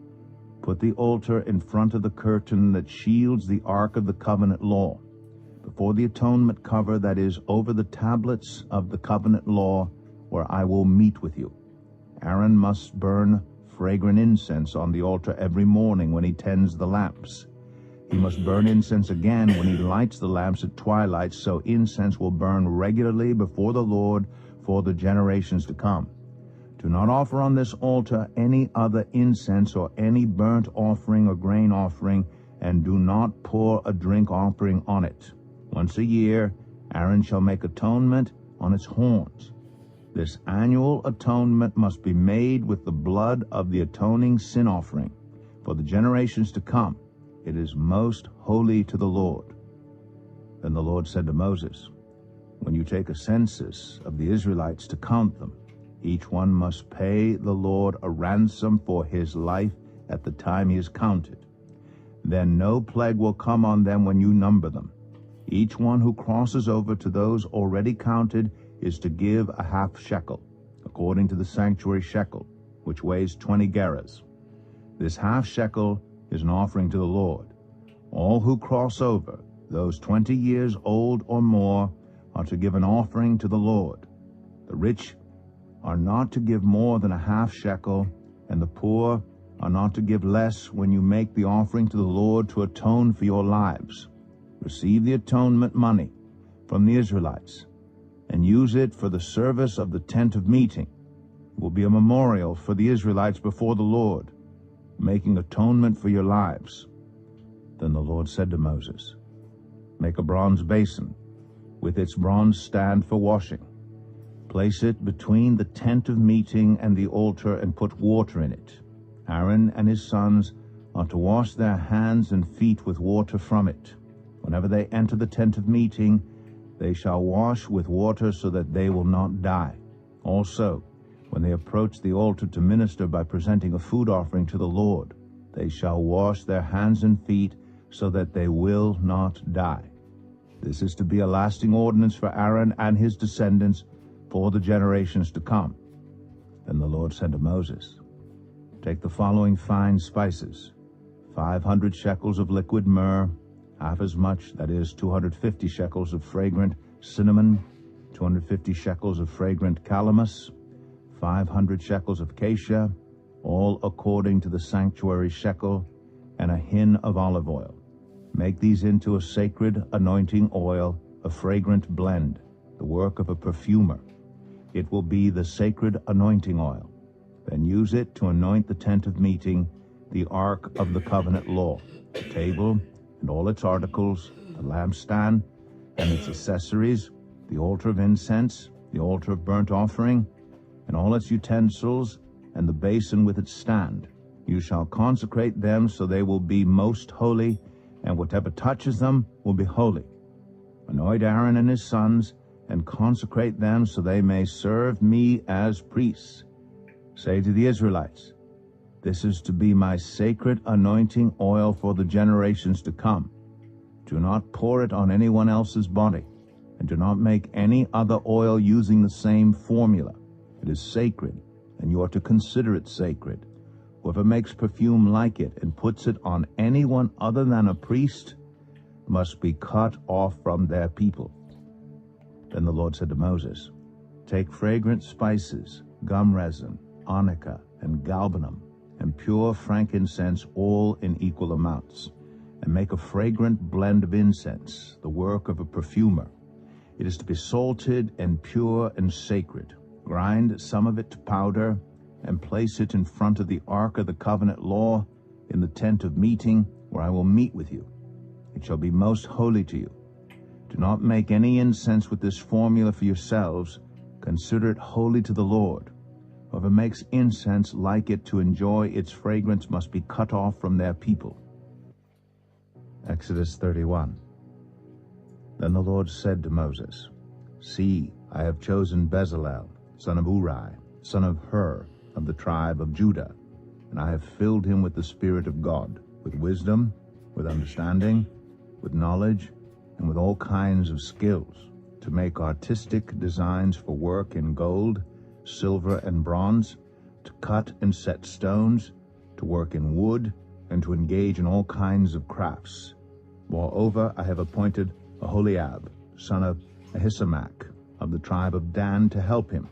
Put the altar in front of the curtain that shields the ark of the covenant law, before the atonement cover that is over the tablets of the covenant law, where I will meet with you. Aaron must burn fragrant incense on the altar every morning when he tends the lamps. He must burn incense again when he lights the lamps at twilight, so incense will burn regularly before the Lord for the generations to come. Do not offer on this altar any other incense or any burnt offering or grain offering, and do not pour a drink offering on it. Once a year, Aaron shall make atonement on its horns. This annual atonement must be made with the blood of the atoning sin offering for the generations to come. It is most holy to the Lord. Then the Lord said to Moses, when you take a census of the Israelites to count them, each one must pay the Lord a ransom for his life at the time he is counted. Then no plague will come on them when you number them. Each one who crosses over to those already counted is to give a half shekel, according to the sanctuary shekel, which weighs 20 gerahs. This half shekel is an offering to the Lord. All who cross over, those 20 years old or more, are to give an offering to the Lord. The rich are not to give more than a half shekel, and the poor are not to give less when you make the offering to the Lord to atone for your lives. Receive the atonement money from the Israelites, and use it for the service of the tent of meeting. It will be a memorial for the Israelites before the Lord, making atonement for your lives. Then the Lord said to Moses, make a bronze basin with its bronze stand for washing. Place it between the tent of meeting and the altar, and put water in it. Aaron and his sons are to wash their hands and feet with water from it. Whenever they enter the tent of meeting, they shall wash with water so that they will not die. Also, when they approach the altar to minister by presenting a food offering to the Lord, they shall wash their hands and feet so that they will not die. This is to be a lasting ordinance for Aaron and his descendants for the generations to come. Then the Lord said to Moses, "Take the following fine spices, 500 shekels of liquid myrrh, half as much, that is 250 shekels of fragrant cinnamon, 250 shekels of fragrant calamus, 500 shekels of cassia, all according to the sanctuary shekel, and a hin of olive oil. Make these into a sacred anointing oil, a fragrant blend, the work of a perfumer. It will be the sacred anointing oil. Then use it to anoint the tent of meeting, the ark of the covenant law, the table and all its articles, the lampstand and its accessories, the altar of incense, the altar of burnt offering, and all its utensils, and the basin with its stand. You shall consecrate them so they will be most holy, and whatever touches them will be holy. Anoint Aaron and his sons, and consecrate them so they may serve me as priests. Say to the Israelites, this is to be my sacred anointing oil for the generations to come. Do not pour it on anyone else's body, and do not make any other oil using the same formula. It is sacred, and you are to consider it sacred. Whoever makes perfume like it and puts it on anyone other than a priest must be cut off from their people." Then the Lord said to Moses, "Take fragrant spices, gum resin, onycha, and galbanum, and pure frankincense, all in equal amounts, and make a fragrant blend of incense, the work of a perfumer. It is to be salted and pure and sacred. Grind some of it to powder, and place it in front of the ark of the covenant law in the tent of meeting, where I will meet with you. It shall be most holy to you. Do not make any incense with this formula for yourselves. Consider it holy to the Lord. Whoever makes incense like it to enjoy its fragrance must be cut off from their people." Exodus 31. Then the Lord said to Moses, "See, I have chosen Bezalel, son of Uri, son of Hur, of the tribe of Judah, and I have filled him with the Spirit of God, with wisdom, with understanding, with knowledge, and with all kinds of skills, to make artistic designs for work in gold, silver, and bronze, to cut and set stones, to work in wood, and to engage in all kinds of crafts. Moreover, I have appointed Aholiab, son of Ahisamach, of the tribe of Dan, to help him.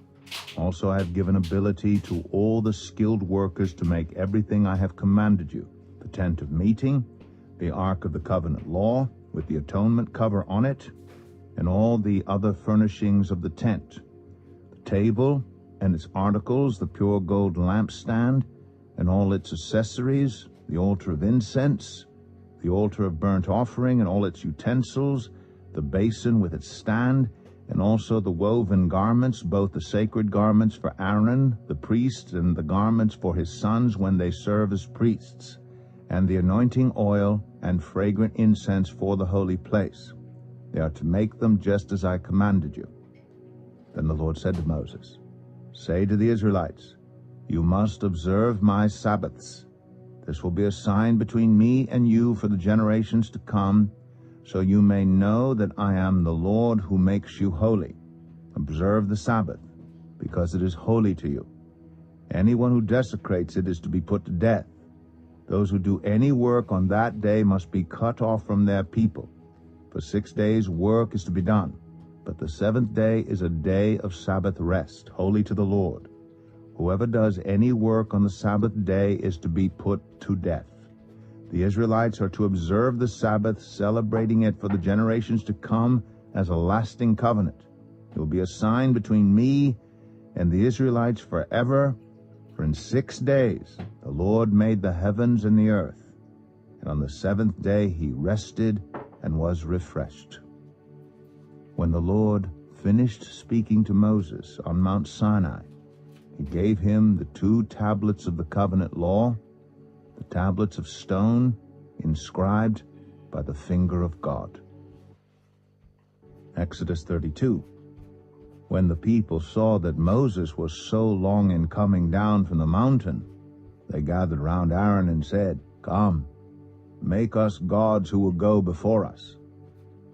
Also I have given ability to all the skilled workers to make everything I have commanded you: the tent of meeting, the ark of the covenant law, with the atonement cover on it, and all the other furnishings of the tent, the table and its articles, the pure gold lampstand, and all its accessories, the altar of incense, the altar of burnt offering, and all its utensils, the basin with its stand, and also the woven garments, both the sacred garments for Aaron, the priest, and the garments for his sons when they serve as priests, and the anointing oil and fragrant incense for the holy place. They are to make them just as I commanded you." Then the Lord said to Moses, "Say to the Israelites, you must observe my Sabbaths. This will be a sign between me and you for the generations to come, so you may know that I am the Lord who makes you holy. Observe the Sabbath, because it is holy to you. Anyone who desecrates it is to be put to death. Those who do any work on that day must be cut off from their people. For 6 days work is to be done, but the seventh day is a day of Sabbath rest, holy to the Lord. Whoever does any work on the Sabbath day is to be put to death. The Israelites are to observe the Sabbath, celebrating it for the generations to come as a lasting covenant. It will be a sign between me and the Israelites forever, for in 6 days the Lord made the heavens and the earth, and on the seventh day he rested and was refreshed." When the Lord finished speaking to Moses on Mount Sinai, he gave him the 2 tablets of the covenant law, the tablets of stone inscribed by the finger of God. Exodus 32. When the people saw that Moses was so long in coming down from the mountain, they gathered round Aaron and said, "Come, make us gods who will go before us.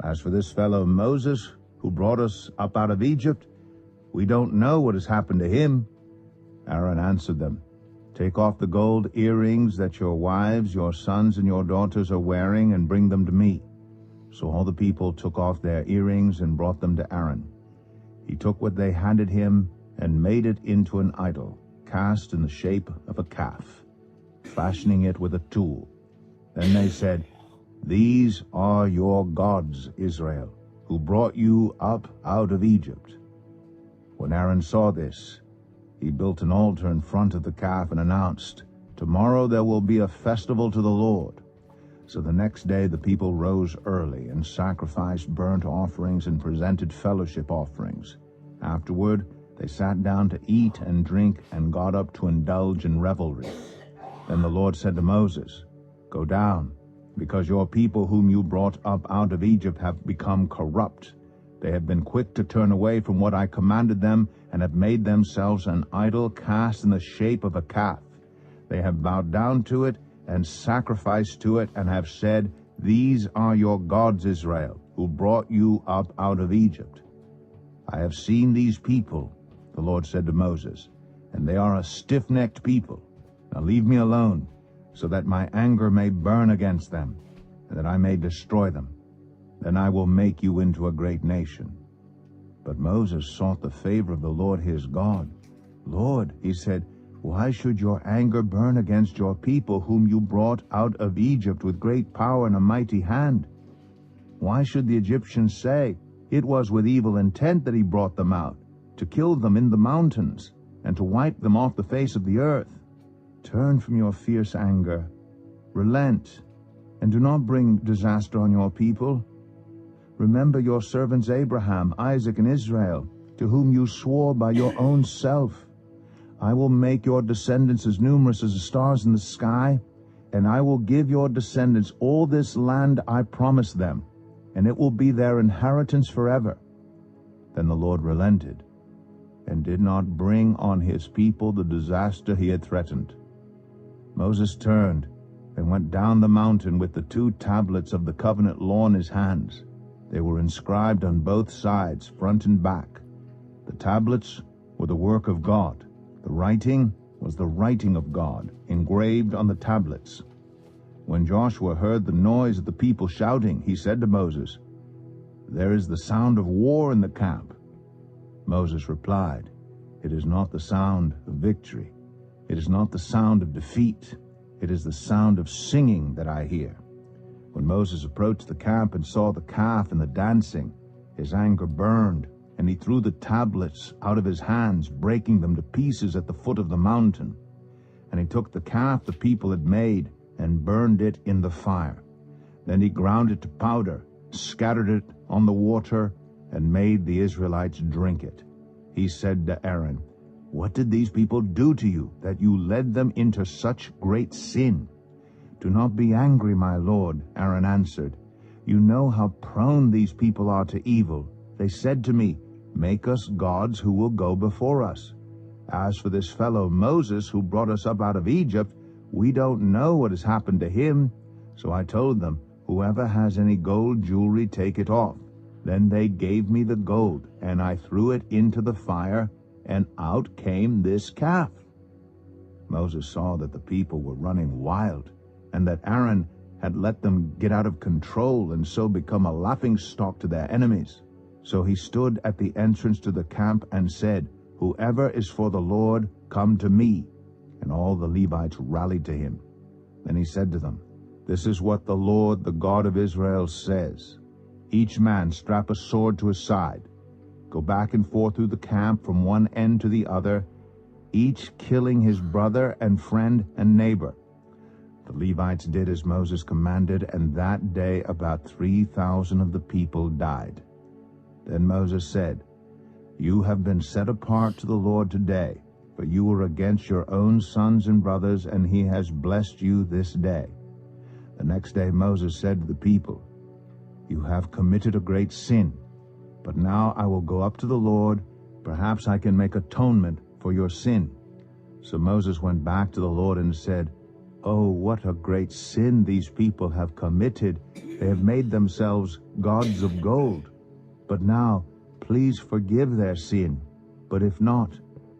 As for this fellow Moses, who brought us up out of Egypt, we don't know what has happened to him." Aaron answered them, "Take off the gold earrings that your wives, your sons, and your daughters are wearing, and bring them to me." So all the people took off their earrings and brought them to Aaron. He took what they handed him and made it into an idol, cast in the shape of a calf, fashioning it with a tool. Then they said, "These are your gods, Israel, who brought you up out of Egypt." When Aaron saw this, he built an altar in front of the calf and announced, "Tomorrow there will be a festival to the Lord." So the next day the people rose early and sacrificed burnt offerings and presented fellowship offerings. Afterward they sat down to eat and drink and got up to indulge in revelry. Then the Lord said to Moses, "Go down, because your people whom you brought up out of Egypt have become corrupt. They have been quick to turn away from what I commanded them, and have made themselves an idol cast in the shape of a calf. They have bowed down to it and sacrificed to it, and have said, 'These are your gods, Israel, who brought you up out of Egypt.' I have seen these people," the Lord said to Moses, "and they are a stiff-necked people. Now leave me alone, so that my anger may burn against them, and that I may destroy them. Then I will make you into a great nation." But Moses sought the favor of the Lord his God. "Lord," he said, "why should your anger burn against your people whom you brought out of Egypt with great power and a mighty hand? Why should the Egyptians say, 'It was with evil intent that he brought them out, to kill them in the mountains, and to wipe them off the face of the earth'? Turn from your fierce anger, relent, and do not bring disaster on your people. Remember your servants Abraham, Isaac, and Israel, to whom you swore by your own self, 'I will make your descendants as numerous as the stars in the sky, and I will give your descendants all this land I promised them, and it will be their inheritance forever.' Then the Lord relented, and did not bring on his people the disaster he had threatened. Moses turned and went down the mountain with the 2 tablets of the covenant law in his hands. They were inscribed on both sides, front and back. The tablets were the work of God. The writing was the writing of God, engraved on the tablets. When Joshua heard the noise of the people shouting, he said to Moses, "There is the sound of war in the camp." Moses replied, "It is not the sound of victory. It is not the sound of defeat. It is the sound of singing that I hear." When Moses approached the camp and saw the calf and the dancing, his anger burned, and he threw the tablets out of his hands, breaking them to pieces at the foot of the mountain. And he took the calf the people had made and burned it in the fire. Then he ground it to powder, scattered it on the water, and made the Israelites drink it. He said to Aaron, "What did these people do to you, that you led them into such great sin?" "Do not be angry, my lord," Aaron answered. "You know how prone these people are to evil. They said to me, 'Make us gods who will go before us.' As for this fellow Moses who brought us up out of Egypt, we don't know what has happened to him." So I told them, "Whoever has any gold jewelry, take it off." Then they gave me the gold, and I threw it into the fire, and out came this calf. Moses saw that the people were running wild, and that Aaron had let them get out of control and so become a laughingstock to their enemies. So he stood at the entrance to the camp and said, "Whoever is for the Lord, come to me." And all the Levites rallied to him. Then he said to them, "This is what the Lord, the God of Israel, says. Each man strap a sword to his side. Go back and forth through the camp from one end to the other, each killing his brother and friend and neighbor." The Levites did as Moses commanded, and that day about 3,000 of the people died. Then Moses said, "You have been set apart to the Lord today, for you were against your own sons and brothers, and he has blessed you this day." The next day Moses said to the people, "You have committed a great sin, but now I will go up to the Lord. Perhaps I can make atonement for your sin." So Moses went back to the Lord and said, "Oh, what a great sin these people have committed. They have made themselves gods of gold. But now, please forgive their sin. But if not,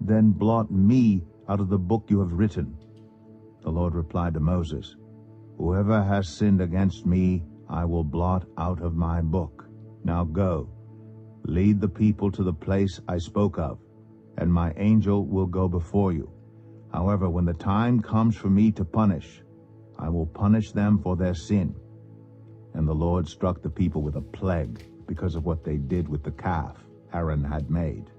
then blot me out of the book you have written." The Lord replied to Moses, "Whoever has sinned against me, I will blot out of my book. Now go, lead the people to the place I spoke of, and my angel will go before you. However, when the time comes for me to punish, I will punish them for their sin." And the Lord struck the people with a plague because of what they did with the calf Aaron had made.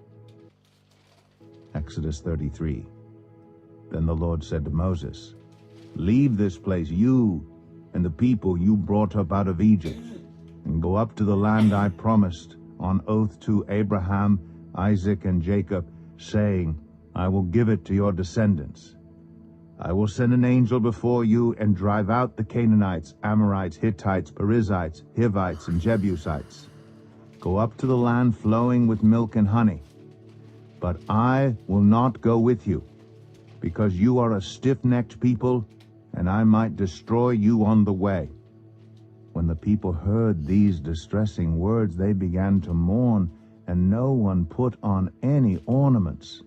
Exodus 33. Then the Lord said to Moses, "Leave this place, you and the people you brought up out of Egypt, and go up to the land I promised on oath to Abraham, Isaac, and Jacob, saying, I will give it to your descendants. I will send an angel before you and drive out the Canaanites, Amorites, Hittites, Perizzites, Hivites, and Jebusites. Go up to the land flowing with milk and honey. But I will not go with you, because you are a stiff-necked people, and I might destroy you on the way." When the people heard these distressing words, they began to mourn, and no one put on any ornaments.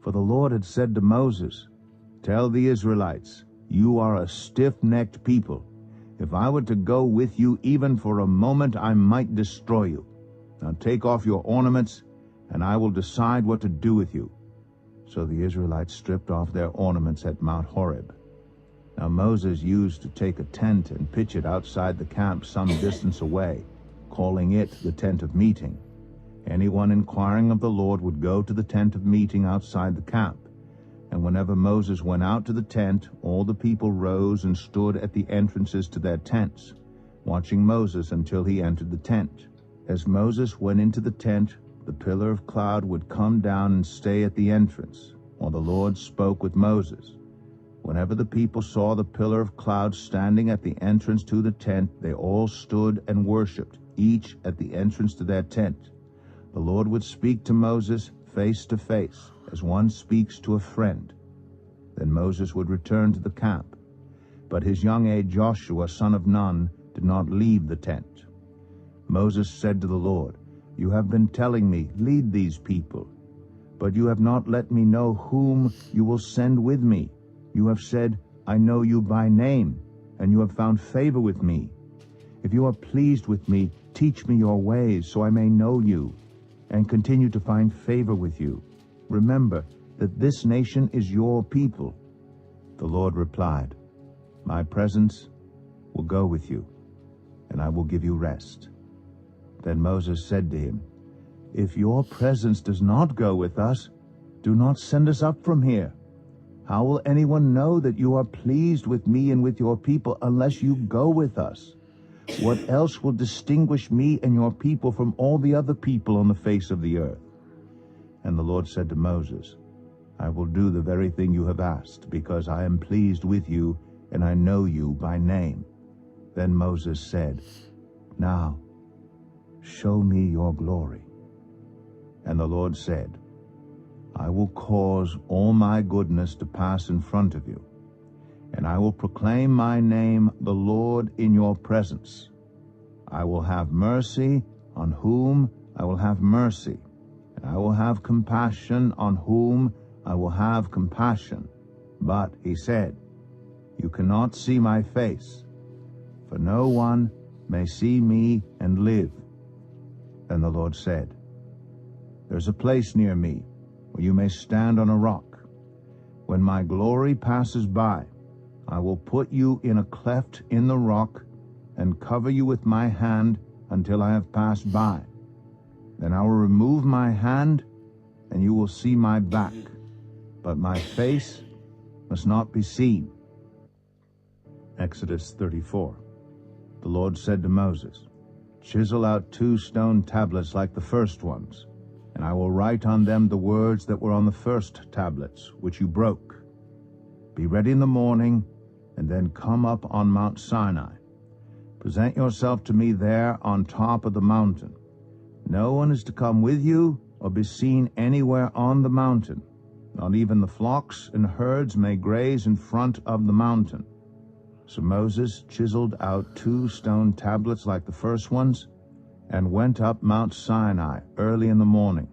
For the Lord had said to Moses, "Tell the Israelites, you are a stiff-necked people. If I were to go with you even for a moment, I might destroy you. Now take off your ornaments, and I will decide what to do with you." So the Israelites stripped off their ornaments at Mount Horeb. Now Moses used to take a tent and pitch it outside the camp some distance away, calling it the tent of meeting. Anyone inquiring of the Lord would go to the tent of meeting outside the camp. And whenever Moses went out to the tent, all the people rose and stood at the entrances to their tents, watching Moses until he entered the tent. As Moses went into the tent, the pillar of cloud would come down and stay at the entrance, while the Lord spoke with Moses. Whenever the people saw the pillar of cloud standing at the entrance to the tent, they all stood and worshipped, each at the entrance to their tent. The Lord would speak to Moses face to face, as one speaks to a friend. Then Moses would return to the camp. But his young aide Joshua, son of Nun, did not leave the tent. Moses said to the Lord, "You have been telling me, 'Lead these people,' but you have not let me know whom you will send with me. You have said, 'I know you by name,' and you have found favor with me. If you are pleased with me, teach me your ways, so I may know you, and continue to find favor with you. Remember that this nation is your people." The Lord replied, "My presence will go with you, and I will give you rest." Then Moses said to him, "If your presence does not go with us, do not send us up from here. How will anyone know that you are pleased with me and with your people unless you go with us? What else will distinguish me and your people from all the other people on the face of the earth?" And the Lord said to Moses, "I will do the very thing you have asked, because I am pleased with you, and I know you by name." Then Moses said, "Now, show me your glory." And the Lord said, "I will cause all my goodness to pass in front of you, and I will proclaim my name, the Lord, in your presence. I will have mercy on whom I will have mercy, and I will have compassion on whom I will have compassion. But," he said, "you cannot see my face, for no one may see me and live." And the Lord said, "There's a place near me where you may stand on a rock. When my glory passes by, I will put you in a cleft in the rock and cover you with my hand until I have passed by. Then I will remove my hand, and you will see my back, but my face must not be seen." Exodus 34. The Lord said to Moses, "Chisel out 2 stone tablets like the first ones, and I will write on them the words that were on the first tablets, which you broke. Be ready in the morning, and then come up on Mount Sinai. Present yourself to me there on top of the mountain. No one is to come with you or be seen anywhere on the mountain. Not even the flocks and herds may graze in front of the mountain. So Moses chiseled out 2 stone tablets like the first ones, and went up Mount Sinai early in the morning,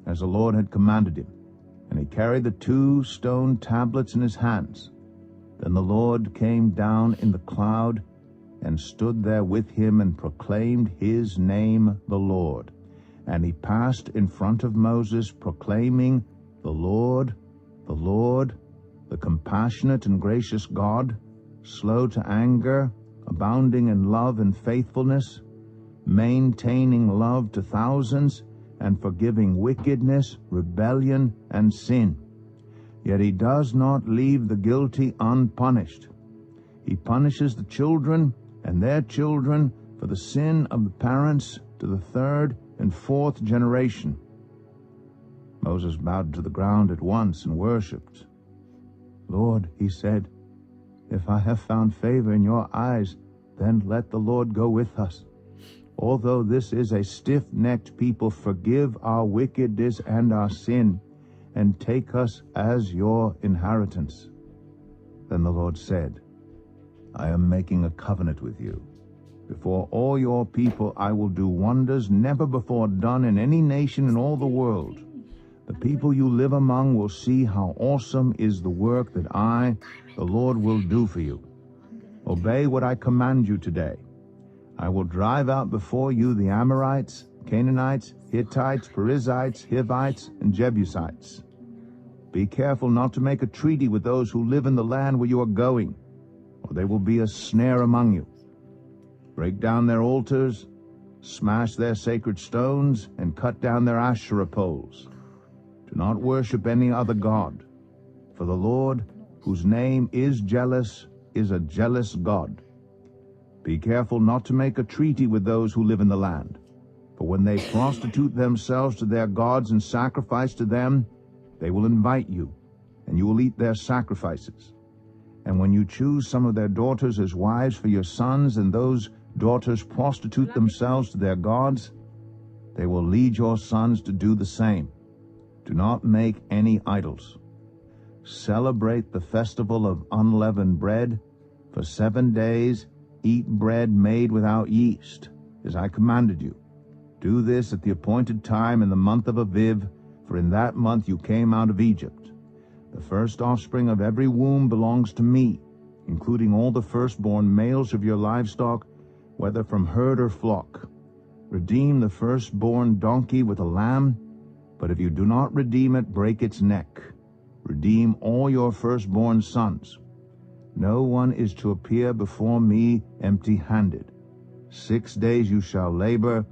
as the Lord had commanded him. And he carried the 2 stone tablets in his hands. Then the Lord came down in the cloud, and stood there with him, and proclaimed his name, the Lord. And he passed in front of Moses, proclaiming, the Lord, the compassionate and gracious God, slow to anger, abounding in love and faithfulness, maintaining love to thousands, and forgiving wickedness, rebellion, and sin. Yet he does not leave the guilty unpunished. He punishes the children and their children for the sin of the parents to the 3rd and 4th generation. Moses bowed to the ground at once and worshipped. Lord, he said, if I have found favor in your eyes, then let the Lord go with us. Although this is a stiff-necked people, forgive our wickedness and our sin, and take us as your inheritance. Then the Lord said, I am making a covenant with you. Before all your people I will do wonders never before done in any nation in all the world. The people you live among will see how awesome is the work that I, the Lord, will do for you. Obey what I command you today. I will drive out before you the Amorites, Canaanites, Hittites, Perizzites, Hivites, and Jebusites. Be careful not to make a treaty with those who live in the land where you are going, or they will be a snare among you. Break down their altars, smash their sacred stones, and cut down their Asherah poles. Do not worship any other god, for the Lord, whose name is jealous, is a jealous God. Be careful not to make a treaty with those who live in the land, for when they prostitute themselves to their gods and sacrifice to them, they will invite you, and you will eat their sacrifices. And when you choose some of their daughters as wives for your sons, and those daughters prostitute themselves to their gods, they will lead your sons to do the same. Do not make any idols. Celebrate the festival of unleavened bread. For 7 days eat bread made without yeast, as I commanded you. Do this at the appointed time in the month of Aviv, for in that month you came out of Egypt. The first offspring of every womb belongs to me, including all the firstborn males of your livestock, whether from herd or flock. Redeem the firstborn donkey with a lamb, but if you do not redeem it, break its neck. Redeem all your firstborn sons. No one is to appear before me empty-handed. 6 days you shall labor,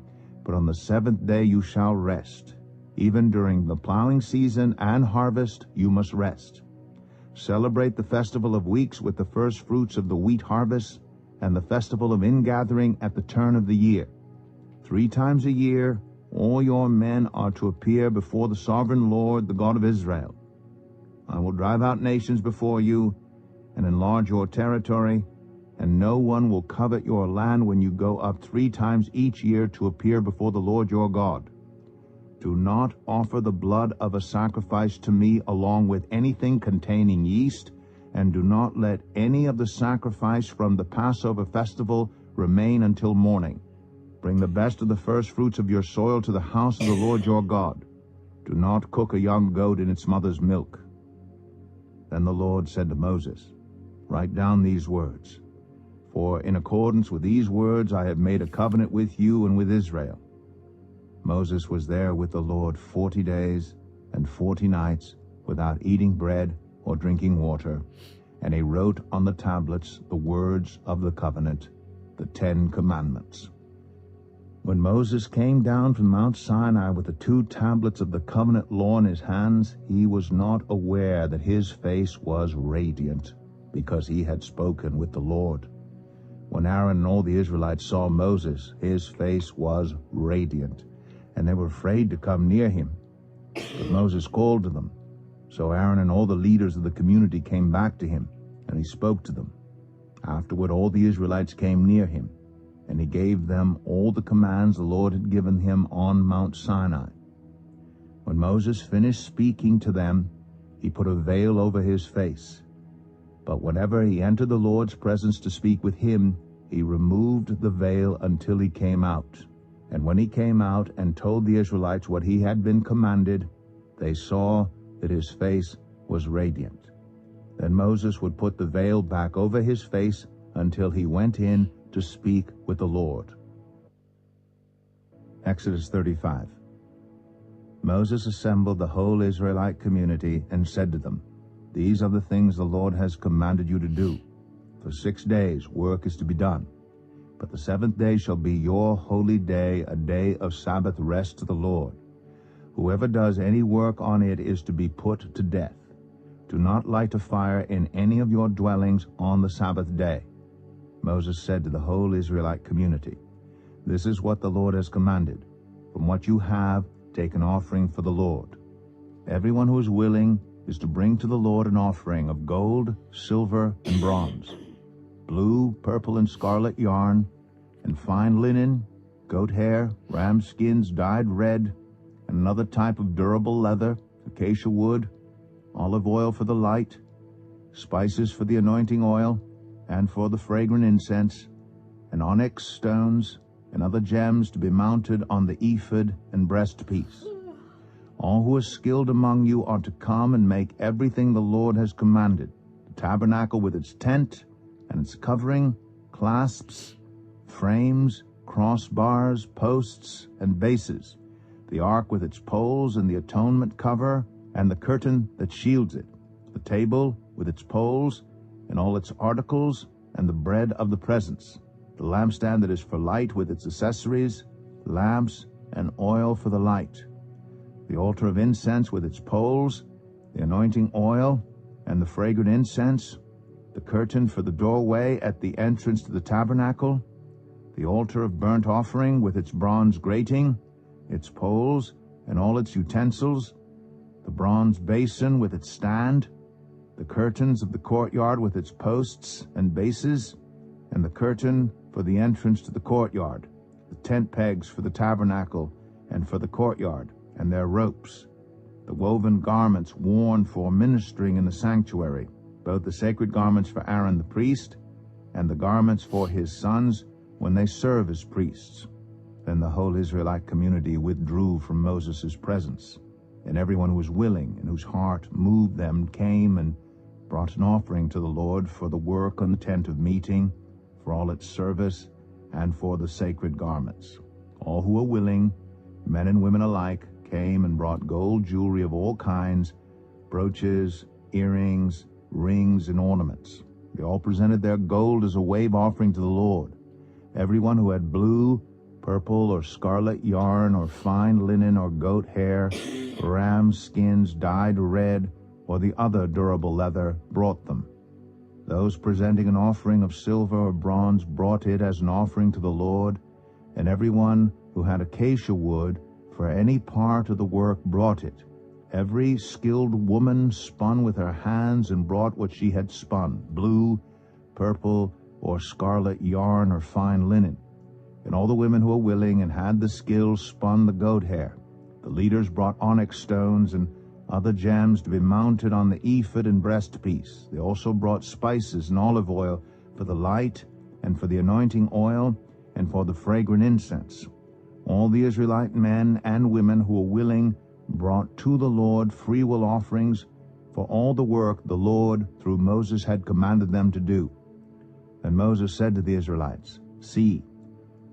but on the 7th day you shall rest. Even during the plowing season and harvest you must rest. Celebrate the festival of weeks with the first fruits of the wheat harvest, and the festival of ingathering at the turn of the year. 3 times a year all your men are to appear before the sovereign Lord, the God of Israel. I will drive out nations before you, and enlarge your territory, and no one will covet your land when you go up 3 times each year to appear before the Lord your God. Do not offer the blood of a sacrifice to me along with anything containing yeast, and do not let any of the sacrifice from the Passover festival remain until morning. Bring the best of the first fruits of your soil to the house of the Lord your God. Do not cook a young goat in its mother's milk. Then the Lord said to Moses, Write down these words, for in accordance with these words I have made a covenant with you and with Israel. Moses was there with the Lord 40 days and 40 nights without eating bread or drinking water, and he wrote on the tablets the words of the covenant, the 10 Commandments. When Moses came down from Mount Sinai with the 2 tablets of the covenant law in his hands, he was not aware that his face was radiant, because he had spoken with the Lord. When Aaron and all the Israelites saw Moses, his face was radiant, and they were afraid to come near him. But Moses called to them. So Aaron and all the leaders of the community came back to him, and he spoke to them. Afterward all the Israelites came near him, and he gave them all the commands the Lord had given him on Mount Sinai. When Moses finished speaking to them, he put a veil over his face. But whenever he entered the Lord's presence to speak with him, he removed the veil until he came out. And when he came out and told the Israelites what he had been commanded, they saw that his face was radiant. Then Moses would put the veil back over his face until he went in to speak with the Lord. Exodus 35. Moses assembled the whole Israelite community and said to them, "These are the things the Lord has commanded you to do. For 6 days work is to be done. But the seventh day shall be your holy day, a day of Sabbath rest to the Lord. Whoever does any work on it is to be put to death. Do not light a fire in any of your dwellings on the Sabbath day." Moses said to the whole Israelite community, "This is what the Lord has commanded. From what you have, take an offering for the Lord. Everyone who is willing is to bring to the Lord an offering of gold, silver, and bronze, blue, purple, and scarlet yarn, and fine linen, goat hair, ram skins dyed red, and another type of durable leather, acacia wood, olive oil for the light, spices for the anointing oil, and for the fragrant incense, and onyx stones, and other gems to be mounted on the ephod and breastpiece. All who are skilled among you are to come and make everything the Lord has commanded: the tabernacle with its tent and its covering, clasps, frames, crossbars, posts, and bases, the ark with its poles and the atonement cover, and the curtain that shields it, the table with its poles and all its articles, and the bread of the presence, the lampstand that is for light with its accessories, lamps, and oil for the light, the altar of incense with its poles, the anointing oil, and the fragrant incense, the curtain for the doorway at the entrance to the tabernacle, the altar of burnt offering with its bronze grating, its poles, and all its utensils, the bronze basin with its stand, the curtains of the courtyard with its posts and bases, and the curtain for the entrance to the courtyard, the tent pegs for the tabernacle and for the courtyard, and their ropes, the woven garments worn for ministering in the sanctuary, both the sacred garments for Aaron the priest and the garments for his sons when they serve as priests. Then the whole Israelite community withdrew from Moses' presence, and everyone who was willing and whose heart moved them came and brought an offering to the Lord for the work on the tent of meeting, for all its service, and for the sacred garments. All who were willing, men and women alike, came and brought gold jewelry of all kinds, brooches, earrings, rings, and ornaments. They all presented their gold as a wave offering to the Lord. Everyone who had blue, purple, or scarlet yarn, or fine linen, or goat hair, ram skins dyed red, or the other durable leather, brought them. Those presenting an offering of silver or bronze brought it as an offering to the Lord, and everyone who had acacia wood for any part of the work brought it. Every skilled woman spun with her hands and brought what she had spun, blue, purple, or scarlet yarn or fine linen. And all the women who were willing and had the skill spun the goat hair. The leaders brought onyx stones and other gems to be mounted on the ephod and breastpiece. They also brought spices and olive oil for the light, and for the anointing oil, and for the fragrant incense. All the Israelite men and women who were willing brought to the Lord freewill offerings for all the work the Lord through Moses had commanded them to do. Then Moses said to the Israelites, "See,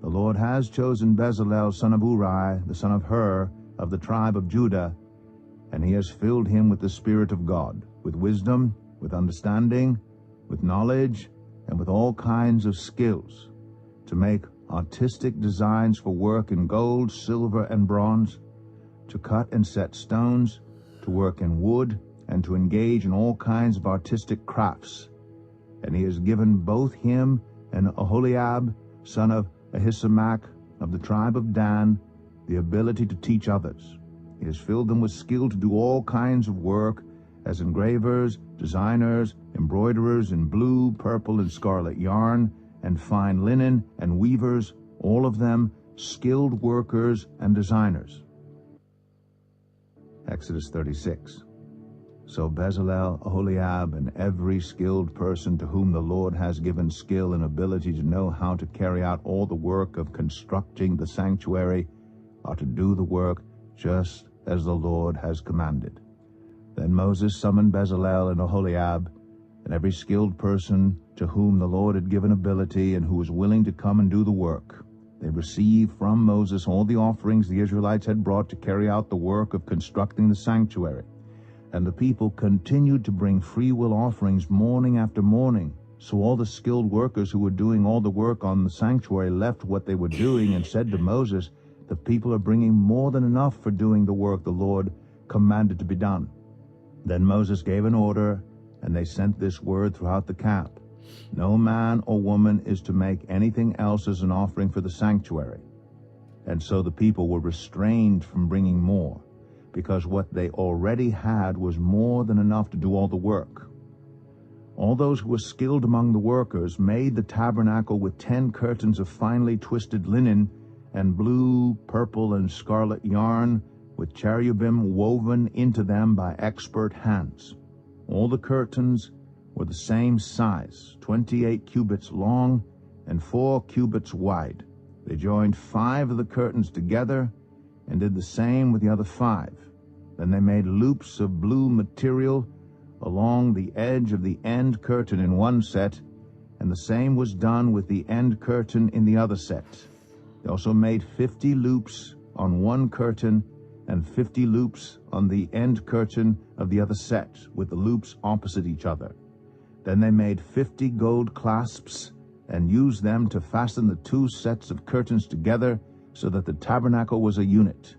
the Lord has chosen Bezalel son of Uri, the son of Hur, of the tribe of Judah, and he has filled him with the Spirit of God, with wisdom, with understanding, with knowledge, and with all kinds of skills, to make artistic designs for work in gold, silver, and bronze, to cut and set stones, to work in wood, and to engage in all kinds of artistic crafts. And he has given both him and Aholiab, son of Ahisamach, of the tribe of Dan, the ability to teach others. He has filled them with skill to do all kinds of work as engravers, designers, embroiderers in blue, purple, and scarlet yarn, and fine linen, and weavers, all of them skilled workers and designers. Exodus 36. So Bezalel, Aholiab, and every skilled person to whom the Lord has given skill and ability to know how to carry out all the work of constructing the sanctuary are to do the work just as the Lord has commanded. Then Moses summoned Bezalel and Aholiab, and every skilled person to whom the Lord had given ability and who was willing to come and do the work. They received from Moses all the offerings the Israelites had brought to carry out the work of constructing the sanctuary. And the people continued to bring free-will offerings morning after morning. So all the skilled workers who were doing all the work on the sanctuary left what they were doing and said to Moses, "The people are bringing more than enough for doing the work the Lord commanded to be done." Then Moses gave an order, and they sent this word throughout the camp: "No man or woman is to make anything else as an offering for the sanctuary." And so the people were restrained from bringing more, because what they already had was more than enough to do all the work. All those who were skilled among the workers made the tabernacle with 10 curtains of finely twisted linen and blue, purple, and scarlet yarn, with cherubim woven into them by expert hands. All the curtains were the same size, 28 cubits long and 4 cubits wide. They joined 5 of the curtains together and did the same with the other 5. Then they made loops of blue material along the edge of the end curtain in one set, and the same was done with the end curtain in the other set. They also made 50 loops on one curtain and 50 loops on the end curtain of the other set, with the loops opposite each other. Then they made 50 gold clasps and used them to fasten the 2 sets of curtains together so that the tabernacle was a unit.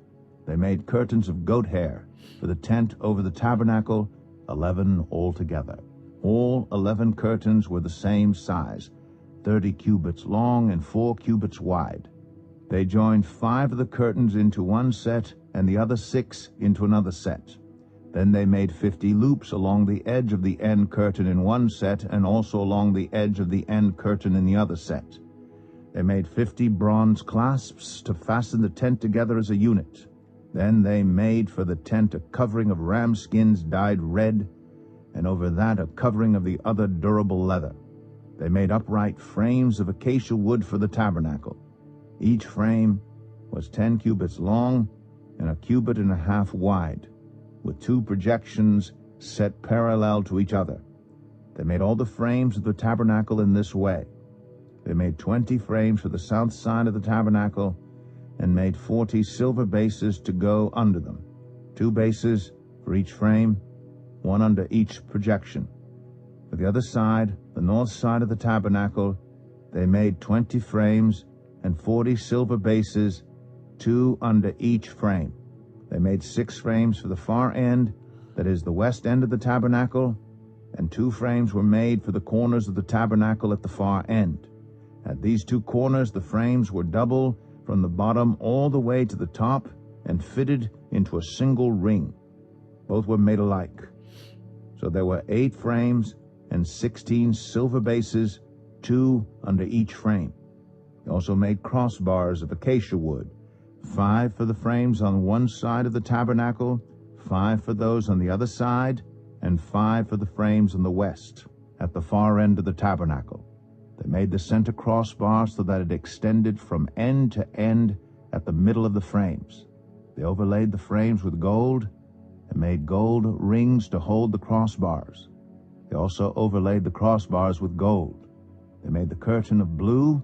They made curtains of goat hair for the tent over the tabernacle, 11 altogether. All 11 curtains were the same size, 30 cubits long and 4 cubits wide. They joined 5 of the curtains into one set and the other 6 into another set. Then they made 50 loops along the edge of the end curtain in one set and also along the edge of the end curtain in the other set. They made 50 bronze clasps to fasten the tent together as a unit. Then they made for the tent a covering of ram skins dyed red, and over that a covering of the other durable leather. They made upright frames of acacia wood for the tabernacle. Each frame was 10 cubits long and 1.5 cubits wide, with 2 projections set parallel to each other. They made all the frames of the tabernacle in this way. They made 20 frames for the south side of the tabernacle and made 40 silver bases to go under them, 2 bases for each frame, 1 under each projection. For the other side, the north side of the tabernacle, they made 20 frames and 40 silver bases, 2 under each frame. They made 6 frames for the far end, that is the west end of the tabernacle, and 2 frames were made for the corners of the tabernacle at the far end. At these 2 corners the frames were double from the bottom all the way to the top and fitted into a single ring. Both were made alike. So there were 8 frames and 16 silver bases, 2 under each frame. They also made crossbars of acacia wood, 5 for the frames on one side of the tabernacle, 5 for those on the other side, and 5 for the frames on the west, at the far end of the tabernacle. They made the center crossbar so that it extended from end to end at the middle of the frames. They overlaid the frames with gold and made gold rings to hold the crossbars. They also overlaid the crossbars with gold. They made the curtain of blue,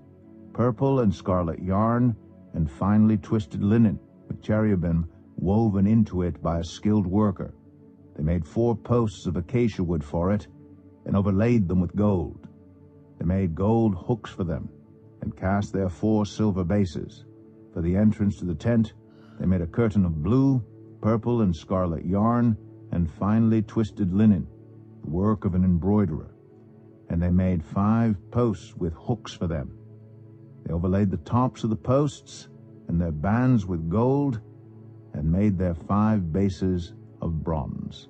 purple, and scarlet yarn and finely twisted linen, with cherubim woven into it by a skilled worker. They made 4 posts of acacia wood for it and overlaid them with gold. They made gold hooks for them and cast their 4 silver bases. For the entrance to the tent, they made a curtain of blue, purple, and scarlet yarn and finely twisted linen, the work of an embroiderer. And they made 5 posts with hooks for them. They overlaid the tops of the posts and their bands with gold, and made their 5 bases of bronze.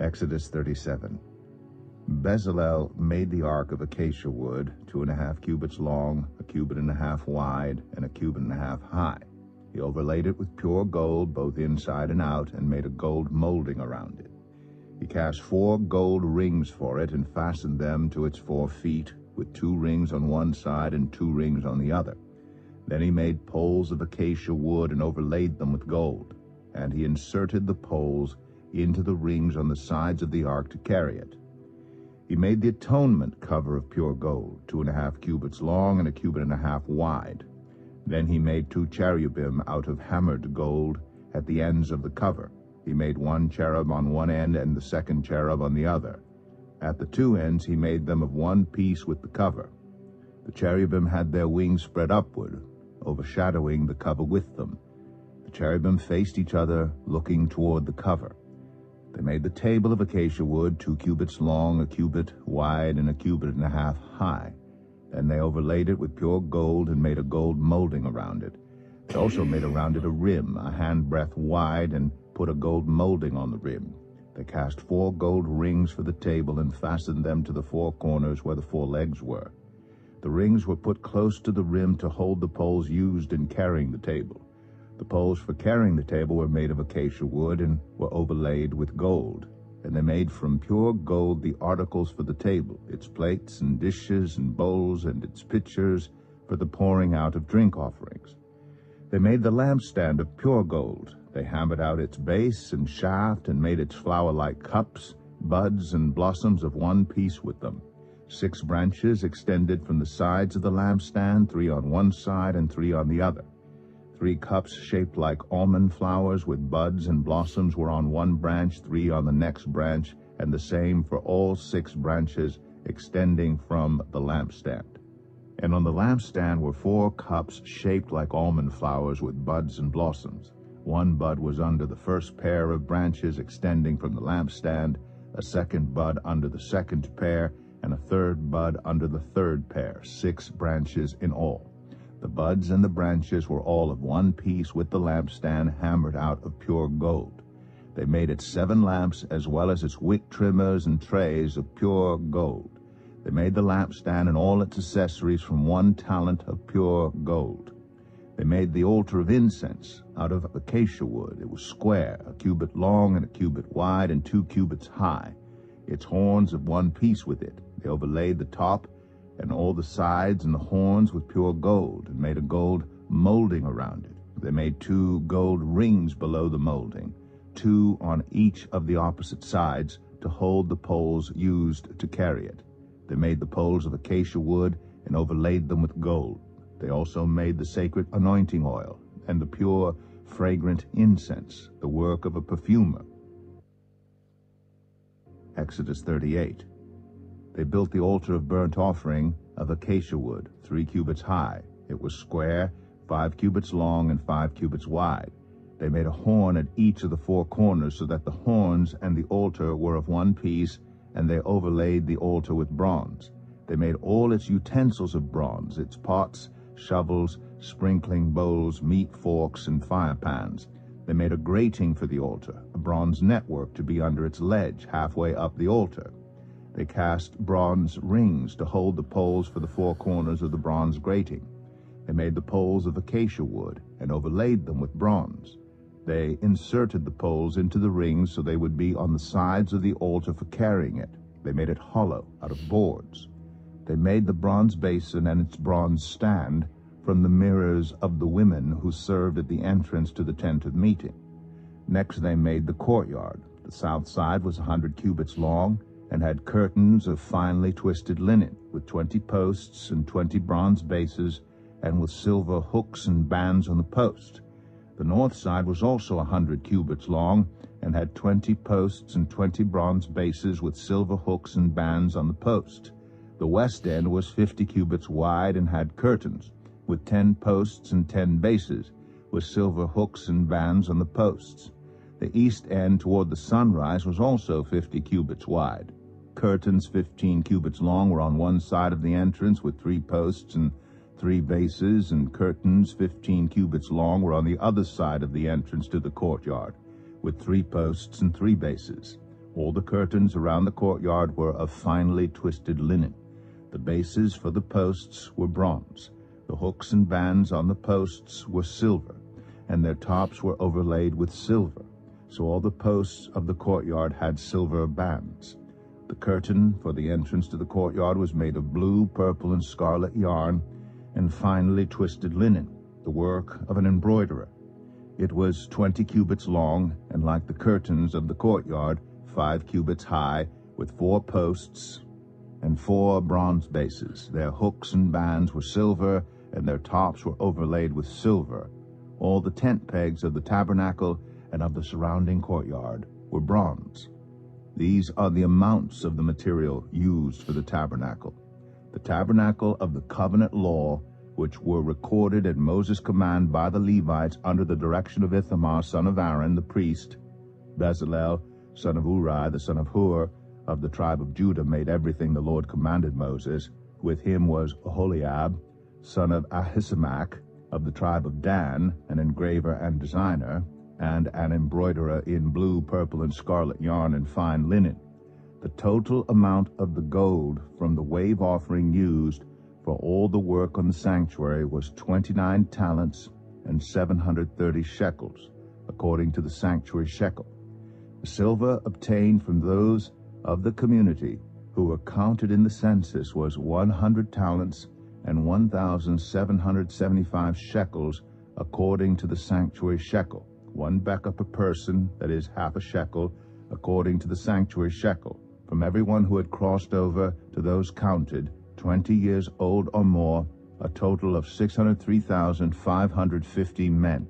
Exodus 37. Bezalel made the ark of acacia wood, 2.5 cubits long, 1.5 cubits wide, and 1.5 cubits high. He overlaid it with pure gold, both inside and out, and made a gold molding around it. He cast 4 gold rings for it, and fastened them to its 4 feet, with 2 rings on one side and 2 rings on the other. Then he made poles of acacia wood, and overlaid them with gold. And he inserted the poles into the rings on the sides of the ark to carry it. He made the atonement cover of pure gold, 2.5 cubits long and 1.5 cubits wide. Then he made 2 cherubim out of hammered gold at the ends of the cover. He made 1 cherub on one end and the second cherub on the other. At the 2 ends he made them of one piece with the cover. The cherubim had their wings spread upward, overshadowing the cover with them. The cherubim faced each other, looking toward the cover. They made the table of acacia wood, 2 cubits long, 1 cubit wide, and 1.5 cubits high. Then they overlaid it with pure gold and made a gold molding around it. They also made around it a rim, a handbreadth wide, and put a gold molding on the rim. They cast 4 gold rings for the table and fastened them to the 4 corners where the 4 legs were. The rings were put close to the rim to hold the poles used in carrying the table. The poles for carrying the table were made of acacia wood and were overlaid with gold. And they made from pure gold the articles for the table, its plates and dishes and bowls and its pitchers for the pouring out of drink offerings. They made the lampstand of pure gold. They hammered out its base and shaft and made its flower-like cups, buds, and blossoms of one piece with them. 6 branches extended from the sides of the lampstand, 3 on one side and 3 on the other. 3 cups shaped like almond flowers with buds and blossoms were on one branch, 3 on the next branch, and the same for all 6 branches extending from the lampstand. And on the lampstand were 4 cups shaped like almond flowers with buds and blossoms. 1 bud was under the first pair of branches extending from the lampstand, a 2nd bud under the 2nd pair, and a 3rd bud under the 3rd pair, 6 branches in all. The buds and the branches were all of one piece with the lampstand hammered out of pure gold. They made it 7 lamps as well as its wick trimmers and trays of pure gold. They made the lampstand and all its accessories from 1 talent of pure gold. They made the altar of incense out of acacia wood. It was square, 1 cubit long and 1 cubit wide and 2 cubits high. Its horns of one piece with it. They overlaid the top and all the sides and the horns with pure gold, and made a gold molding around it. They made 2 gold rings below the molding, 2 on each of the opposite sides, to hold the poles used to carry it. They made the poles of acacia wood and overlaid them with gold. They also made the sacred anointing oil and the pure, fragrant incense, the work of a perfumer. Exodus 38. They built the altar of burnt offering of acacia wood, 3 cubits high. It was square, 5 cubits long and 5 cubits wide. They made a horn at each of the 4 corners so that the horns and the altar were of one piece, and they overlaid the altar with bronze. They made all its utensils of bronze, its pots, shovels, sprinkling bowls, meat forks, and fire pans. They made a grating for the altar, a bronze network to be under its ledge halfway up the altar. They cast bronze rings to hold the poles for the 4 corners of the bronze grating. They made the poles of acacia wood and overlaid them with bronze. They inserted the poles into the rings so they would be on the sides of the altar for carrying it. They made it hollow out of boards. They made the bronze basin and its bronze stand from the mirrors of the women who served at the entrance to the tent of meeting. Next they made the courtyard. The south side was 100 cubits long, and had curtains of finely twisted linen, with 20 posts and 20 bronze bases, and with silver hooks and bands on the post. The north side was also 100 cubits long, and had 20 posts and 20 bronze bases with silver hooks and bands on the post. The west end was 50 cubits wide and had curtains, with 10 posts and 10 bases, with silver hooks and bands on the posts. The east end toward the sunrise was also 50 cubits wide. Curtains 15 cubits long were on one side of the entrance with 3 posts and 3 bases, and curtains 15 cubits long were on the other side of the entrance to the courtyard, with 3 posts and 3 bases. All the curtains around the courtyard were of finely twisted linen. The bases for the posts were bronze. The hooks and bands on the posts were silver, and their tops were overlaid with silver. So all the posts of the courtyard had silver bands. The curtain for the entrance to the courtyard was made of blue, purple, and scarlet yarn and finely twisted linen, the work of an embroiderer. It was 20 cubits long, and like the curtains of the courtyard, 5 cubits high, with 4 posts and 4 bronze bases. Their hooks and bands were silver, and their tops were overlaid with silver. All the tent pegs of the tabernacle and of the surrounding courtyard were bronze. These are the amounts of the material used for the tabernacle. The tabernacle of the covenant law, which were recorded at Moses' command by the Levites under the direction of Ithamar, son of Aaron, the priest. Bezalel, son of Uri, the son of Hur, of the tribe of Judah, made everything the Lord commanded Moses. With him was Oholiab, son of Ahisamach, of the tribe of Dan, an engraver and designer, and an embroiderer in blue, purple, and scarlet yarn and fine linen. The total amount of the gold from the wave offering used for all the work on the sanctuary was 29 talents and 730 shekels, according to the sanctuary shekel. The silver obtained from those of the community who were counted in the census was 100 talents and 1,775 shekels, according to the sanctuary shekel. 1 bekah per person, that is half a shekel, according to the sanctuary shekel, from everyone who had crossed over to those counted, 20 years old or more, a total of 603,550 men.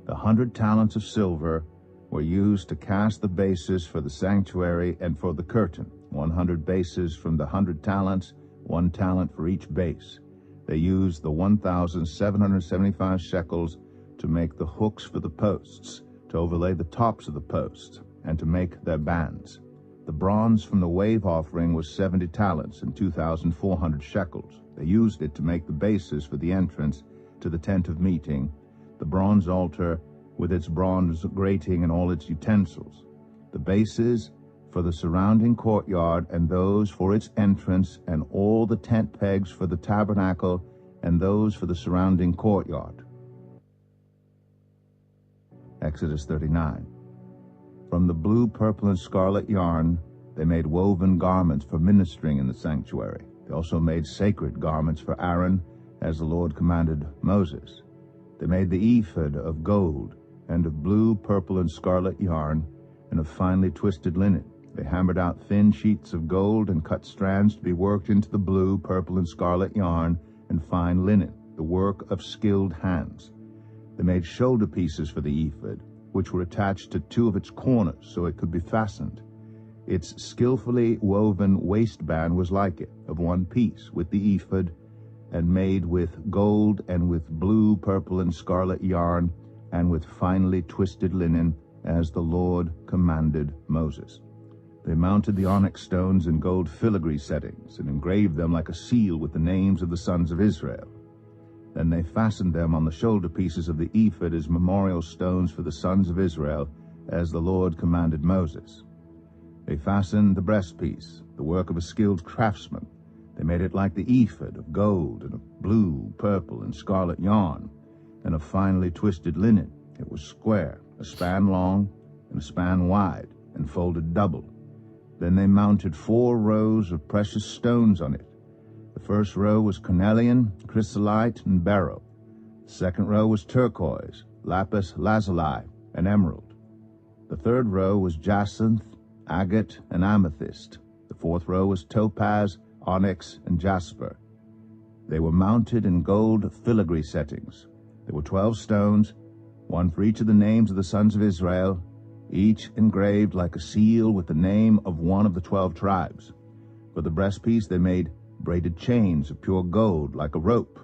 The 100 talents of silver were used to cast the bases for the sanctuary and for the curtain, 100 bases from the 100 talents, 1 talent for each base. They used the 1,775 shekels to make the hooks for the posts, to overlay the tops of the posts, and to make their bands. The bronze from the wave offering was 70 talents and 2,400 shekels. They used it to make the bases for the entrance to the tent of meeting, the bronze altar with its bronze grating and all its utensils, the bases for the surrounding courtyard and those for its entrance, and all the tent pegs for the tabernacle and those for the surrounding courtyard. Exodus 39. From the blue, purple, and scarlet yarn, they made woven garments for ministering in the sanctuary. They also made sacred garments for Aaron, as the Lord commanded Moses. They made the ephod of gold, and of blue, purple, and scarlet yarn, and of finely twisted linen. They hammered out thin sheets of gold and cut strands to be worked into the blue, purple, and scarlet yarn and fine linen, the work of skilled hands. They made shoulder pieces for the ephod, which were attached to 2 of its corners so it could be fastened. Its skillfully woven waistband was like it, of 1 piece, with the ephod, and made with gold and with blue, purple, and scarlet yarn, and with finely twisted linen, as the Lord commanded Moses. They mounted the onyx stones in gold filigree settings, and engraved them like a seal with the names of the sons of Israel. Then they fastened them on the shoulder pieces of the ephod as memorial stones for the sons of Israel, as the Lord commanded Moses. They fastened the breastpiece, the work of a skilled craftsman. They made it like the ephod, of gold and of blue, purple, and scarlet yarn, and of finely twisted linen. It was square, a span long and a span wide, and folded double. Then they mounted 4 rows of precious stones on it. The first row was cornelian, chrysolite, and beryl. The second row was turquoise, lapis lazuli, and emerald. The third row was jacinth, agate, and amethyst. The fourth row was topaz, onyx, and jasper. They were mounted in gold filigree settings. There were 12 stones, 1 for each of the names of the sons of Israel, each engraved like a seal with the name of one of the 12 tribes. For the breastpiece they made braided chains of pure gold, like a rope.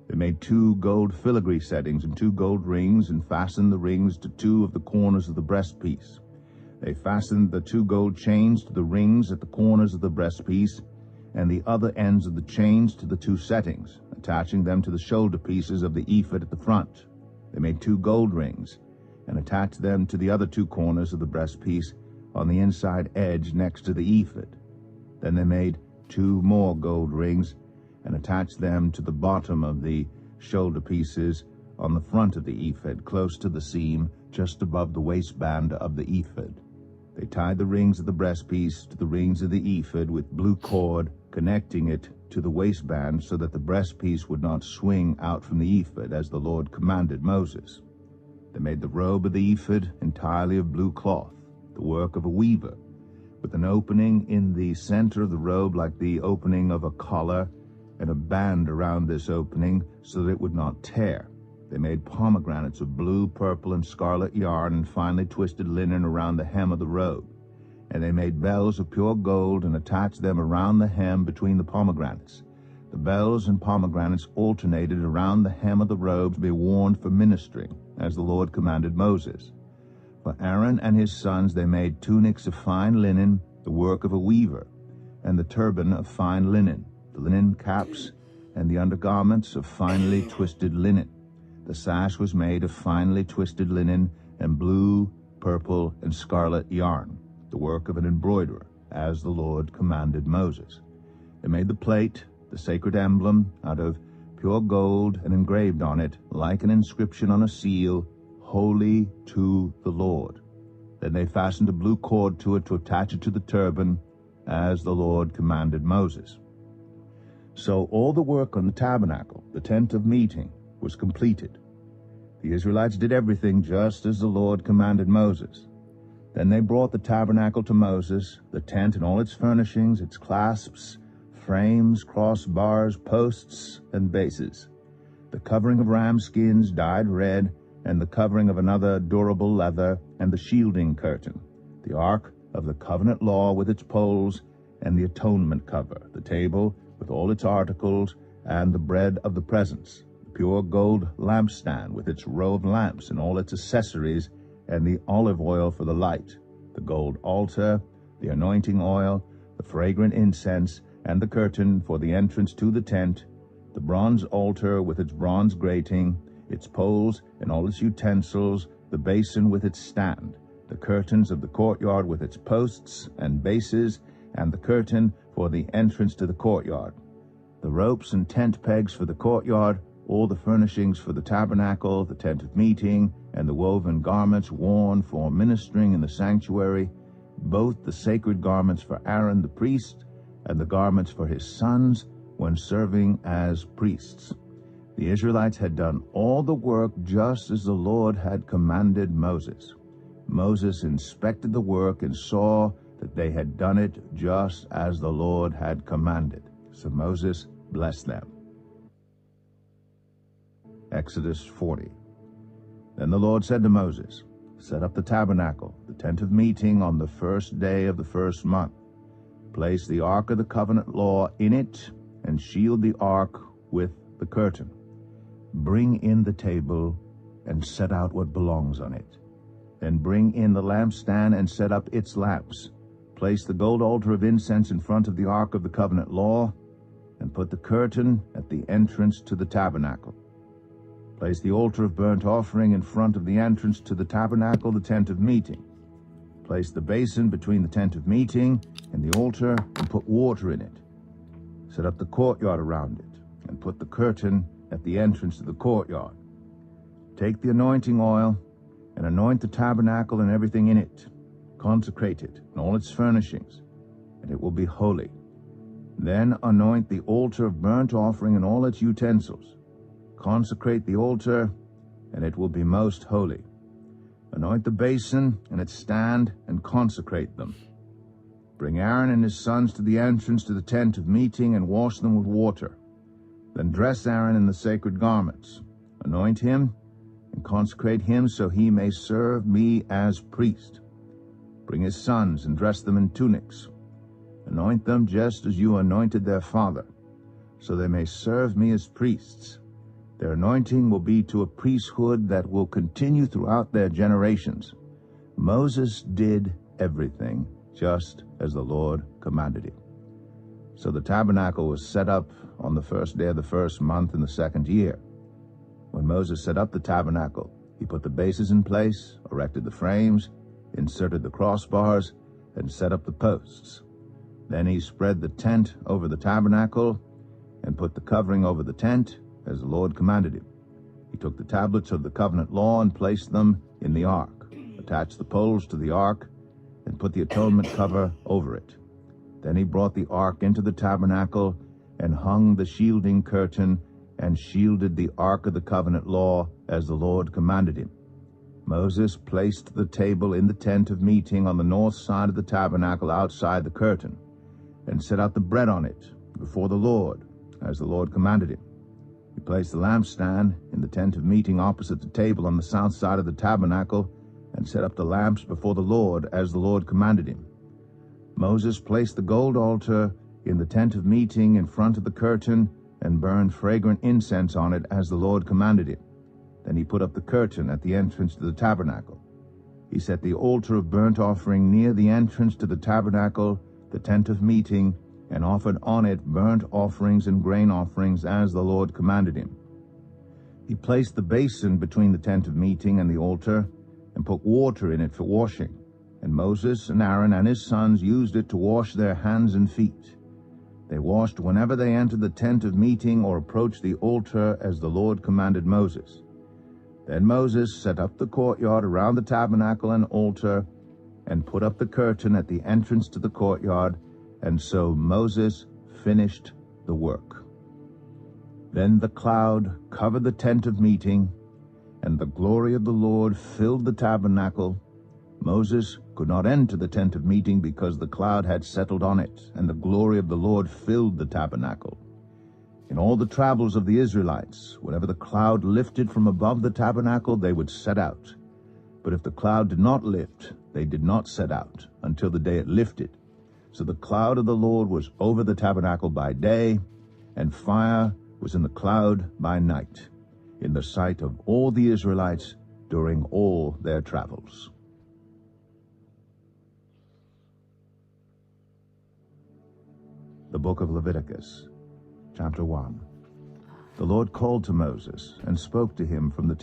They made 2 gold filigree settings and 2 gold rings, and fastened the rings to 2 of the corners of the breastpiece. They fastened the 2 gold chains to the rings at the corners of the breastpiece, and the other ends of the chains to the 2 settings, attaching them to the shoulder pieces of the ephod at the front. They made 2 gold rings, and attached them to the other 2 corners of the breastpiece on the inside edge next to the ephod. Then they made 2 more gold rings, and attached them to the bottom of the shoulder pieces on the front of the ephod, close to the seam, just above the waistband of the ephod. They tied the rings of the breastpiece to the rings of the ephod with blue cord, connecting it to the waistband so that the breastpiece would not swing out from the ephod, as the Lord commanded Moses. They made the robe of the ephod entirely of blue cloth, the work of a weaver, with an opening in the center of the robe like the opening of a collar, and a band around this opening so that it would not tear. They made pomegranates of blue, purple, and scarlet yarn and finely twisted linen around the hem of the robe. And they made bells of pure gold and attached them around the hem between the pomegranates. The bells and pomegranates alternated around the hem of the robe to be worn for ministering, as the Lord commanded Moses. For Aaron and his sons they made tunics of fine linen, the work of a weaver, and the turban of fine linen, the linen caps, and the undergarments of finely twisted linen. The sash was made of finely twisted linen and blue, purple, and scarlet yarn, the work of an embroiderer, as the Lord commanded Moses. They made the plate, the sacred emblem, out of pure gold, and engraved on it, like an inscription on a seal, "Holy to the Lord." Then they fastened a blue cord to it to attach it to the turban, as the Lord commanded Moses. So all the work on the tabernacle, the tent of meeting, was completed. The Israelites did everything just as the Lord commanded Moses. Then they brought the tabernacle to Moses, the tent and all its furnishings, its clasps, frames, crossbars, posts, and bases, the covering of ram skins dyed red, and the covering of another durable leather, and the shielding curtain, the ark of the covenant law with its poles, and the atonement cover, the table with all its articles, and the bread of the presence, the pure gold lampstand with its row of lamps and all its accessories, and the olive oil for the light, the gold altar, the anointing oil, the fragrant incense, and the curtain for the entrance to the tent, the bronze altar with its bronze grating, its poles and all its utensils, the basin with its stand, the curtains of the courtyard with its posts and bases, and the curtain for the entrance to the courtyard, the ropes and tent pegs for the courtyard, all the furnishings for the tabernacle, the tent of meeting, and the woven garments worn for ministering in the sanctuary, both the sacred garments for Aaron the priest, and the garments for his sons when serving as priests. The Israelites had done all the work just as the Lord had commanded Moses. Moses inspected the work and saw that they had done it just as the Lord had commanded. So Moses blessed them. Exodus 40. Then the Lord said to Moses, "Set up the tabernacle, the tent of meeting, on the first day of the first month. Place the ark of the covenant law in it, and shield the ark with the curtain. Bring in the table, and set out what belongs on it. Then bring in the lampstand, and set up its lamps. Place the gold altar of incense in front of the ark of the covenant law, and put the curtain at the entrance to the tabernacle. Place the altar of burnt offering in front of the entrance to the tabernacle, the tent of meeting. Place the basin between the tent of meeting and the altar, and put water in it. Set up the courtyard around it, and put the curtain at the entrance to the courtyard. Take the anointing oil, and anoint the tabernacle and everything in it. Consecrate it and all its furnishings, and it will be holy. Then anoint the altar of burnt offering and all its utensils. Consecrate the altar, and it will be most holy. Anoint the basin and its stand, and consecrate them. Bring Aaron and his sons to the entrance to the tent of meeting, and wash them with water. Then dress Aaron in the sacred garments. Anoint him, and consecrate him so he may serve me as priest. Bring his sons, and dress them in tunics. Anoint them just as you anointed their father, so they may serve me as priests. Their anointing will be to a priesthood that will continue throughout their generations. Moses did everything just as the Lord commanded him. So the tabernacle was set up on the first day of the first month in the second year. When Moses set up the tabernacle, he put the bases in place, erected the frames, inserted the crossbars, and set up the posts. Then he spread the tent over the tabernacle and put the covering over the tent, as the Lord commanded him. He took the tablets of the covenant law and placed them in the ark, attached the poles to the ark, and put the atonement cover over it. Then he brought the ark into the tabernacle and hung the shielding curtain and shielded the ark of the covenant law as the Lord commanded him. Moses placed the table in the tent of meeting on the north side of the tabernacle outside the curtain, and set out the bread on it before the Lord, as the Lord commanded him. He placed the lampstand in the tent of meeting opposite the table on the south side of the tabernacle, and set up the lamps before the Lord, as the Lord commanded him. Moses placed the gold altar in the tent of meeting in front of the curtain, and burned fragrant incense on it, as the Lord commanded him. Then he put up the curtain at the entrance to the tabernacle. He set the altar of burnt offering near the entrance to the tabernacle, the tent of meeting, and offered on it burnt offerings and grain offerings, as the Lord commanded him. He placed the basin between the tent of meeting and the altar, and put water in it for washing. And Moses and Aaron and his sons used it to wash their hands and feet. They washed whenever they entered the tent of meeting or approached the altar, as the Lord commanded Moses. Then Moses set up the courtyard around the tabernacle and altar, and put up the curtain at the entrance to the courtyard, and so Moses finished the work. Then the cloud covered the tent of meeting, and the glory of the Lord filled the tabernacle. Moses could not enter the tent of meeting because the cloud had settled on it, and the glory of the Lord filled the tabernacle. In all the travels of the Israelites, whenever the cloud lifted from above the tabernacle, they would set out. But if the cloud did not lift, they did not set out until the day it lifted. So the cloud of the Lord was over the tabernacle by day, and fire was in the cloud by night, in the sight of all the Israelites during all their travels. The Book of Leviticus, chapter 1. The Lord called to Moses and spoke to him from the